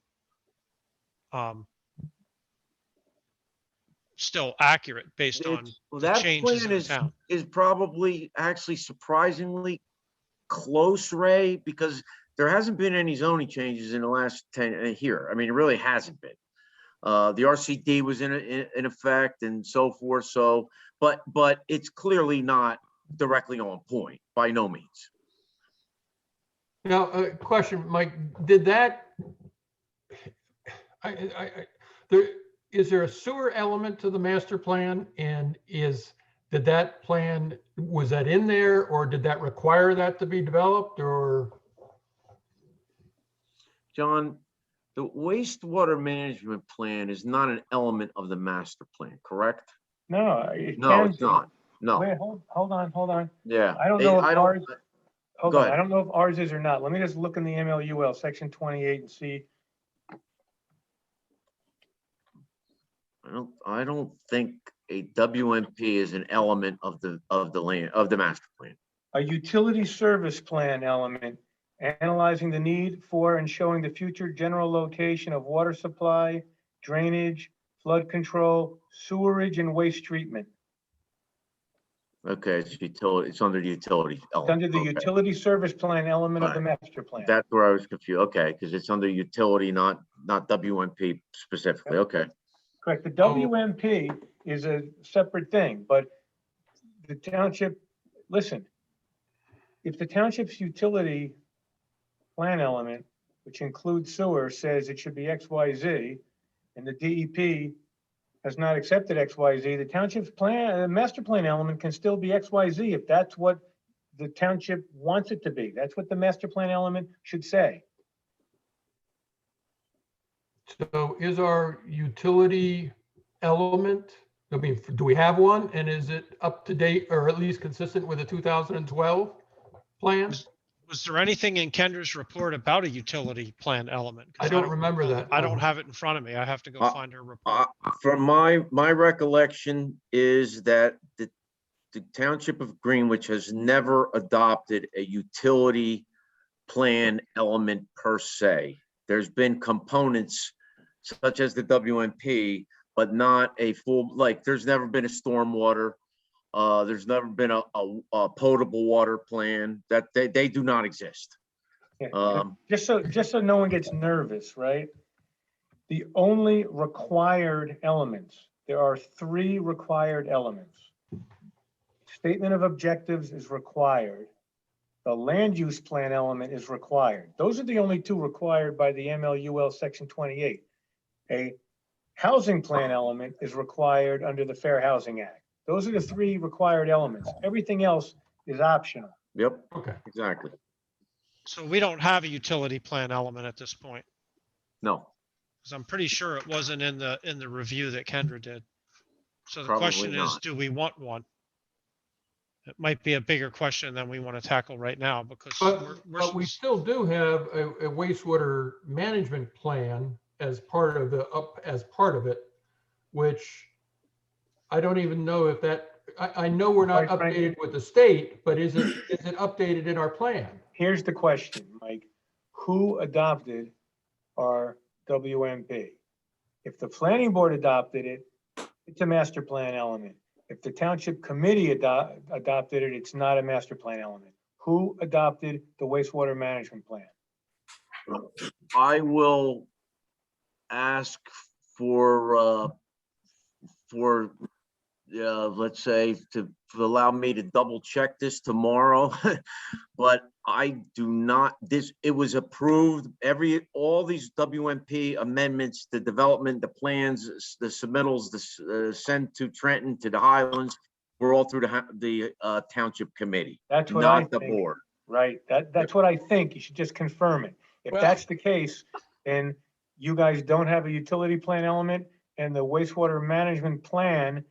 still accurate based on the That changes plan in the town? is probably actually surprisingly close, Ray, because there hasn't been any zoning changes in the last 10 here. I mean, it really hasn't been. The RCD was in effect and so forth. So, but it's clearly not directly on point by no means. Now, a question, Mike, did that, is there a sewer element to the master plan? And did that plan, was that in there, or did that require that to be developed, or? John, the wastewater management plan is not an element of the master plan, correct? No, No, it's not. No. Wait, hold on. Yeah. I don't know if ours, Go ahead. I don't know if ours is or not. Let me just look in the MLUL section 28 and see. I don't think a WMP is an element of the master plan. A utility service plan element, analyzing the need for and showing the future general location of water supply, drainage, flood control, sewerage, and waste treatment. Okay, it's utility, it's under the utility It's element. under the Okay. utility service plan element of the master plan. That's where I was confused. Okay, because it's under utility, not WMP specifically. Okay. Correct. The WMP is a separate thing, but the township, listen, if the township's utility plan element, which includes sewer, says it should be XYZ, and the DEP has not accepted XYZ, the township's plan, master plan element can still be XYZ if that's what the township wants it to be. That's what the master plan element should say. So is our utility element, I mean, do we have one? And is it up to date or at least consistent with the 2012 plan? Was there anything in Kendra's report about a utility plan element? 'Cause I don't remember that. I don't have it in front of me. I have to go find her report. From my recollection is that the township of Greenwich has never adopted a utility plan element per se. There's been components such as the WMP, but not a full, like, there's never been a stormwater. There's never been a potable water plan. That they do not exist. Yeah, just so no one gets nervous, right? The only required elements, there are 3 required elements. Statement of objectives is required. The land use plan element is required. Those are the only 2 required by the MLUL section 28. A housing plan element is required under the Fair Housing Act. Those are the 3 required elements. Everything else is optional. Yep. Okay. Exactly. So we don't have a utility plan element at this point, No. because I'm pretty sure it wasn't in the review that Kendra did. So the Probably question is, not. do we want one? It might be a bigger question than we want to tackle right now because But we still do have a wastewater management plan as part of it, which I don't even know if that, I know we're not Quite frankly- updated with the state, but is it updated in our plan? Here's the question, Mike. Who adopted our WMP? If the planning board adopted it, it's a master plan element. If the township committee adopted it, it's not a master plan element. Who adopted the wastewater management plan? I will ask for let's say to allow me to double check this tomorrow, but I do not, it was approved, all these WMP amendments, the development, the plans, the submittals, the sent to Trenton, to the Highlands, were all through the township committee, That's what I not the think. board. Right, that's what I think. You should just confirm it. If Well- that's the case, then you guys don't have a utility plan element and the wastewater management plan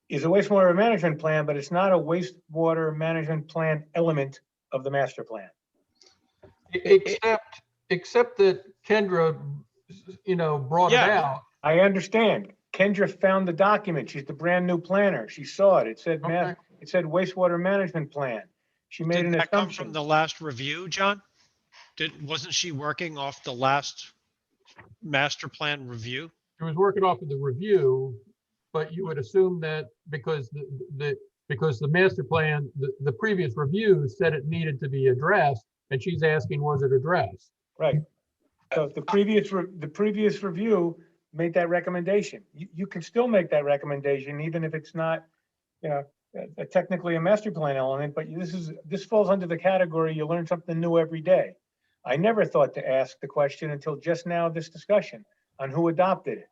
is a wastewater management plan, but it's not a wastewater management plan element of the master plan. Except that Kendra, brought it Yeah. out. I understand. Kendra found the document. She's the brand new planner. She saw it. It said, Okay. it said wastewater management plan. She made didn't an that come from assumption. the last review, John? Wasn't she working off the last master plan review? She was working off of the review, but you would assume that because the master plan, the previous review said it needed to be addressed, and she's asking, was it addressed? Right. So if the previous review made that recommendation, you can still make that recommendation, even if it's not, technically a master plan element, but this falls under the category, you learn something new every day. I never thought to ask the question until just now, this discussion on who adopted it.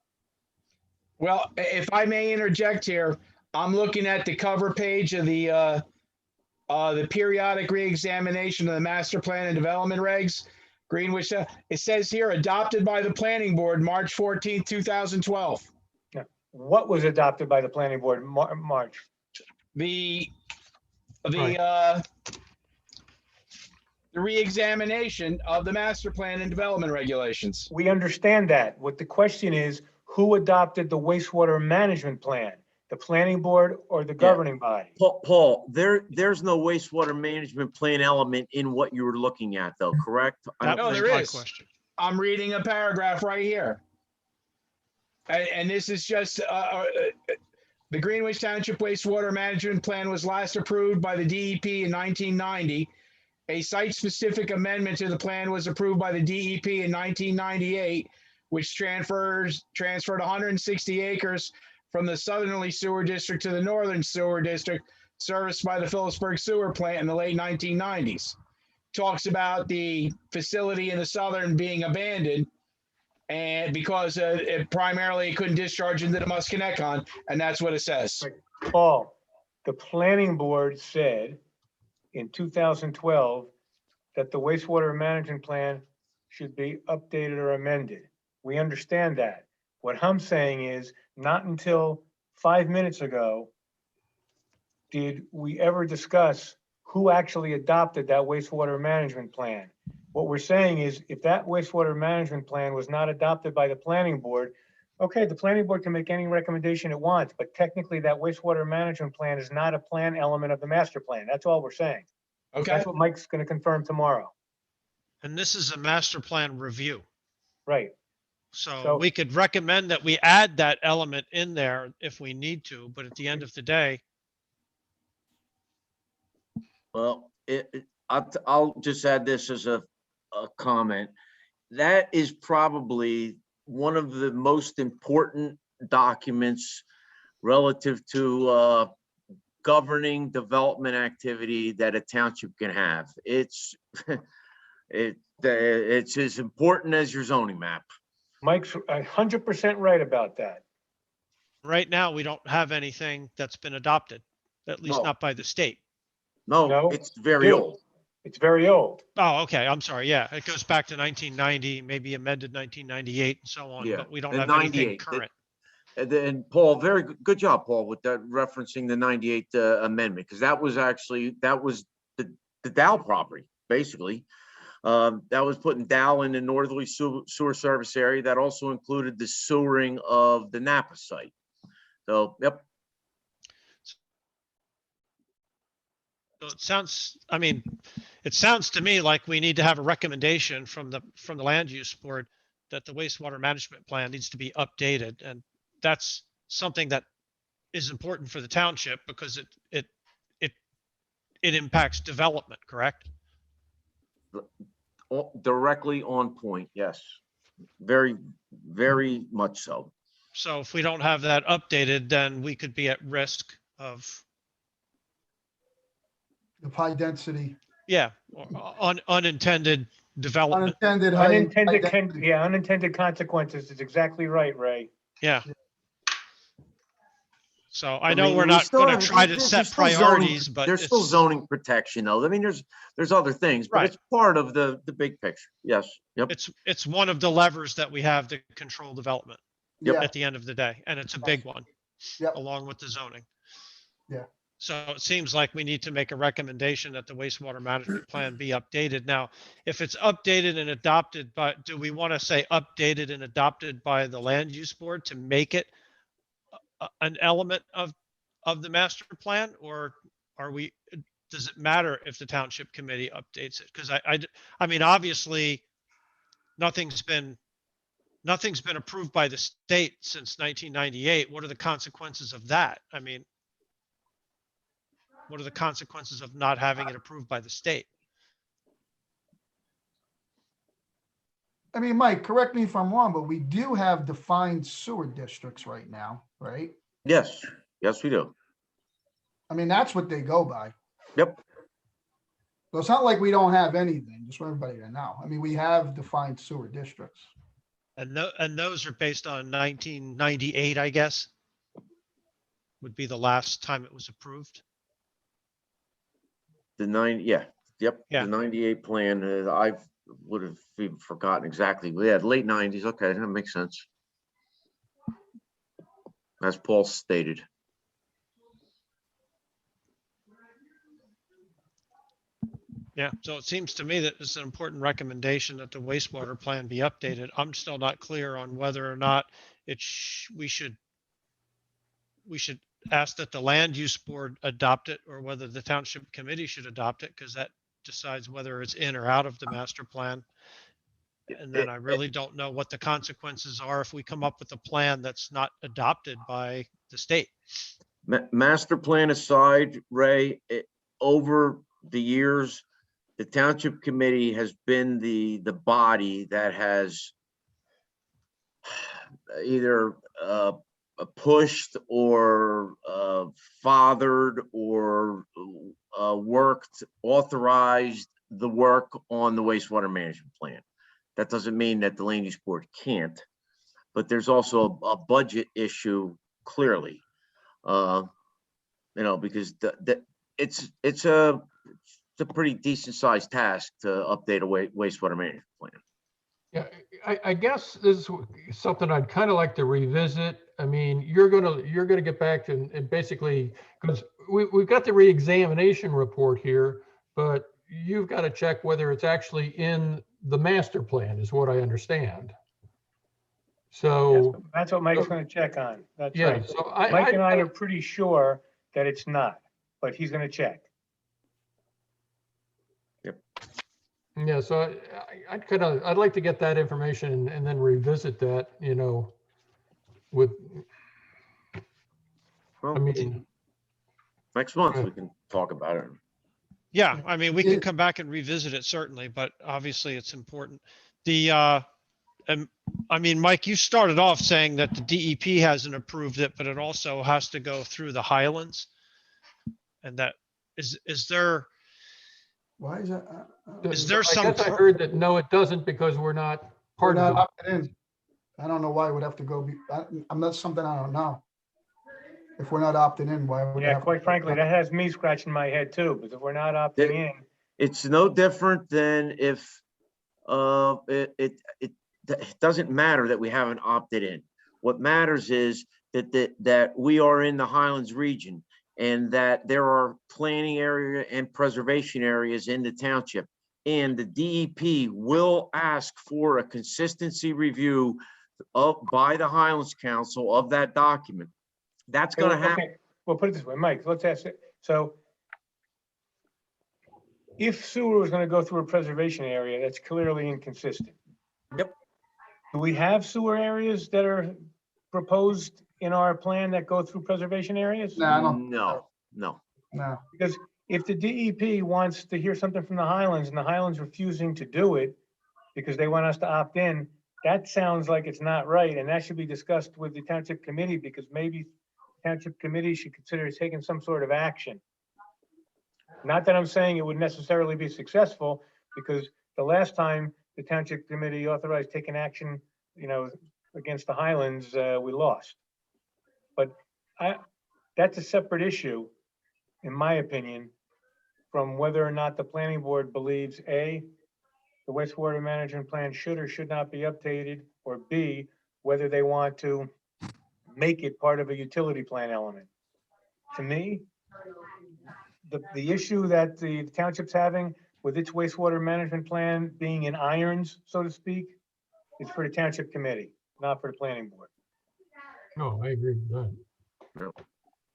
Well, if I may interject here, I'm looking at the cover page of the periodic reexamination of the master plan and development regs. Greenwich, it says here adopted by the planning board, March 14th, 2012. What was adopted by the planning board in March? The Right. The reexamination of the master plan and development regulations. We understand that. What the question is, who adopted the wastewater management plan? The planning board or the governing body? Paul, there's no wastewater management plan element in what you were looking at though, correct? No, there is. I'm reading a paragraph right here. And this is just, the Greenwich Township Wastewater Management Plan was last approved by the DEP in 1990. A site-specific amendment to the plan was approved by the DEP in 1998, which transferred 160 acres from the southerly sewer district to the northern sewer district serviced by the Phillipsburg sewer plant in the late 1990s. Talks about the facility in the southern being abandoned and because it primarily couldn't discharge into the Musconetcon, and that's what it says. Paul, the planning board said in 2012 that the wastewater management plan should be updated or amended. We understand that. What I'm saying is not until 5 minutes ago did we ever discuss who actually adopted that wastewater management plan. What we're saying is if that wastewater management plan was not adopted by the planning board, okay, the planning board can make any recommendation it wants, but technically that wastewater management plan is not a plan element of the master plan. That's all we're saying. Okay. That's what Mike's going to confirm tomorrow. And this is a master plan review. Right. So we could recommend that we add that element in there if we need to, but at the end of the day, Well, I'll just add this as a comment. That is probably one of the most important documents relative to governing development activity that a township can have. It's as important as your zoning map. Mike's 100% right about that. right now, we don't have anything that's been adopted, at least No. not by the state. No, it's very old. It's very old. Oh, okay. I'm sorry. Yeah, it goes back to 1990, maybe amended 1998 and so on, Yeah, but we don't and have anything 98. current. And then Paul, very good job, Paul, with that referencing the 98 amendment, because that was the Dow property, basically. That was putting Dow in the northerly sewer service area. That also included the sewering of the Napa site. So, yep. So it sounds, I mean, it sounds to me like we need to have a recommendation from the land use board that the wastewater management plan needs to be updated. And that's something that is important for the township because it impacts development, correct? Directly on point, yes. Very, very much so. So if we don't have that updated, then we could be at risk of, high density, yeah, unintended development. Unintended consequences is exactly right, Ray. Yeah. So I know we're not going to try to set priorities, but there's still zoning protection though. I mean, there's other things, but Right. it's part of the big picture. Yes. Yep. it's one of the levers that we have to control development Yep. at the end of the day, and it's a big one, Yep. along with the zoning. Yeah. So it seems like we need to make a recommendation that the wastewater management plan be updated. Now, if it's updated and adopted, but do we want to say updated and adopted by the land use board to make it an element of the master plan, or does it matter if the township committee updates it? Because I mean, obviously, nothing's been approved by the state since 1998. What are the consequences of that? I mean, what are the consequences of not having it approved by the state? I mean, Mike, correct me if I'm wrong, but we do have defined sewer districts right now, right? Yes. Yes, we do. I mean, that's what they go by. Yep. So it's not like we don't have anything, just for everybody to know. I mean, we have defined sewer districts. And those are based on 1998, I guess, would be the last time it was approved. Yeah. Yep. Yeah. The 98 plan, I would have even forgotten exactly. Yeah, late 90s. Okay, that makes sense. As Paul stated. Yeah, so it seems to me that it's an important recommendation that the wastewater plan be updated. I'm still not clear on whether or not we should ask that the land use board adopt it or whether the township committee should adopt it, because that decides whether it's in or out of the master plan. And then I really don't know what the consequences are if we come up with a plan that's not adopted by the state. Master plan aside, Ray, over the years, the township committee has been the body that has either pushed or fathered or worked, authorized the work on the wastewater management plan. That doesn't mean that the land use board can't, but there's also a budget issue clearly. Because it's a pretty decent sized task to update a wastewater management plan. Yeah, I guess this is something I'd kind of like to revisit. I mean, you're gonna get back and basically, because we've got the reexamination report here, but you've got to check whether it's actually in the master plan, is what I understand. So That's what Mike's going to check on. That's yeah, right. so Mike and I are pretty sure that it's not, but he's going to check. Yeah, so I'd like to get that information and then revisit that, with, Well, I mean, next month we can talk about it. Yeah, I mean, we can come back and revisit it certainly, but obviously it's important. And I mean, Mike, you started off saying that the DEP hasn't approved it, but it also has to go through the Highlands. And that is there, Why is that? is there I some, guess I heard that, no, it doesn't, because we're not We're part not of opted in. I don't know why it would have to go, I'm not something I don't know. If we're not opted in, why would it Yeah, have? quite frankly, that has me scratching my head too, because if we're not opting in, It's no different than if it doesn't matter that we haven't opted in. What matters is that we are in the Highlands region and that there are planning area and preservation areas in the township. And the DEP will ask for a consistency review by the Highlands Council of that document. That's going to happen. okay, well, put it this way, Mike, let's ask it. So if sewer was going to go through a preservation area, that's clearly inconsistent. Yep. Do we have sewer areas that are proposed in our plan that go through preservation areas? No, I don't. No. No. Because if the DEP wants to hear something from the Highlands and the Highlands refusing to do it because they want us to opt in, that sounds like it's not right. And that should be discussed with the township committee, because maybe township committee should consider taking some sort of action. Not that I'm saying it would necessarily be successful, because the last time the township committee authorized taking action, against the Highlands, we lost. But that's a separate issue, in my opinion, from whether or not the planning board believes A, the wastewater management plan should or should not be updated, or B, whether they want to make it part of a utility plan element. To me, the issue that the township's having with its wastewater management plan being in irons, so to speak, is for the township committee, not for the planning board. No, I agree with that. No,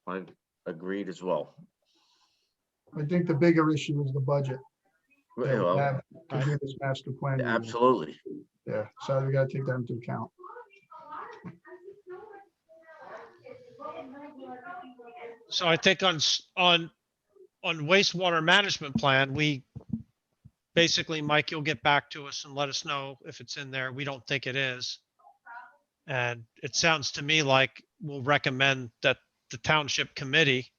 I agreed as well. I think the bigger issue is the budget. that we Well, have to do this master plan. review. absolutely. Yeah, so we gotta take that into account. so I think on wastewater management plan, we basically, Mike, you'll get back to us and let us know if it's in there. We don't think it is. And it sounds to me like we'll recommend that the township committee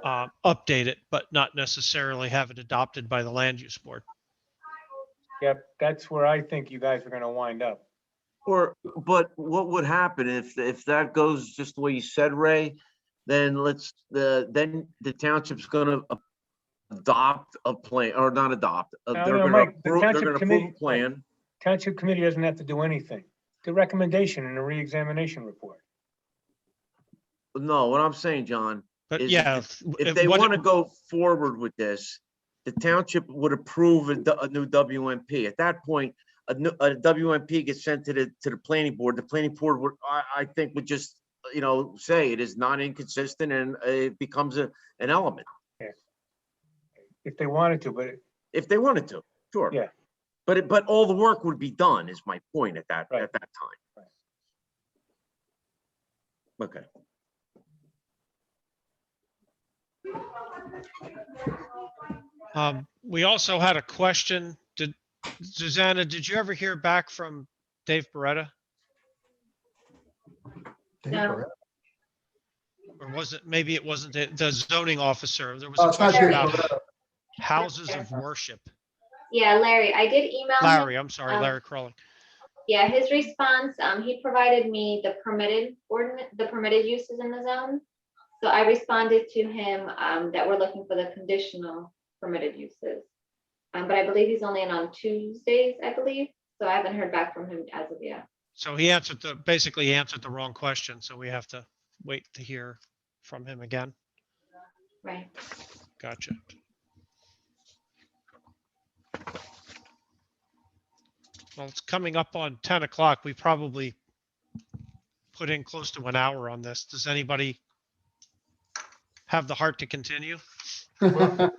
update it, but not necessarily have it adopted by the land use board. Yep, that's where I think you guys are gonna wind up. But what would happen if that goes just the way you said, Ray? Then then the township's gonna adopt a plan, or not adopt. They're gonna Mike, the approve township a committee- plan. Township committee doesn't have to do anything. The recommendation in the reexamination report. No, what I'm saying, John, But is yeah, if they want to go forward with this, the township would approve a new WMP. At that point, a WMP gets sent to the planning board. The planning board would, I think, would just, say it is not inconsistent and it becomes an element. If they wanted to, but If they wanted to, sure. Yeah. but all the work would be done is my point at that Right. time. Okay. We also had a question. Susanna, did you ever hear back from Dave Beretta? No. Or was it, maybe it wasn't the zoning officer? There was Oh, a it's not question Dave about Beretta. houses of worship. Yeah, Larry, I did email him. Larry, I'm sorry, Um, Larry Crowley. Yeah, his response, he provided me the permitted uses in the zone. So I responded to him, that we're looking for the conditional permitted uses. But I believe he's only in on Tuesdays, I believe. So I haven't heard back from him as of yet. So he basically answered the wrong question. So we have to wait to hear from him again. Right. Gotcha. Well, it's coming up on 10 o'clock. We probably put in close to an hour on this. Does anybody have the heart to continue? Well,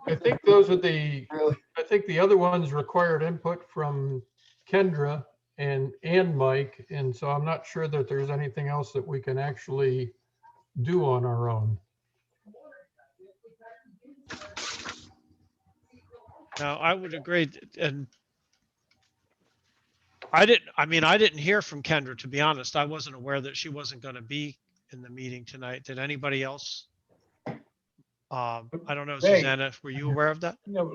I think those are I think the other ones required input from Kendra and Mike. And so I'm not sure that there's anything else that we can actually do on our own. Now, I would agree. And I didn't hear from Kendra, to be honest. I wasn't aware that she wasn't going to be in the meeting tonight. Did anybody else? I don't know, Ray. Susanna, were you aware of that? No,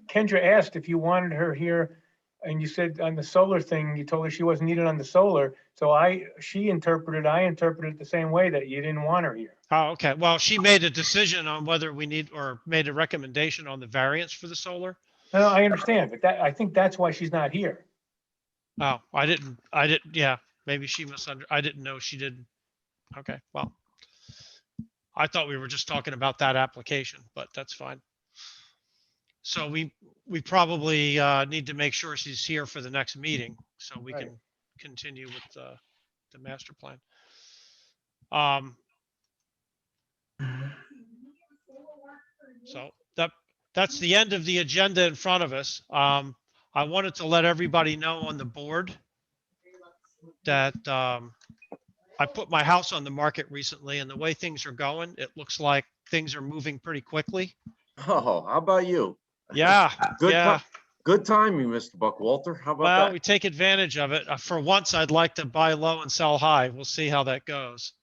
Kendra asked if you wanted her here, and you said on the solar thing, you told her she wasn't needed on the solar. So I interpreted it the same way, that you didn't want her here. Oh, okay. Well, she made a decision on whether we need, or made a recommendation on the variance for the solar. No, I understand, but I think that's why she's not here. Oh, I didn't, yeah, maybe she I didn't know she didn't. Okay, well, I thought we were just talking about that application, but that's fine. So we probably need to make sure she's here for the next meeting so we can continue with the master plan. So that's the end of the agenda in front of us. I wanted to let everybody know on the board that I put my house on the market recently, and the way things are going, it looks like things are moving pretty quickly. Oh, how about you? Yeah, Good timing, Mr. Buckwalter. How about well, that? we take advantage of it. For once, I'd like to buy low and sell high. We'll see how that goes.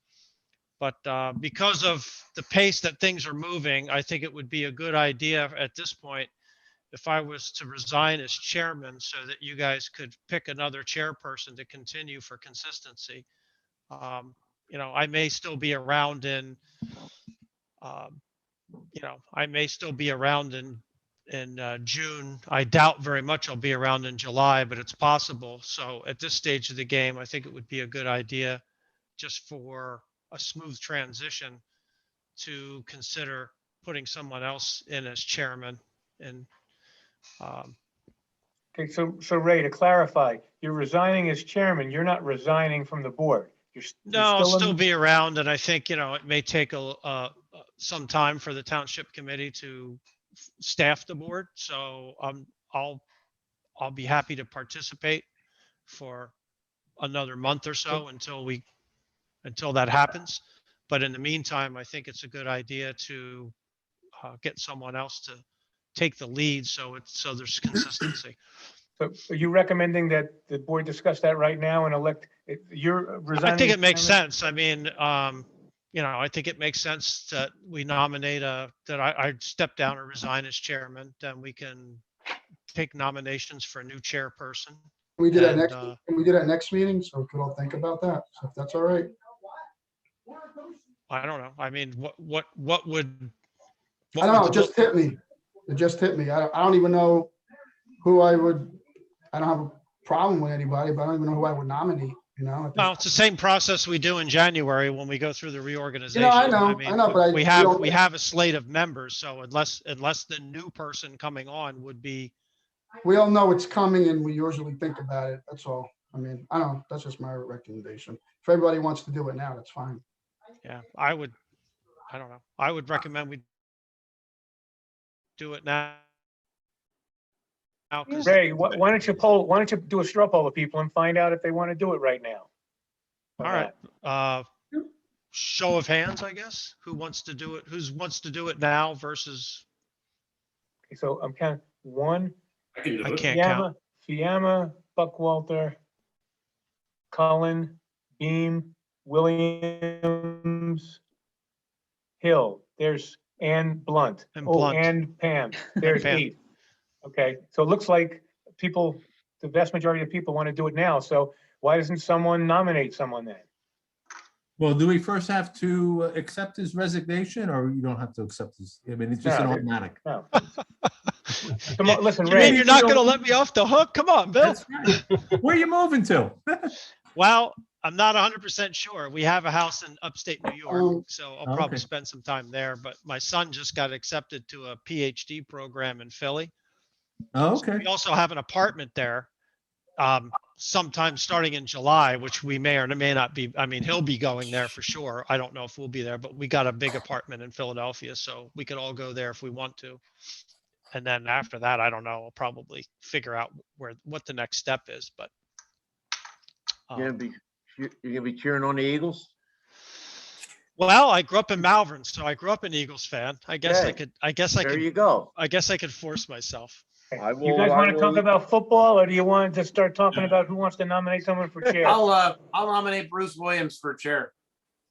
But because of the pace that things are moving, I think it would be a good idea at this point if I was to resign as chairman so that you guys could pick another chairperson to continue for consistency. I may still be around in, in June. I doubt very much I'll be around in July, but it's possible. So at this stage of the game, I think it would be a good idea, just for a smooth transition, to consider putting someone else in as chairman. And Okay, so Ray, to clarify, you're resigning as chairman, you're not resigning from the board. no, I'll still be around, and I think, it may take some time for the township committee to staff the board. So I'll be happy to participate for another month or so until that happens. But in the meantime, I think it's a good idea to get someone else to take the lead, so there's consistency. So are you recommending that the board discuss that right now and elect, you're resigning? I think it makes chairman? sense. I mean, I think it makes sense that we nominate that I step down or resign as chairman. Then we can take nominations for a new chairperson. We did that next meeting, so we could all think about that, so if that's all right. I don't know. I mean, what would? I don't know, it just hit me. It just hit me. I don't even know who I don't have a problem with anybody, but I don't even know who I would nominate, Well, it's the same process we do in January when we go through the reorganization. I know, but we have a slate of members, so unless the new person coming on would be. We all know it's coming and we usually think about it. That's all. I mean, I don't know. That's just my recommendation. If everybody wants to do it now, that's fine. Yeah, I don't know. I would recommend we do it now. 'cause- Ray, why don't you do a straw poll of people and find out if they want to do it right now? All right. Show of hands, I guess. Who wants to do it? Wants to do it now versus? Okay, so I'm counting one. I can do I it. can't count. Fiamma, Buckwalter, Cullen, Beam, Williams, Hill. There's Ann Blunt. And Oh, Blunt. and Pam. There's Pam. 8. Okay, so it looks like people, the vast majority of people want to do it now. So why doesn't someone nominate someone then? Well, do we first have to accept his resignation, or you don't have to accept his, I mean, it's just an No, automatic. No. Come on, listen, You Ray. mean you're not going to let me off the hook? Come on, Bill. That's right. Where are you moving to? Well, I'm not 100% sure. We have a house in upstate New York, so I'll probably Okay. spend some time there. But my son just got accepted to a PhD program in Philly. Oh, okay. We also have an apartment there, sometime starting in July, which we may or may not be. I mean, he'll be going there for sure. I don't know if we'll be there, but we got a big apartment in Philadelphia, so we could all go there if we want to. And then after that, I don't know. I'll probably figure out what the next step is. But You're gonna be cheering on the Eagles? well, I grew up in Malvern, so I grew up an Eagles fan. I guess I Okay. could. I guess I There could. you go. I guess I could force myself. You guys want to talk about football, or do you want to start talking about who wants to nominate someone for chair? I'll nominate Bruce Williams for chair.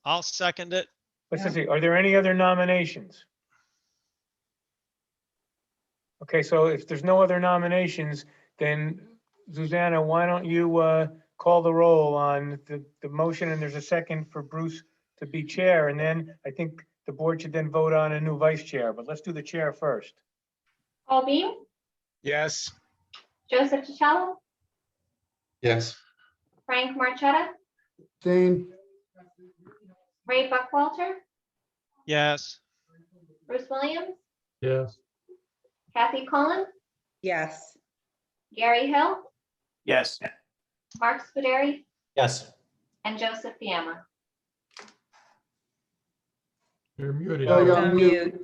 I'll second it. Let's see, are there any other nominations? Okay, so if there's no other nominations, then Susanna, why don't you call the roll on the motion, and there's a second for Bruce to be chair, and then I think the board should then vote on a new vice chair, but let's do the chair first. Paul Beam, Yes. Joseph DiCello, Yes. Frank Marchetta, Dane, Ray Buckwalter, Yes. Bruce Williams, Yes. Kathy Cullen, Yes. Gary Hill, Yes. Mark Scuderi, Yes. and Joseph Fiamma. You're muted. Joe, you're On on mute. mute.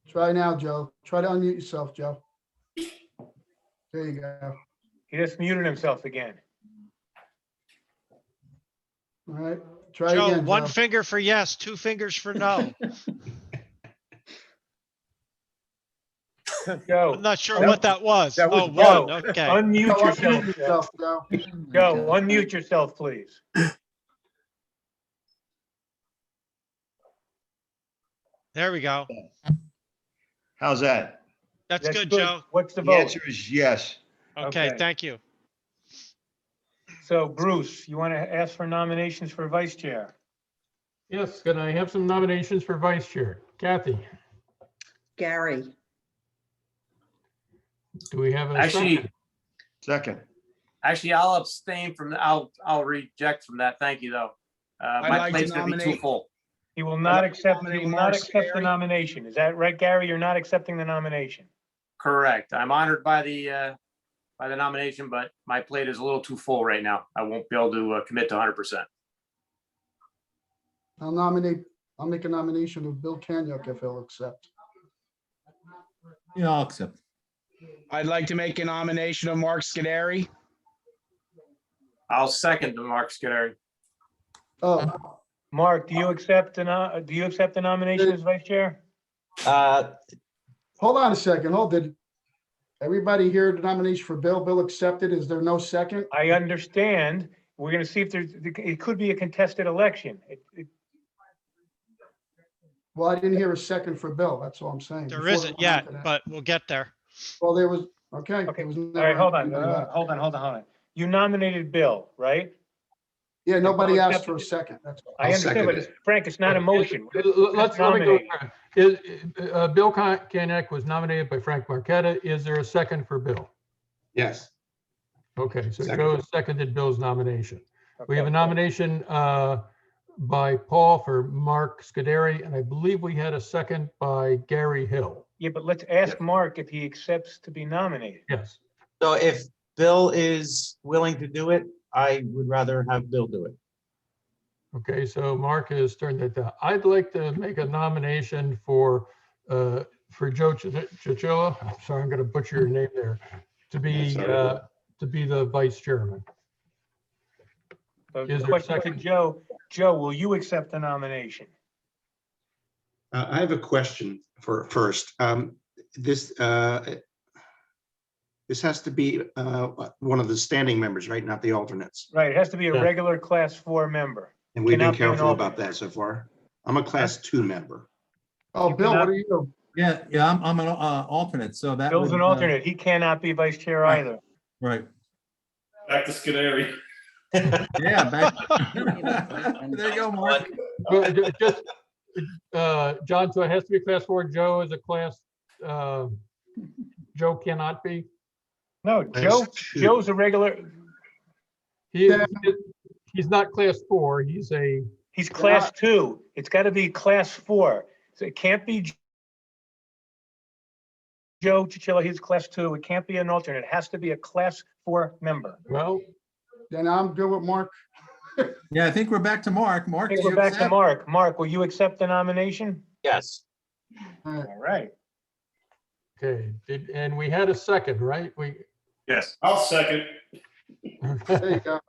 Try now, Joe. Try to unmute yourself, Joe. There you go. He just muted himself again. All right, try Joe, again, one Joe. finger for yes, 2 fingers for no. Joe, I'm not sure That- what that was. that was Oh, Joe. one. Okay. unmute Joe, yourself. unmute yourself, Joe. Joe, unmute yourself, please. There we go. How's that? That's That's good, Joe. What's the The vote? answer is yes. Okay, Okay. thank you. So Bruce, you want to ask for nominations for vice chair? Yes, can I have some nominations for vice chair? Kathy, Gary. do we have a Actually, second? Second. I'll abstain from, I'll reject from that. Thank you, though. I'd My like to plate's gonna be too nominate- full. He will not like to accept, he nominate will Mark not accept the Scary. nomination. Is that right, Gary? You're not accepting the nomination? Correct. I'm honored by the nomination, but my plate is a little too full right now. I won't be able to commit to 100%. I'll make a nomination of Bill Kanyuk if he'll accept. Yeah, I'll accept. I'd like to make a nomination of Mark Scuderi. I'll second the Mark Scuderi. Oh, Mark, do you accept the nomination as vice chair? hold on a second. Did everybody hear the nomination for Bill? Bill accepted. Is there no second? I understand. We're going to see if it could be a contested election. Well, I didn't hear a second for Bill. That's all I'm saying. There Before isn't we went on yet, to that. but we'll get there. Well, there was, okay. Okay, there was all never right, hold on, anything about it. hold on. You nominated Bill, right? Yeah, nobody Bill asked for a accepted second. That's all. I I'll understand, second but it. Frank, it's not a motion. Let's let me go. Nominating. Bill Kanick was nominated by Frank Marqueta. Is there a second for Bill? Yes. Okay, so Second. Joe seconded Bill's nomination. We have a Okay. nomination by Paul for Mark Scuderi, and I believe we had a second by Gary Hill. Yeah, but let's ask Mark if he accepts to be nominated. Yes. So if Bill is willing to do it, I would rather have Bill do it. Okay, so Mark has turned it down. I'd like to make a nomination for for Joe Chichilla, I'm sorry, I'm gonna butcher your name there, to be the vice chairman. So Is the there a question for second? Joe, Joe, will you accept the nomination? I have a question for first. This has to be one of the standing members, right? Not the alternates. Right, it has to be a Yeah. regular class 4 member. And we've been Cannot be an careful about alternate. that so far. I'm a class 2 member. Oh, You Bill, cannot- what are you? Yeah, I'm an alternate, so that Bill's would, an alternate. He cannot be vice chair Right. either. right. Back to Scudery. Yeah, back. There you go, Mark. Well, just, John, so it has to be class 4. Joe is a class, Joe cannot be. No, Class 2. Joe's a regular, He's not class 4. He's a, he's class 2. It's got to be class 4. So it can't be Joe Chichilla, he's class 2. It can't be an alternate. It has to be a class 4 member. well, Then I'm good with Mark. Yeah, I think we're back to Mark. I Mark, think do we're you back to accept? Mark. Mark, will you accept the nomination? Yes. All right. okay, and we had a second, right? Yes, I'll second. There you go.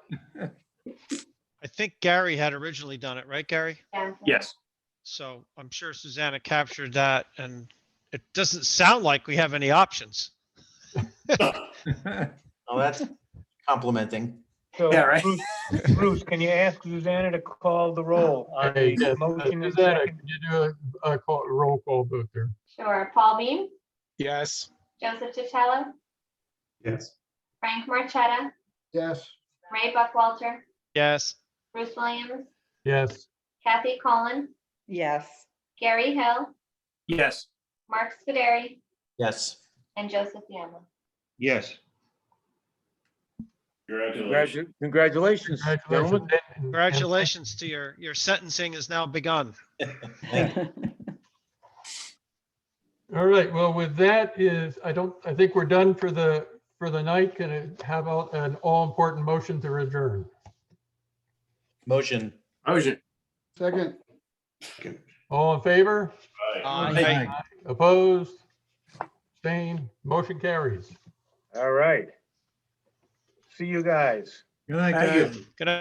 I think Gary had originally done it, right, Gary? Yeah. Yes. So I'm sure Susanna captured that, and it doesn't sound like we have any options. Oh, that's complimenting. So Yeah, right. Bruce, can you ask Susanna to call the roll on Hey, the yes, motion and Susanna, second? can you do a roll call vote there? Sure. Paul Beam, Yes. Joseph Chichella, Yes. Frank Marchetta, Yes. Ray Buckwalter, Yes. Bruce Williams, Yes. Kathy Cullen, Yes. Gary Hill, Yes. Mark Scuderi, Yes. and Joseph Yama. Yes. Congratulations. Congratulations, gentlemen. Congratulations to your sentencing has now begun. All right, well, with that I think we're done for the night. Can I have an all-important motion to adjourn? Motion. Motion. Second. All in favor? Aye. Opposed? Abstained? Motion carries. All right. See you guys. Good night, Thank you. guys. Good night.